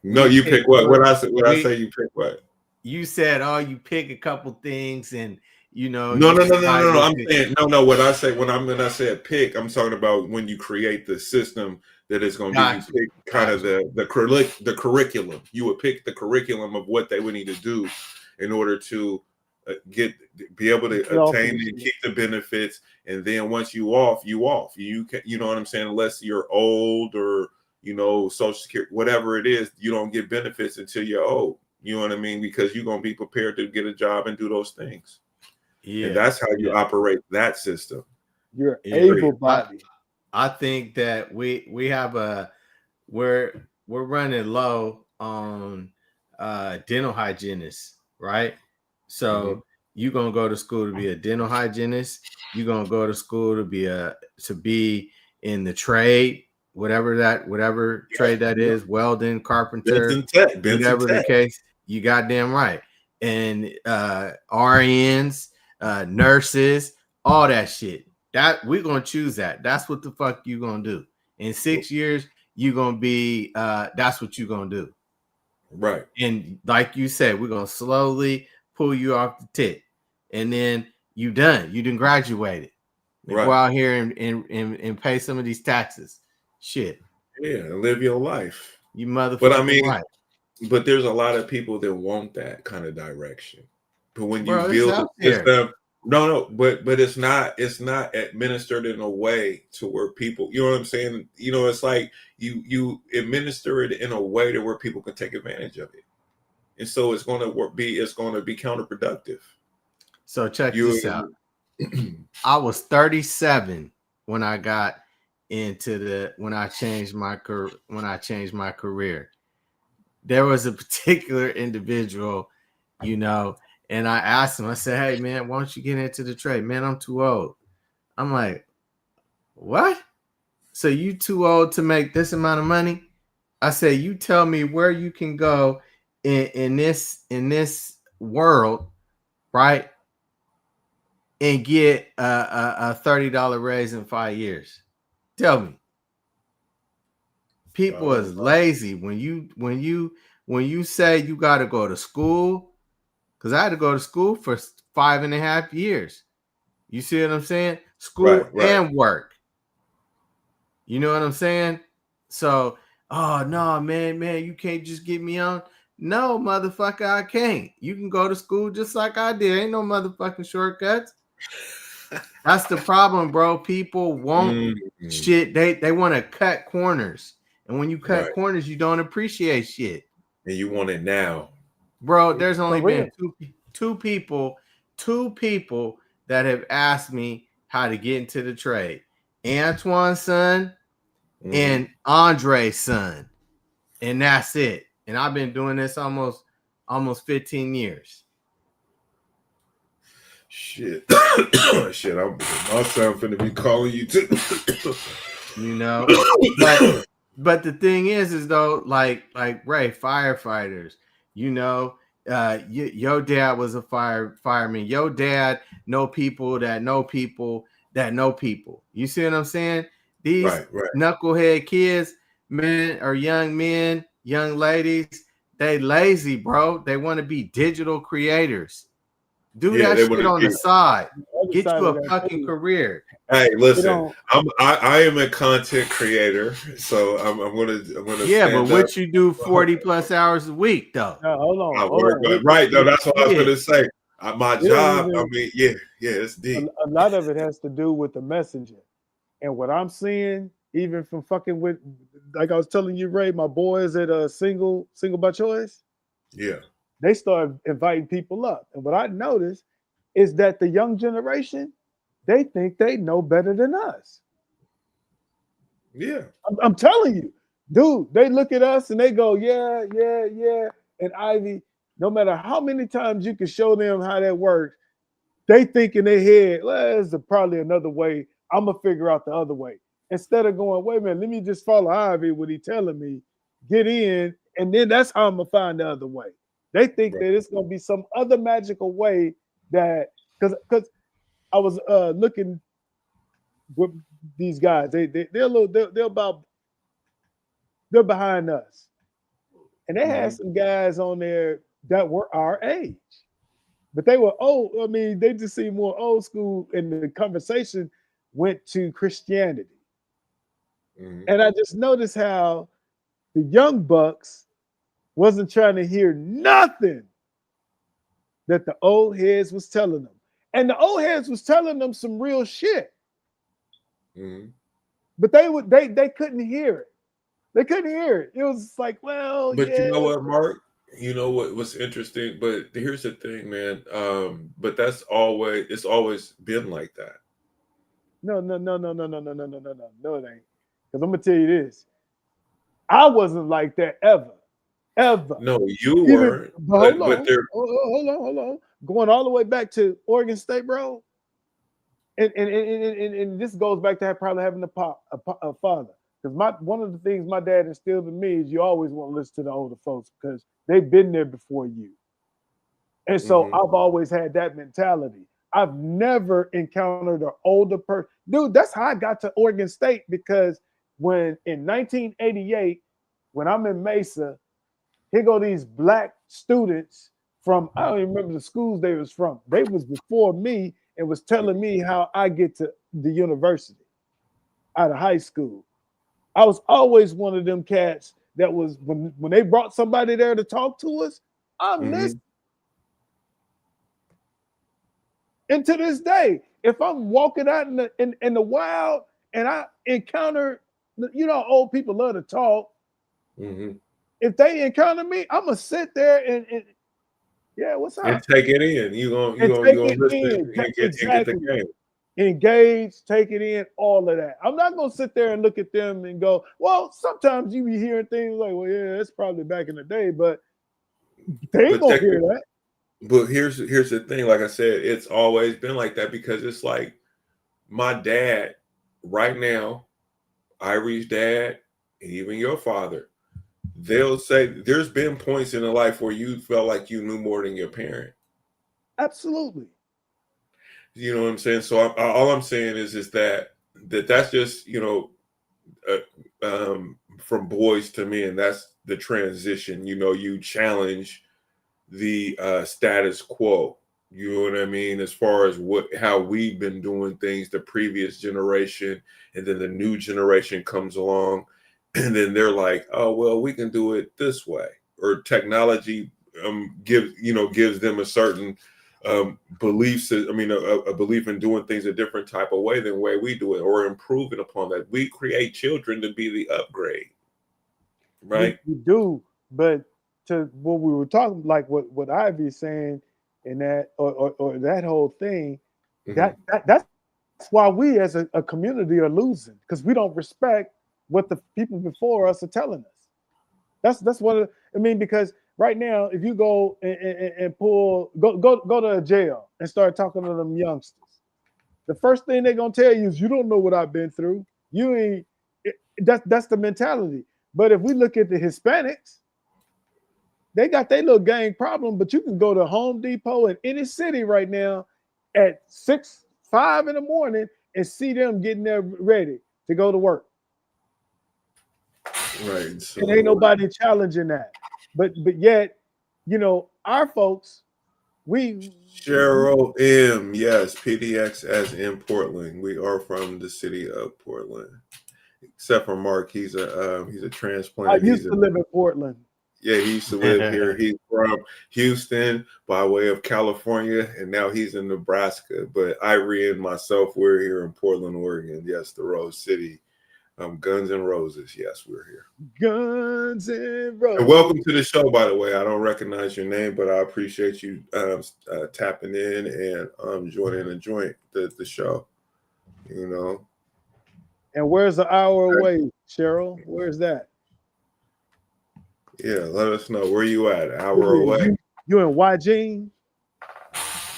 No, you pick what? What I say you pick what? You said, you pick a couple things and No. I'm saying no. What I say when I say pick, I'm talking about when you create the system that is going to be pick kind of the curriculum. You would pick the curriculum of what they would need to do in order to be able to obtain and keep the benefits. And then once you off. You can, you know what I'm saying? Unless you're old or Social Security, whatever it is, you don't get benefits until you're old. You know what I mean? Because you're gonna be prepared to get a job and do those things. Yeah, and that's how you operate that system. You're able-bodied. I think that we have we're running low on dental hygienists, right? So you're gonna go to school to be a dental hygienist. You're gonna go to school to be in the trade, whatever trade that is, welding, carpenter, whatever the case. You goddamn right. And RNs, nurses, all that shit. That we're gonna choose that. That's what the fuck you gonna do. In 6 years, you're gonna be that's what you're gonna do. Right. And like you said, we're gonna slowly pull you off the tip. And then you done graduated. Right. Go out here and pay some of these taxes. Shit. Yeah, live your life. You motherfucker. But I mean, but there's a lot of people that want that kind of direction. But when you build the system, but it's not administered in a way to where people, you know what I'm saying? You know, it's like you administer it in a way to where people can take advantage of it. And so it's going to be counterproductive. So check this out. I was 37 when I got into when I changed my career. There was a particular individual, you know, and I asked him, I said, "Hey man, why don't you get into the trade?" "Man, I'm too old." I'm like, "What? So you too old to make this amount of money?" I said, "You tell me where you can go in this world, right? And get a $30 raise in 5 years. Tell me." People is lazy when you say you got to go to school, because I had to go to school for 5.5 years. You see what I'm saying? School and work. You know what I'm saying? So, oh no, man, you can't just get me on. No, motherfucker, I can't. You can go to school just like I did. Ain't no motherfucking shortcuts. That's the problem, bro. People want shit. They want to cut corners. And when you cut corners, you don't appreciate shit. And you want it now. Bro, there's only been two people that have asked me how to get into the trade. Antoine's son and Andre's son. And that's it. And I've been doing this almost 15 years. Shit. Shit, my son finna be calling you too. You know, but the thing is though, like Ray, firefighters, you know, your dad was a fireman. Your dad know people that know people that know people. You see what I'm saying? These knucklehead kids, men or young men, young ladies, they lazy, bro. They want to be digital creators. Do that shit on the side. Get you a fucking career. Hey, listen, I am a content creator, so I'm gonna. Yeah, but what you do 40+ hours a week though? Hold on. Right, though. That's what I was gonna say. My job. I mean, yeah, it's deep. A lot of it has to do with the messenger, and what I'm seeing, even from fucking with, like I was telling you, Ray, my boys at single by choice. Yeah. They started inviting people up. And what I noticed is that the young generation, they think they know better than us. Yeah. I'm telling you, dude, they look at us and they go, yeah. And Ivy, no matter how many times you can show them how that works, they think in their head, well, there's probably another way. I'm going to figure out the other way. Instead of going, wait a minute, let me just follow Ivy, what he telling me, get in, and then that's how I'm going to find the other way. They think that it's going to be some other magical way that, because I was looking with these guys, they're behind us, and they had some guys on there that were our age, but they were old. I mean, they just seemed more old school, and the conversation went to Christianity, and I just noticed how the young bucks wasn't trying to hear nothing that the old heads was telling them. And the old heads was telling them some real shit. But they couldn't hear it. They couldn't hear it. It was like, well, but you know what, Mark? You know what's interesting? But here's the thing, man. But it's always been like that. No, it ain't. Because I'm gonna tell you this. I wasn't like that ever. No, you weren't. Hold on. going all the way back to Oregon State, bro. And this goes back to probably having a father. Because one of the things my dad instilled in me is you always want to listen to the older folks because they've been there before you. And so I've always had that mentality. I've never encountered an older person. Dude, that's how I got to Oregon State, because when in 1988, when I'm in Mesa, here go these black students from, I don't even remember the schools they was from. They was before me and was telling me how I get to the university out of high school. I was always one of them cats that was, when they brought somebody there to talk to us, I'm listening. And to this day, if I'm walking out in the wild and I encounter, old people love to talk. If they encounter me, I'm gonna sit there and yeah, what's up? And take it in. You gonna listen and get the game. Engage, take it in, all of that. I'm not gonna sit there and look at them and go, well, sometimes you be hearing things like, well, yeah, that's probably back in the day, but they ain't gonna hear that. But here's the thing, like I said, it's always been like that, because it's like my dad right now, Irie's dad, and even your father, they'll say there's been points in the life where you felt like you knew more than your parent. Absolutely. You know what I'm saying? So all I'm saying is that's just, from boys to men, that's the transition. You challenge the status quo. You know what I mean? As far as how we've been doing things, the previous generation, and then the new generation comes along, and then they're like, oh, well, we can do it this way. Or technology gives them a certain beliefs. I mean, a belief in doing things a different type of way than the way we do it, or improving upon that. We create children to be the upgrade, right? We do, but to what we were talking, like what Ivy's saying, and that or that whole thing, that's why we as a community are losing, because we don't respect what the people before us are telling us. That's what because right now, if you go and go to a jail and start talking to them youngsters, the first thing they're gonna tell you is, you don't know what I've been through. You ain't. That's the mentality. But if we look at the Hispanics, they got their little gang problem, but you can go to Home Depot in any city right now at 5 in the morning and see them getting there ready to go to work. Right. So, and ain't nobody challenging that. But yet, our folks, Cheryl M. Yes, PDX as in Portland. We are from the city of Portland. Except for Mark, he's a transplant. I used to live in Portland. Yeah, he used to live here. He's from Houston by way of California, and now he's in Nebraska. But Irie and myself, we're here in Portland, Oregon. Yes, the Rose City. Guns N' Roses. Yes, we're here. Guns N' Roses. And welcome to the show, by the way. I don't recognize your name, but I appreciate you tapping in and joining the show. And where's the hour away, Cheryl? Where's that? Yeah, let us know. Where you at? An hour away? You in Wajin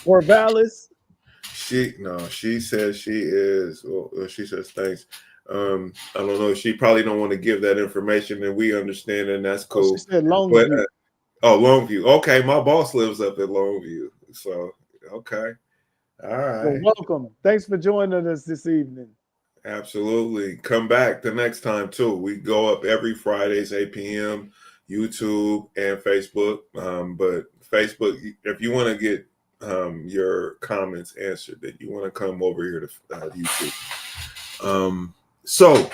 or Vallis? She says she is. Well, she says thanks. I don't know. She probably don't want to give that information, and we understand, and that's cool. She said Longview. Longview. Okay, my boss lives up at Longview. So, okay. All right. Well, welcome. Thanks for joining us this evening. Absolutely. Come back the next time, too. We go up every Fridays, 8 p.m., YouTube and Facebook. But Facebook, if you want to get your comments answered, that you want to come over here to YouTube. So,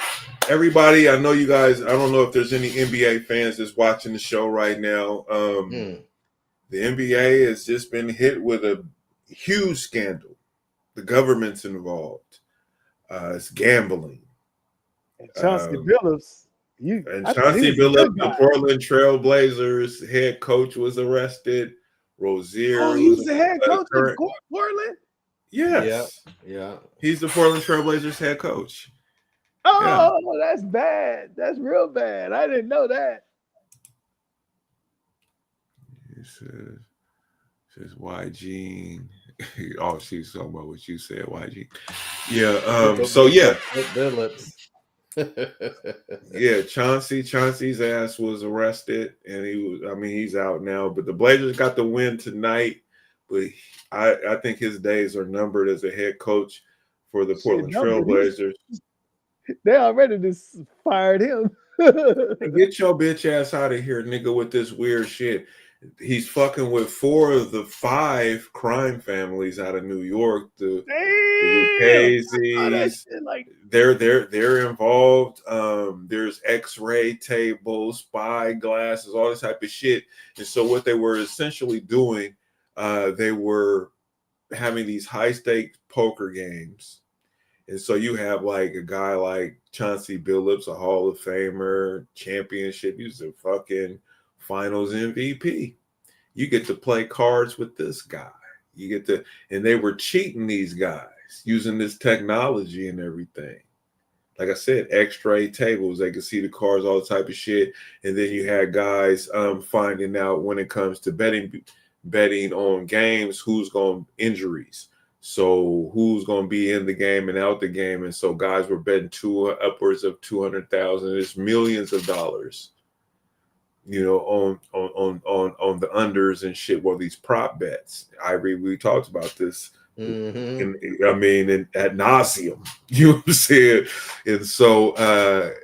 everybody, I know you guys, I don't know if there's any NBA fans that's watching the show right now. The NBA has just been hit with a huge scandal. The government's involved. It's gambling. And Chauncey Billups. Chauncey Billups, the Portland Trail Blazers head coach, was arrested. Rozier. Oh, he's the head coach of Portland? Yes. Yeah. He's the Portland Trail Blazers head coach. Oh, that's bad. That's real bad. I didn't know that. He says, Says YG. Oh, she's talking about what you said, YG. Yeah. So yeah. Yeah, Chauncey's ass was arrested, and he's out now. But the Blazers got the win tonight. But I think his days are numbered as a head coach for the Portland Trail Blazers. They already just fired him. Get your bitch ass out of here, nigga, with this weird shit. He's fucking with 4 of the 5 crime families out of New York. The Lucchese's, they're involved. There's X-ray tables, spy glasses, all this type of shit. And so what they were essentially doing, they were having these high stakes poker games. And so you have like a guy like Chauncey Billups, a Hall of Famer, championship. He's a fucking finals MVP. You get to play cards with this guy. And they were cheating these guys using this technology and everything. Like I said, X-ray tables, they could see the cards, all the type of shit. And then you had guys finding out when it comes to betting on games, who's going injuries. So who's going to be in the game and out the game. And so guys were betting upwards of 200,000. It's millions of dollars, on the unders and shit. Well, these prop bets. We talked about this. At nauseum, you know what I'm saying? And so,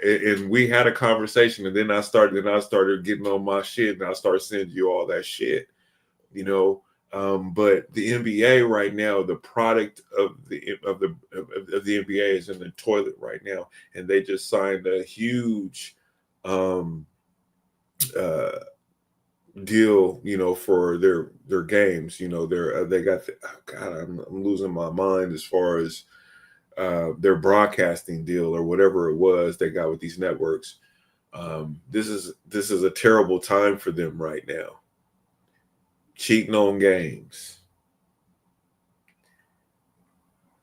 and we had a conversation, and then I started getting on my shit, and I started sending you all that shit, But the NBA right now, the product of the NBA is in the toilet right now, and they just signed a huge deal, for their games. They got I'm losing my mind as far as their broadcasting deal or whatever it was they got with these networks. This is a terrible time for them right now. Cheating on games.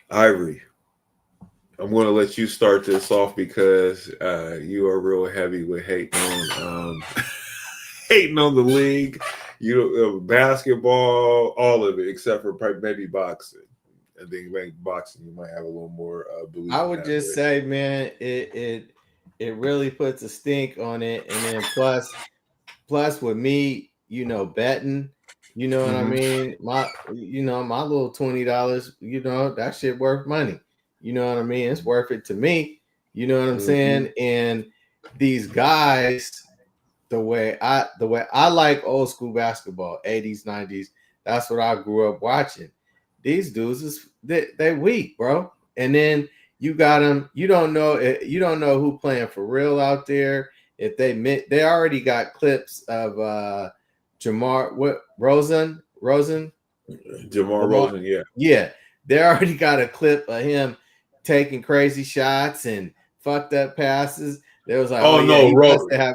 Ivory, I'm going to let you start this off because you are real heavy with hating on the league, basketball, all of it, except for maybe boxing. I think maybe boxing you might have a little more belief. I would just say, man, it really puts a stink on it, and then plus with me, betting. You know what I mean? My little $20, that shit worth money. You know what I mean? It's worth it to me. You know what I'm saying? And these guys, the way I like old school basketball, 80s, 90s, that's what I grew up watching. These dudes they weak, bro. And then you got them. You don't know who playing for real out there. If they already got clips of Jamar Rosen, yeah. They already got a clip of him taking crazy shots and fucked up passes. There was like, Rozier.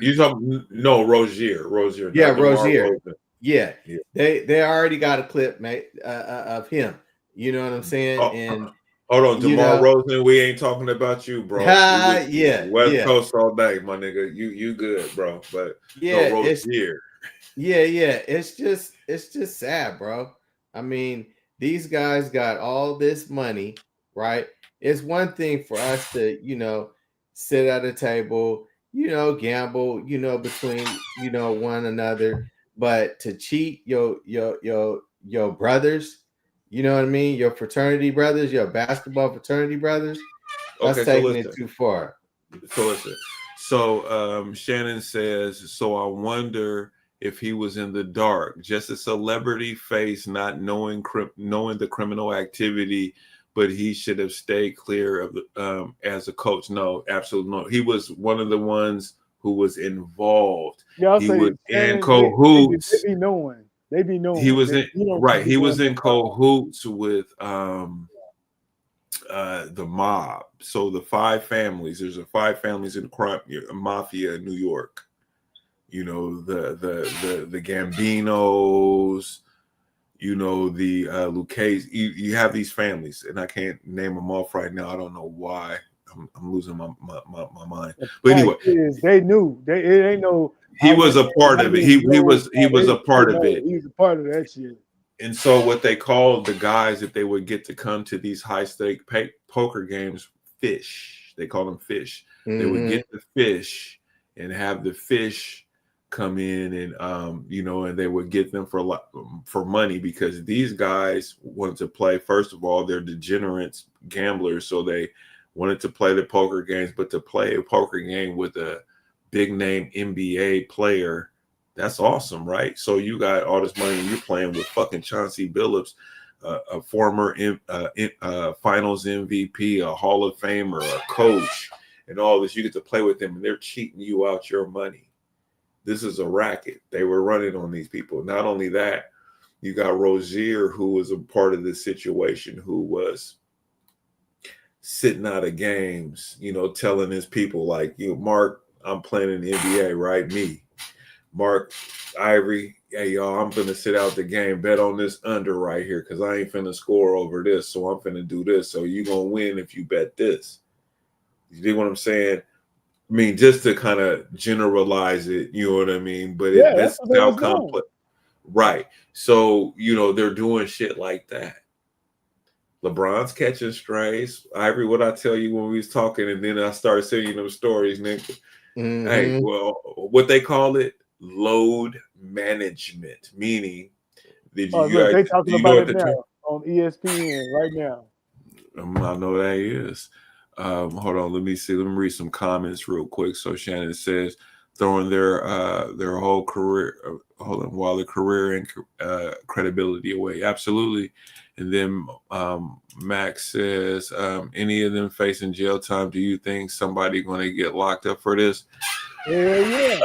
Yeah, Rozier. Yeah, they already got a clip, mate, of him. You know what I'm saying? And hold on, DeMar Rosen, we ain't talking about you, bro. West Coast all day, my nigga. You good, bro? But Rozier. Yeah. It's just sad, bro. I mean, these guys got all this money, right? It's one thing for us to, sit at a table, gamble, between, one another, but to cheat your brothers, you know what I mean? Your fraternity brothers, your basketball fraternity brothers, that's taking it too far. So listen. So Shannon says, so I wonder if he was in the dark, just a celebrity face, not knowing the criminal activity, but he should have stayed clear of the as a coach. No, absolutely no. He was one of the ones who was involved. He was in cahoots. They be knowing. He was He was in cahoots with the mob. So the 5 families. There's 5 families in the crime mafia in New York. The Gambinos, the Lucchese. You have these families, and I can't name them off right now. I don't know why. I'm losing my mind. But anyway, they knew. It ain't no. He was a part of it. He was a part of it. He was a part of that shit. And so what they called the guys that they would get to come to these high stake poker games, fish. They call them fish. They would get the fish and have the fish come in and and they would get them for money, because these guys wanted to play. First of all, they're degenerates gamblers, so they wanted to play the poker games, but to play a poker game with a big name NBA player, that's awesome, right? So you got all this money and you're playing with fucking Chauncey Billups, a former finals MVP, a Hall of Famer, a coach, and all this. You get to play with them and they're cheating you out your money. This is a racket. They were running on these people. Not only that, you got Rozier, who was a part of this situation, who was sitting out of games, telling his people like, Mark, I'm playing in the NBA, right? Me. Mark, Ivory, hey, y'all, I'm going to sit out the game, bet on this under right here, because I ain't finna score over this, so I'm finna do this. So you going to win if you bet this. You dig what I'm saying? I mean, just to kind of generalize it, you know what I mean? But that's how complex. Right. So, they're doing shit like that. LeBron's catching strays. Ivory, what I tell you when we was talking, and then I started sending them stories, nigga. Hey, well, what they call it? Load management, meaning they talking about it now on ESPN right now. I know that is. Hold on, let me see. Let me read some comments real quick. So Shannon says, throwing their whole career, while their career and credibility away. Absolutely. And then Max says, any of them facing jail time, do you think somebody going to get locked up for this? Yeah.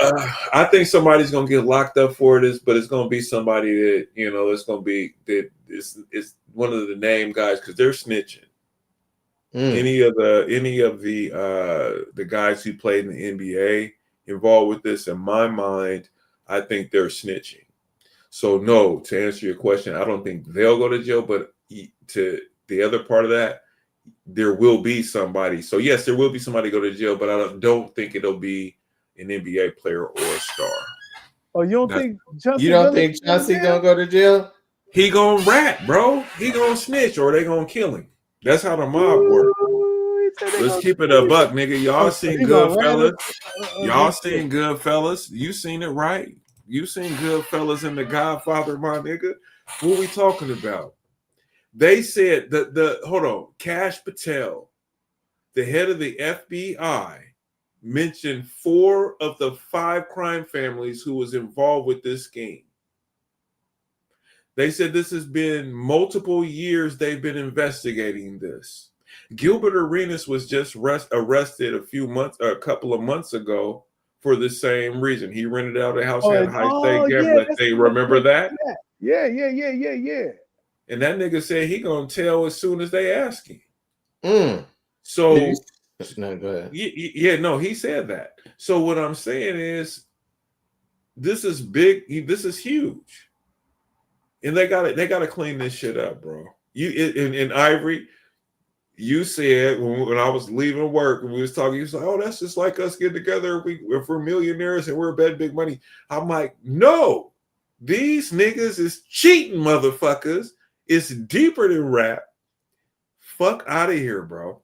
I think somebody's going to get locked up for this, but it's going to be somebody that, it's going to be that it's one of the name guys, because they're snitching. Any of the guys who played in the NBA involved with this, in my mind, I think they're snitching. So no, to answer your question, I don't think they'll go to jail, but to the other part of that, there will be somebody. So yes, there will be somebody go to jail, but I don't think it'll be an NBA player or a star. Oh, you don't think Chauncey? You don't think Chauncey gonna go to jail? He gonna rat, bro. He gonna snitch, or they gonna kill him. That's how the mob works. Let's keep it a buck, nigga. Y'all seen Goodfellas? Y'all seen Goodfellas? You seen it, right? You seen Goodfellas and The Godfather, my nigga. What we talking about? They said hold on, Kash Patel, the head of the FBI, mentioned 4 of the 5 crime families who was involved with this scheme. They said this has been multiple years they've been investigating this. Gilbert Arenas was just arrested a couple of months ago for the same reason. He rented out a house at high state gambling. They remember that? Yeah. And that nigga said he gonna tell as soon as they ask him. So no, go ahead. He said that. So what I'm saying is, this is big. This is huge, and they gotta clean this shit up, bro. In Ivory, you said when I was leaving work and we was talking, you was like, "Oh, that's just like us getting together. If we're millionaires and we're betting big money." I'm like, no, these niggas is cheating, motherfuckers. It's deeper than rap. Fuck out of here, bro.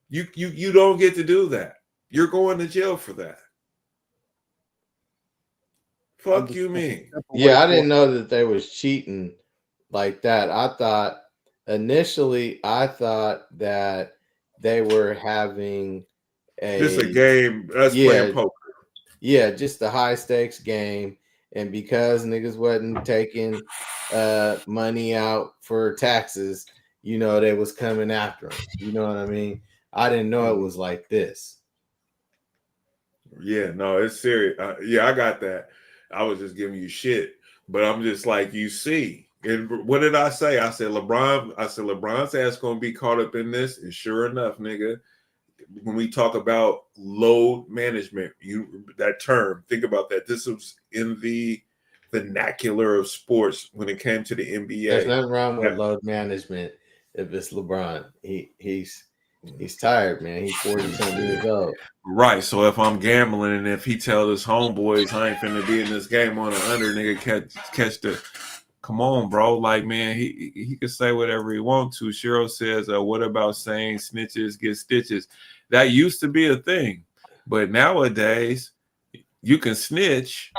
You don't get to do that. You're going to jail for that. Fuck you mean? Yeah, I didn't know that they was cheating like that. I thought initially that they were having just a game. That's playing poker. Yeah, just a high stakes game. And because niggas wasn't taking money out for taxes, they was coming after them. You know what I mean? I didn't know it was like this. Yeah, no, it's serious. I got that. I was just giving you shit, but I'm just like, you see. And what did I say? I said LeBron's ass gonna be caught up in this. And sure enough, nigga, when we talk about load management, that term, think about that. This was in the vernacular of sports when it came to the NBA. There's nothing wrong with load management if it's LeBron. He's tired, man. He's 40-something years old. Right. So if I'm gambling and if he tells his homeboys I ain't finna be in this game on an under, nigga, catch the Come on, bro. Like, man, he can say whatever he wants to. Cheryl says, what about saying snitches get stitches? That used to be a thing. But nowadays, you can snitch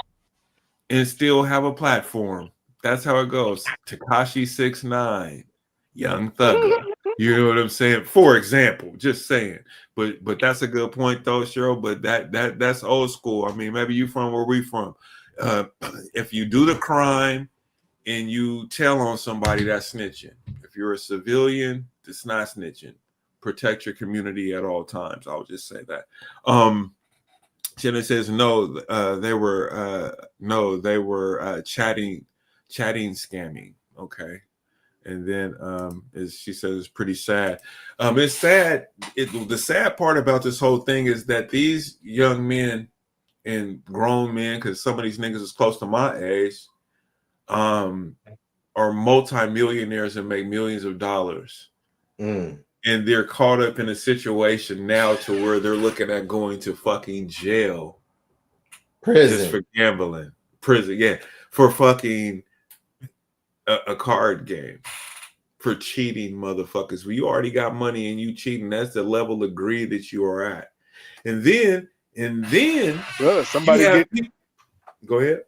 and still have a platform. That's how it goes. Tekashi 6ix9ine, Young Thugger. You know what I'm saying? For example, just saying. But that's a good point though, Cheryl. But that's old school. I mean, maybe you from where we from. If you do the crime and you tell on somebody, that's snitching. If you're a civilian, it's not snitching. Protect your community at all times. I'll just say that. Jenna says no. They were chatting, scamming. Okay, and then as she says, it's pretty sad. It's sad. The sad part about this whole thing is that these young men and grown men, because some of these niggas is close to my age, are multimillionaires and make millions of dollars. And they're caught up in a situation now to where they're looking at going to fucking jail. Prison. Just for gambling. Prison, yeah. For fucking a card game. For cheating, motherfuckers. Well, you already got money and you cheating. That's the level of greed that you are at. And then well, somebody go ahead.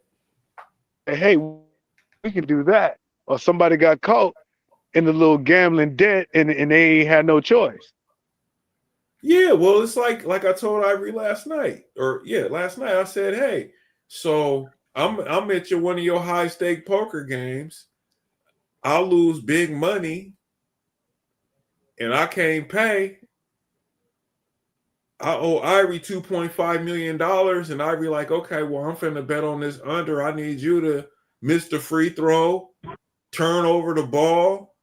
Hey, we can do that. Or somebody got caught in the little gambling debt and they ain't had no choice. Yeah, well, it's like I told Ivory last night. Last night I said, hey, so I'm at one of your high stake poker games. I'll lose big money and I can't pay. I owe Ivory $2.5 million, and Ivory like, okay, well, I'm finna bet on this under. I need you to miss the free throw, turn over the ball,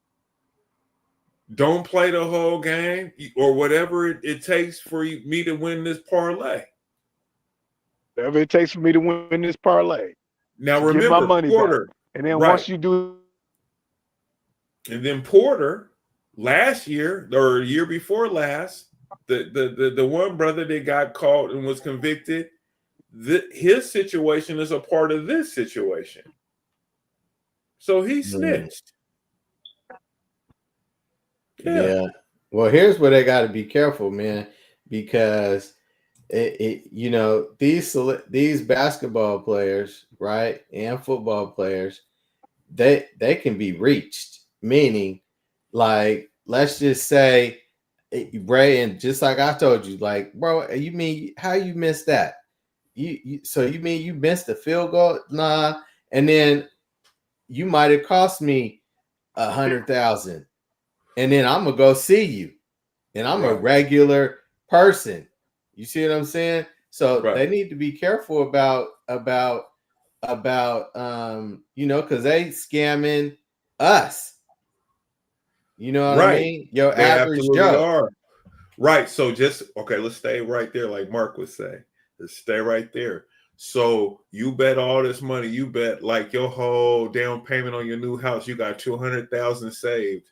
don't play the whole game, or whatever it takes for me to win this parlay. Whatever it takes for me to win this parlay. Now remember, get my money Porter, back. And then right. Once you do, and then Porter last year or year before last, the one brother that got caught and was convicted, his situation is a part of this situation. So he snitched. Yeah. Well, here's where they got to be careful, man, because these basketball players, right, and football players, they can be reached. Meaning, like, let's just say, Ray, and just like I told you, like, bro, you mean how you missed that? So you mean you missed the field goal? Nah, and then you might have cost me $100,000, and then I'm gonna go see you, and I'm a regular person. You see what I'm saying? So they need to be careful about because they scamming us. You know what I mean? Your average Joe. Are. Right. So let's stay right there, like Mark would say. Let's stay right there. So you bet all this money, you bet like your whole down payment on your new house, you got $200,000 saved,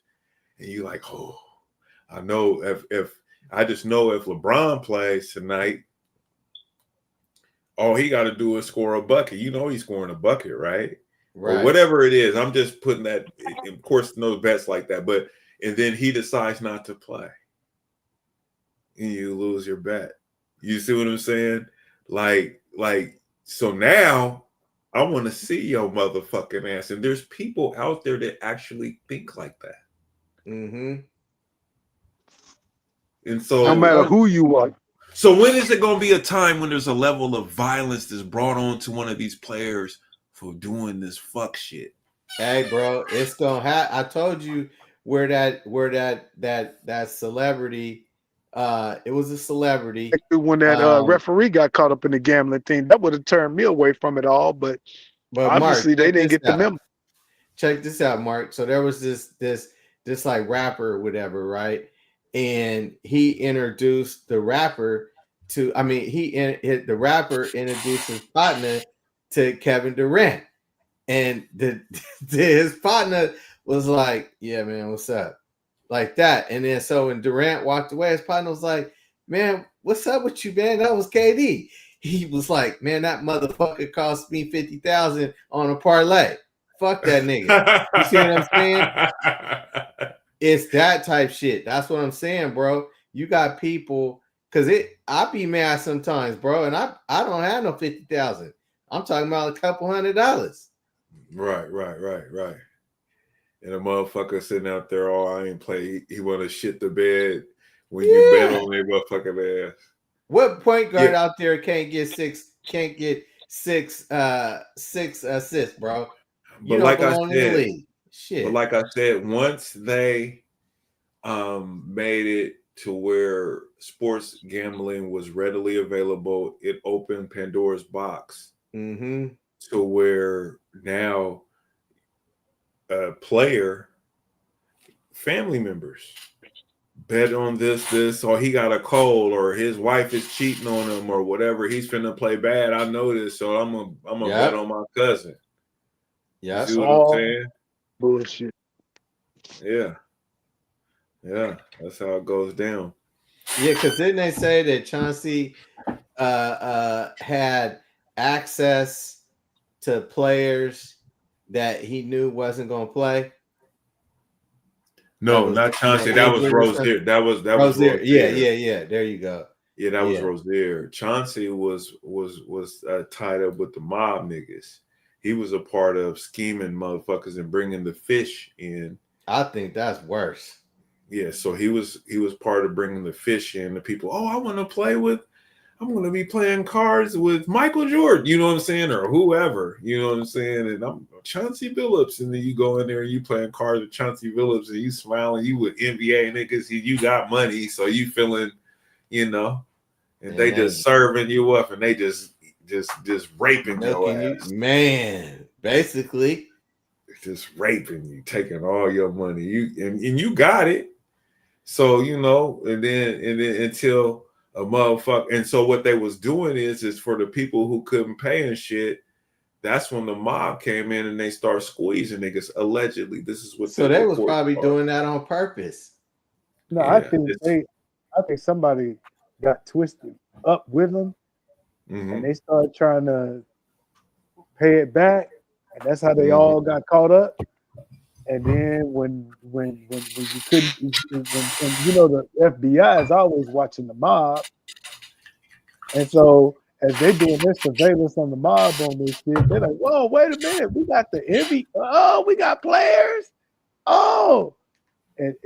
and you like, oh, I know if LeBron plays tonight, all he got to do is score a bucket. You know he's scoring a bucket, right? Or whatever it is. I'm just putting that. Of course, no bets like that, but and then he decides not to play, and you lose your bet. You see what I'm saying? Like, so now I want to see your motherfucking ass. And there's people out there that actually think like that. Mm-hmm. And so no matter who you are. So when is it going to be a time when there's a level of violence that's brought on to one of these players for doing this fuck shit? Hey, bro, it's gonna happen. I told you where that celebrity. It was a celebrity. When that referee got caught up in the gambling thing, that would have turned me away from it all. But obviously, Mark, they didn't get the memo. Check this out, Mark. So there was this like rapper or whatever, right? And he introduced the rapper to. I mean, the rapper introduced his partner to Kevin Durant, and his partner was like, "Yeah, man, what's up?" Like that. And then so when Durant walked away, his partner was like, "Man, what's up with you, man? That was KD." He was like, "Man, that motherfucker cost me $50,000 on a parlay." Fuck that nigga. You see what I'm saying? It's that type shit. That's what I'm saying, bro. You got people, cause I be mad sometimes, bro, and I don't have no 50,000. I'm talking about a couple $100. Right. And a motherfucker sitting out there, I ain't play. He want to shit the bed when you bet on their motherfucking ass. What point guard out there can't get six assists, bro? But like I said, But like I said, once they made it to where sports gambling was readily available, it opened Pandora's box to where now family members bet on this, or he got a cold, or his wife is cheating on him, or whatever. He's finna play bad. I know this, so I'm gonna bet on my cousin. Yeah, see what I'm saying? Bullshit. Yeah, that's how it goes down. Yeah, because didn't they say that Chauncey had access to players that he knew wasn't going to play? No, not Chauncey. That was Rozier. That was Rozier. Yeah. There you go. Yeah, that was Rozier. Chauncey was tied up with the mob niggas. He was a part of scheming motherfuckers and bringing the fish in. I think that's worse. Yeah, so he was part of bringing the fish in. The people, I'm going to be playing cards with Michael Jordan, you know what I'm saying, or whoever, you know what I'm saying, and I'm Chauncey Billups, and then you go in there and you playing cards with Chauncey Billups, and you smiling, you with NBA niggas, you got money, so you feeling, and they just serving you up, and they just raping your ass. Man, basically. Just raping you, taking all your money. And you got it. So, and then until a motherfucker. And so what they was doing is for the people who couldn't pay and shit, that's when the mob came in and they start squeezing niggas. Allegedly. This is what they was probably doing that on purpose. No, yeah, I think somebody got twisted up with them. And they started trying to pay it back, and that's how they all got caught up. And then when you couldn't, and the FBI is always watching the mob, and so as they doing their surveillance on the mob on this shit, they're like, "Whoa, wait a minute, we got the envy. Oh, we got players. Oh, and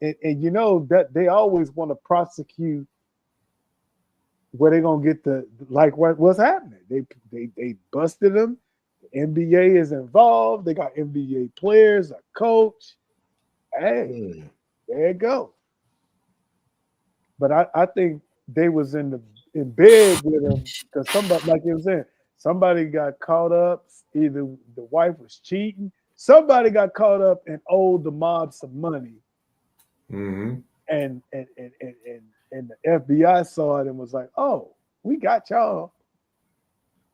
that they always want to prosecute." Where they gonna get what's happening? They busted them. The NBA is involved. They got NBA players, a coach. Hey, there you go. But I think they was in bed with him because somebody, like you were saying, somebody got caught up. Either the wife was cheating. Somebody got caught up and owed the mob some money. And the FBI saw it and was like, "Oh, we got y'all."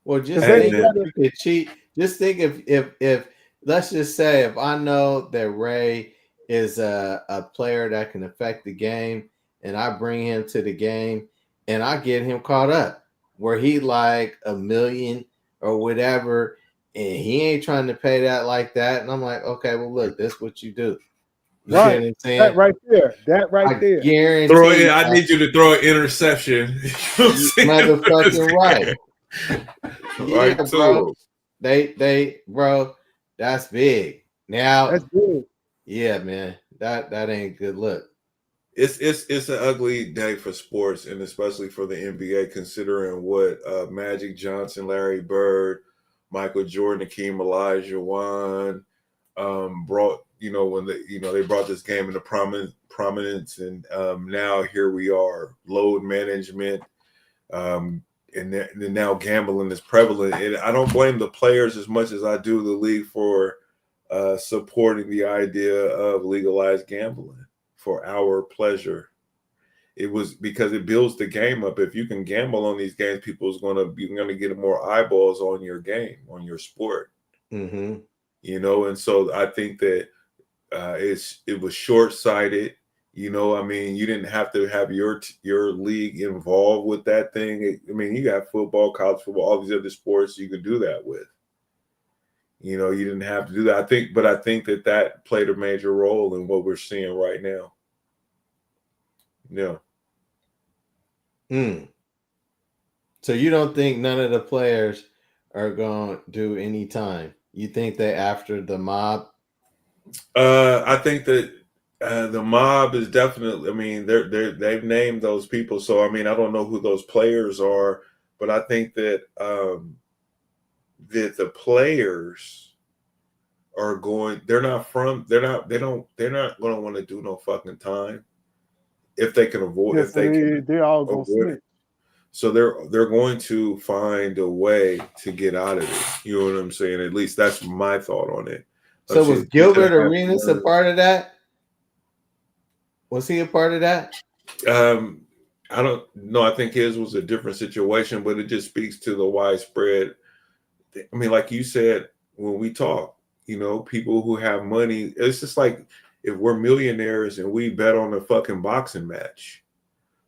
Well, just think if you could cheat. Just think if let's just say if I know that Ray is a player that can affect the game, and I bring him to the game, and I get him caught up where he like $1 million or whatever, and he ain't trying to pay that like that, and I'm like, okay, well, look, this is what you do. You right. See what I'm saying? That right there. Guarantee I need you to throw an interception. Motherfucking right. Yeah, bro. Bro, that's big. Now that's big. Yeah, man. That ain't good look. It's an ugly day for sports, and especially for the NBA, considering what Magic Johnson, Larry Bird, Michael Jordan, Hakeem Olajuwon brought. When they brought this game into prominence, and now here we are, load management, and now gambling is prevalent. And I don't blame the players as much as I do the league for supporting the idea of legalized gambling for our pleasure. It was because it builds the game up. If you can gamble on these games, you're going to get more eyeballs on your game, on your sport. And so I think that it was short-sighted. You didn't have to have your league involved with that thing. You got football, college football, all these other sports you could do that with. You know, you didn't have to do that. I think that played a major role in what we're seeing right now. Yeah. So you don't think none of the players are going to do any time? You think they after the mob? I think that the mob is definitely. I mean, they've named those people. So I mean, I don't know who those players are, but I think that that the players are going. They're not going to want to do no fucking time if they can avoid. Yes, they're all going to snitch. So they're going to find a way to get out of it. You know what I'm saying? At least that's my thought on it. So was Gilbert Arenas a part of that? Was he a part of that? I don't know. I think his was a different situation, but it just speaks to the widespread. I mean, like you said, when we talk, you know, people who have money, it's just like if we're millionaires and we bet on a fucking boxing match.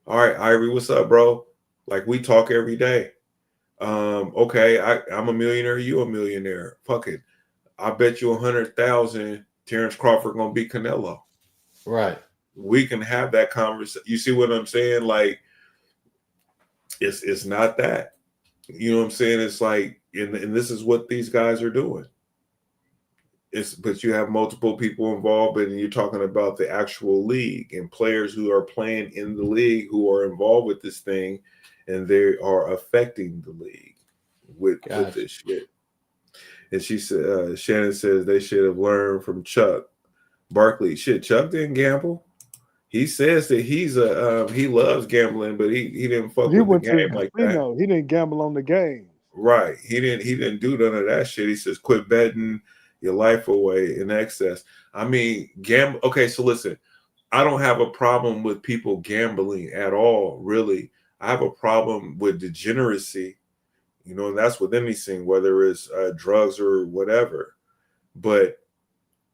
All right, Ivory, what's up, bro? Like we talk every day. Okay, I'm a millionaire, you a millionaire. Fuck it. I bet you 100,000 Terrence Crawford gonna beat Canelo. Right. We can have that conversation. You see what I'm saying? Like, it's not that. You know what I'm saying? It's like, and this is what these guys are doing. But you have multiple people involved, and you're talking about the actual league and players who are playing in the league who are involved with this thing, and they are affecting the league with this shit. And she said, Shannon says they should have learned from Chuck Barkley. Shit, Chuck didn't gamble. He says that he loves gambling, but he didn't fuck with the game like that. He didn't gamble on the game. Right. He didn't do none of that shit. He says quit betting your life away in excess. I mean, okay, so listen, I don't have a problem with people gambling at all, really. I have a problem with degeneracy, you know, and that's with anything, whether it's drugs or whatever. But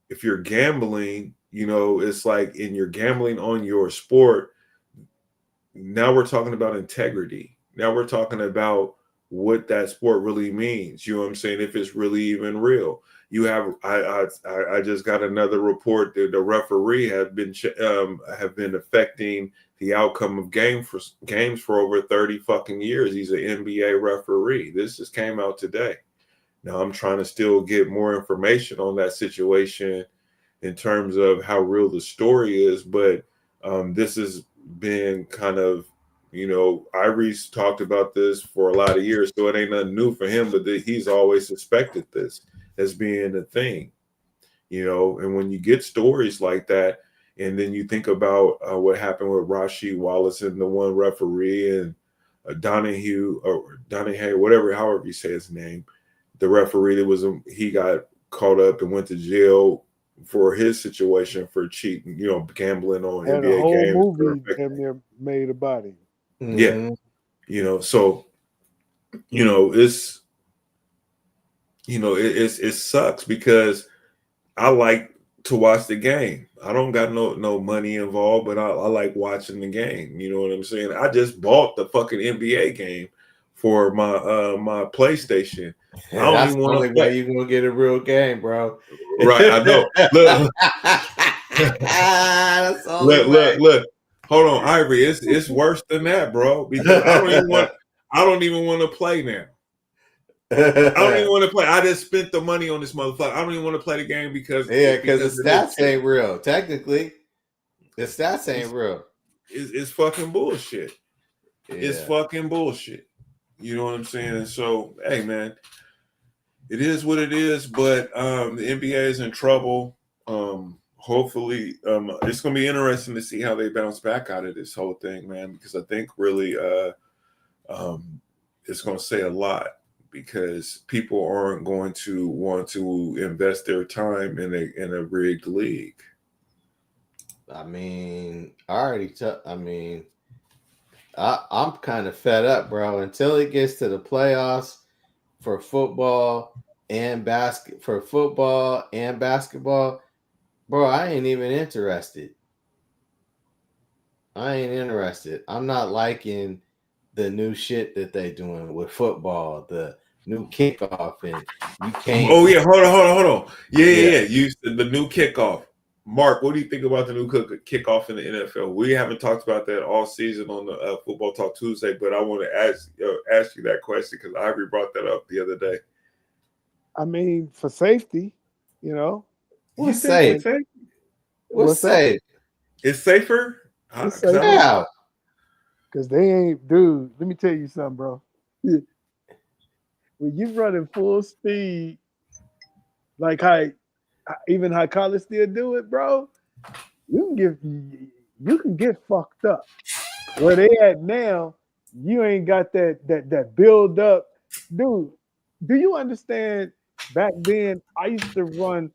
if you're gambling, you know, it's like you're gambling on your sport. Now we're talking about integrity. Now we're talking about what that sport really means. You know what I'm saying? If it's really even real. You have, I just got another report that the referee have been affecting the outcome of games for over 30 fucking years. He's an NBA referee. This just came out today. Now I'm trying to still get more information on that situation in terms of how real the story is, but this has been kind of, you know, Ivory's talked about this for a lot of years, so it ain't nothing new for him, but he's always suspected this as being a thing, you know. And when you get stories like that, and then you think about what happened with Rasheed Wallace and the one referee, and Donahue, whatever, however you say his name, the referee that he got caught up and went to jail for his situation for cheating, you know, gambling on NBA games. And a whole movie made about him. Mm-hmm. Yeah, you know, so you know, it's, you know, it sucks because I like to watch the game. I don't got no money involved, but I like watching the game. You know what I'm saying? I just bought the fucking NBA game for my my PlayStation. I don't that's even want to play. You're gonna get a real game, bro. Right, I know. Look. Look. Hold on, Ivory. It's worse than that, bro. Because I don't even want to play now. I don't even want to play. I just spent the money on this motherfucker. I don't even want to play the game because the stats ain't real. Technically, the stats ain't real. It's fucking bullshit. Yeah. It's fucking bullshit. You know what I'm saying? And so, hey, man, it is what it is. But the NBA is in trouble. Hopefully, it's going to be interesting to see how they bounce back out of this whole thing, man. Because I think really, it's going to say a lot. Because people aren't going to want to invest their time in a rigged league. I mean, I'm kind of fed up, bro. Until it gets to the playoffs for football and basketball, bro, I ain't even interested. I'm not liking the new shit that they doing with football, the new kickoff, and you can't. Oh yeah, hold on. Yeah. You the new kickoff. Mark, what do you think about the new kickoff in the NFL? We haven't talked about that all season on the Football Talk Tuesday, but I want to ask you that question because Ivory brought that up the other day. I mean, for safety, you know. What's safe? What's safe? It's safer? It's safer. Yeah. Because they ain't, dude, let me tell you something, bro. When you running full speed, like how college still do it, bro, you can get fucked up. Where they at now, you ain't got that build up. Dude, do you understand back then I used to run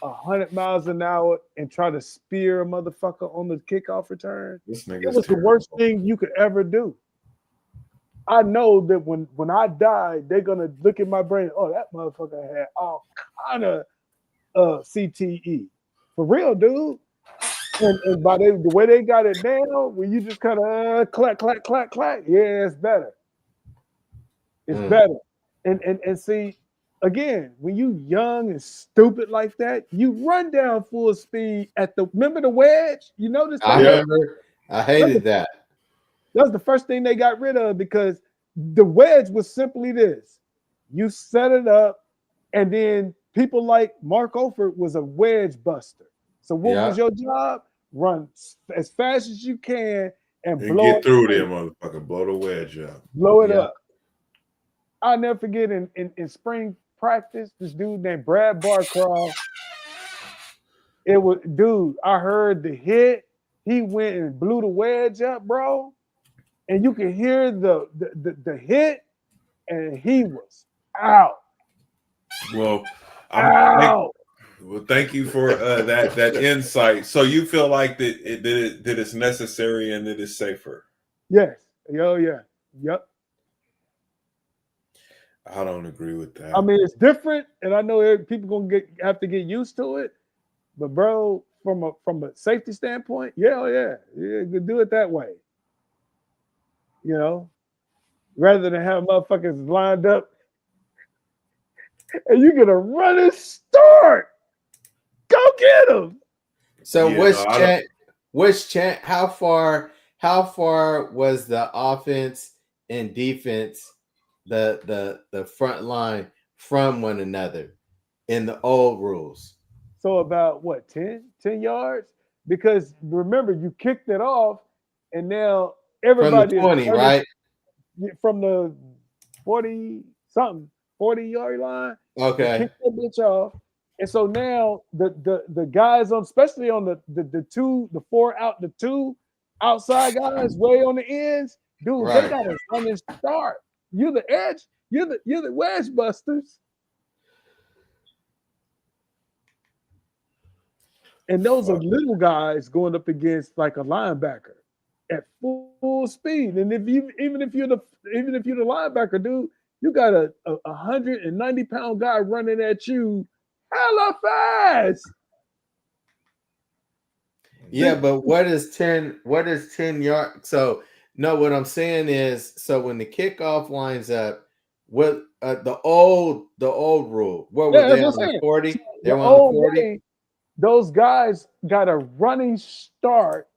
100 miles an hour and try to spear a motherfucker on the kickoff return? It was the worst thing you could ever do. I know that when I die, they're gonna look at my brain. Oh, that motherfucker had all kind of CTE. For real, dude. And by the way they got it now, when you just kind of clack, clack, clack, clack, yeah, it's better. It's better. And see, again, when you young and stupid like that, you run down full speed remember the wedge? You notice that? I remember. I hated that. That's the first thing they got rid of because the wedge was simply this. You set it up, and then people like Mark Olford was a wedge buster. So what was your job? Run as fast as you can and blow get through there, motherfucker. Blow the wedge up. Blow it up. I'll never forget in spring practice, this dude named Brad Barcroft. It was, dude, I heard the hit. He went and blew the wedge up, bro. And you could hear the hit, and he was out. Well, thank you for that insight. So you feel like that it's necessary and that it's safer? Yes. Yeah. Yep. I don't agree with that. I mean, it's different, and I know people gonna have to get used to it. But bro, from a safety standpoint, yeah, you can do it that way. You know, rather than have motherfuckers lined up and you get a running start. Go get them. So which chant? How far was the offense and defense, the front line from one another in the old rules? So about what, 10 yards? Because remember, you kicked it off, and now everybody from the 20, right? From the 40-yard line. Okay. Kick that bitch off. And so now the guys on, especially on the two outside guys way on the ends, dude, right. They got a running start. You're the edge, you're the wedge busters. And those are little guys going up against like a linebacker at full speed. And even if you're the linebacker, dude, you got a 190-pound guy running at you hella fast. Yeah, but what is 10 yards? So no, what I'm saying is, so when the kickoff lines up, what the old rule, what were they on the 40? They were on the 40. Those guys got a running start,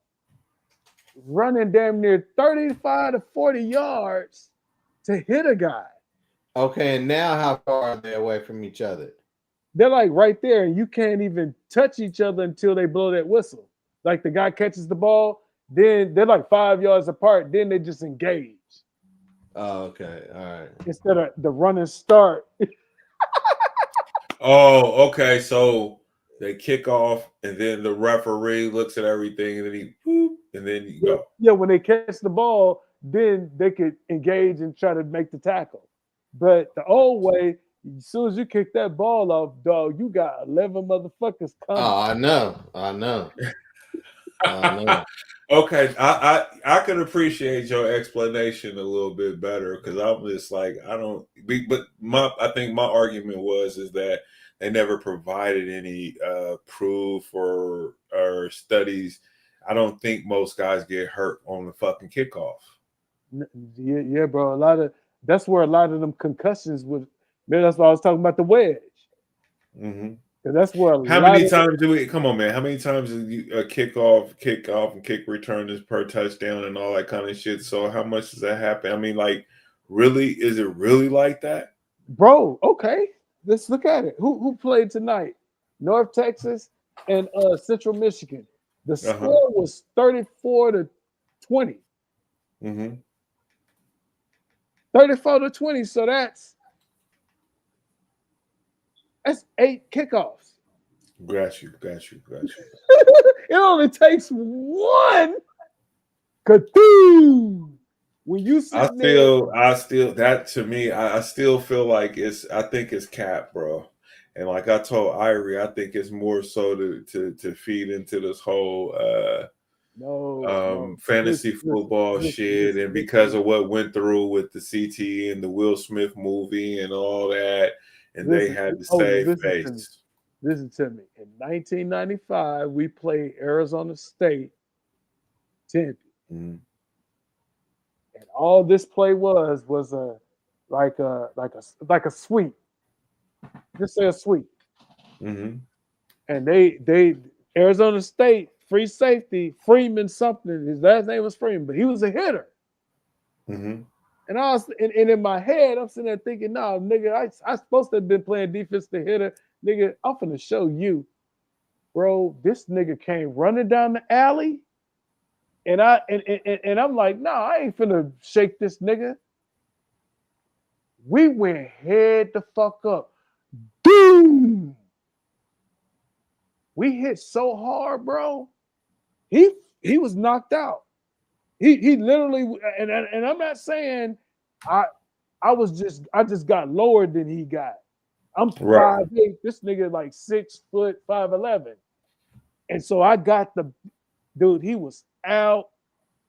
running damn near 35 to 40 yards to hit a guy. Okay, and now how far are they away from each other? They're like right there, and you can't even touch each other until they blow that whistle. Like the guy catches the ball, then they're like 5 yards apart, then they just engage. Oh, okay. All right. Instead of the running start. Oh, okay. So they kick off, and then the referee looks at everything, and then and then you go. Yeah, when they catch the ball, then they could engage and try to make the tackle. But the old way, as soon as you kick that ball off, dog, you got 11 motherfuckers coming. Oh, I know. Okay, I could appreciate your explanation a little bit better because I'm just like I think my argument is that they never provided any proof or studies. I don't think most guys get hurt on the fucking kickoff. Yeah, bro. A lot that's where a lot of them concussions would. Maybe that's why I was talking about the wedge. Mm-hmm. That's where how many times do we come on, man? How many times is you kick off, and kick return is per touchdown and all that kind of shit? So how much does that happen? I mean, like, really, is it really like that, bro? Okay, let's look at it. Who played tonight? North Texas and Central Michigan. The score was 34-20. Mm-hmm. 34-20. So that's 8 kickoffs. Got you. It only takes one. Kadoom! When you I still that to me, I still feel like I think it's cap, bro. And like I told Irie, I think it's more so to feed into this whole fantasy football shit, and because of what went through with the CTE and the Will Smith movie and all that, and they had to save face. Listen to me. In 1995, we played Arizona State, Tempe, and all this play was like a sweep. Just say a sweep. Mm-hmm. And they Arizona State free safety Freeman something. His last name was Freeman, but he was a hitter. Mm-hmm. And I was and in my head, I'm sitting there thinking, no, nigga, I supposed to have been playing defense to hitter. Nigga, I'm finna show you, bro. This nigga came running down the alley, and I'm like, no, I ain't finna shake this nigga. We went head the fuck up. Boom! We hit so hard, bro. He was knocked out. He literally, and I'm not saying I just got lower than he got. I'm 5'8". This nigga like 6 foot 5'11". And so I got the dude, he was out.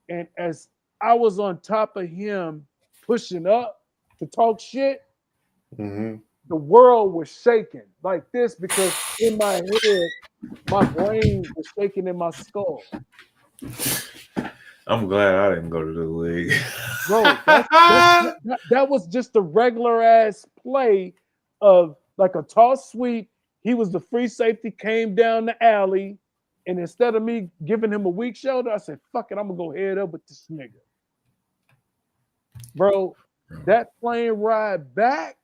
And as I was on top of him pushing up to talk shit, the world was shaking like this because in my head, my brain was shaking in my skull. I'm glad I didn't go to the league. Bro, that was just a regular ass play of like a toss sweep. He was the free safety, came down the alley, and instead of me giving him a weak shoulder, I said, fuck it, I'm gonna go head up with this nigga. Bro, that plane ride back,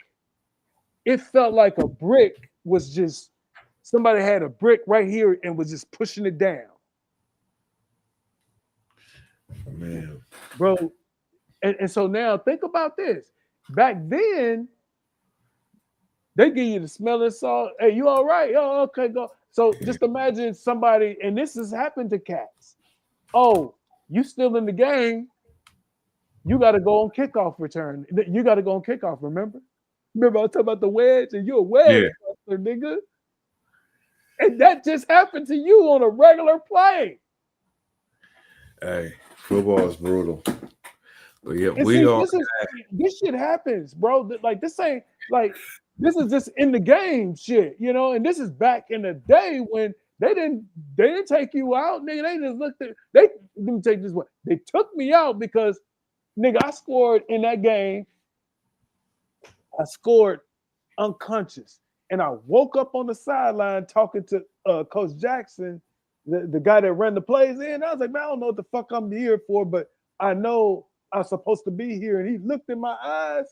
it felt like a brick was just, somebody had a brick right here and was just pushing it down. Man. Bro, and so now think about this. Back then, they give you the smelling salt. Hey, you all right? Oh, okay, go. So just imagine somebody, and this has happened to cats. Oh, you still in the game. You got to go on kickoff return. You got to go on kickoff, remember? Remember I was talking about the wedge, and you're a wedge buster, nigga. And that just happened to you on a regular play. Hey, football is brutal. But yeah, this shit happens, bro. Like this ain't like this is just in the game shit, you know. And this is back in the day when they didn't take you out, nigga. They just looked at let me take this one. They took me out because nigga, I scored in that game. I scored unconscious, and I woke up on the sideline talking to Coach Jackson, the guy that ran the plays in. I was like, man, I don't know what the fuck I'm here for, but I know I'm supposed to be here. And he looked in my eyes,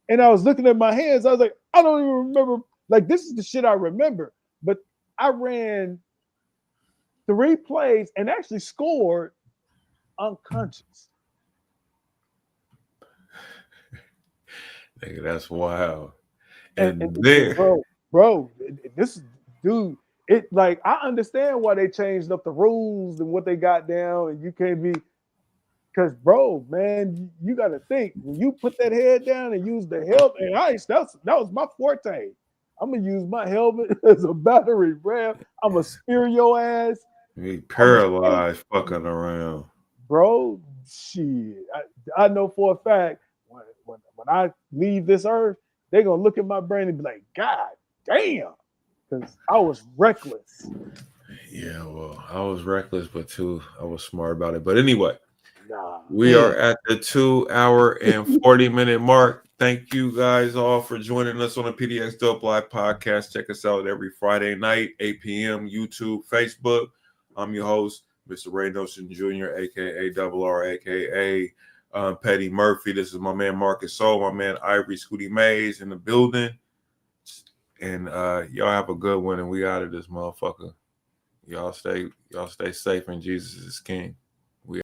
and I was looking at my hands. I was like, I don't even remember. Like, this is the shit I remember. But I ran 3 plays and actually scored unconscious. Nigga, that's wild. And then, bro, this dude, it like I understand why they changed up the rules and what they got down, and you can't be because, bro, man, you got to think when you put that head down and use the helmet. And that was my forte. I'm gonna use my helmet as a battery, bro. I'm gonna spear your ass. You paralyzed fucking around, bro. Shit, I know for a fact when I leave this earth, they're gonna look at my brain and be like, God damn, because I was reckless. Yeah, well, I was reckless, but too, I was smart about it. But anyway, We are at the 2 hour and 40-minute mark. Thank you guys all for joining us on the PDXDOPE Live Podcast. Check us out every Friday night, 8 p.m., YouTube, Facebook. I'm your host, Mr. Ray Nelson Jr., a.k.a. Double R, a.k.a. Petty Murphy. This is my man Marcus Soul, my man Ivory Scooty Mays in the building. And y'all have a good one, and we out of this motherfucker. Y'all stay safe, and Jesus is King.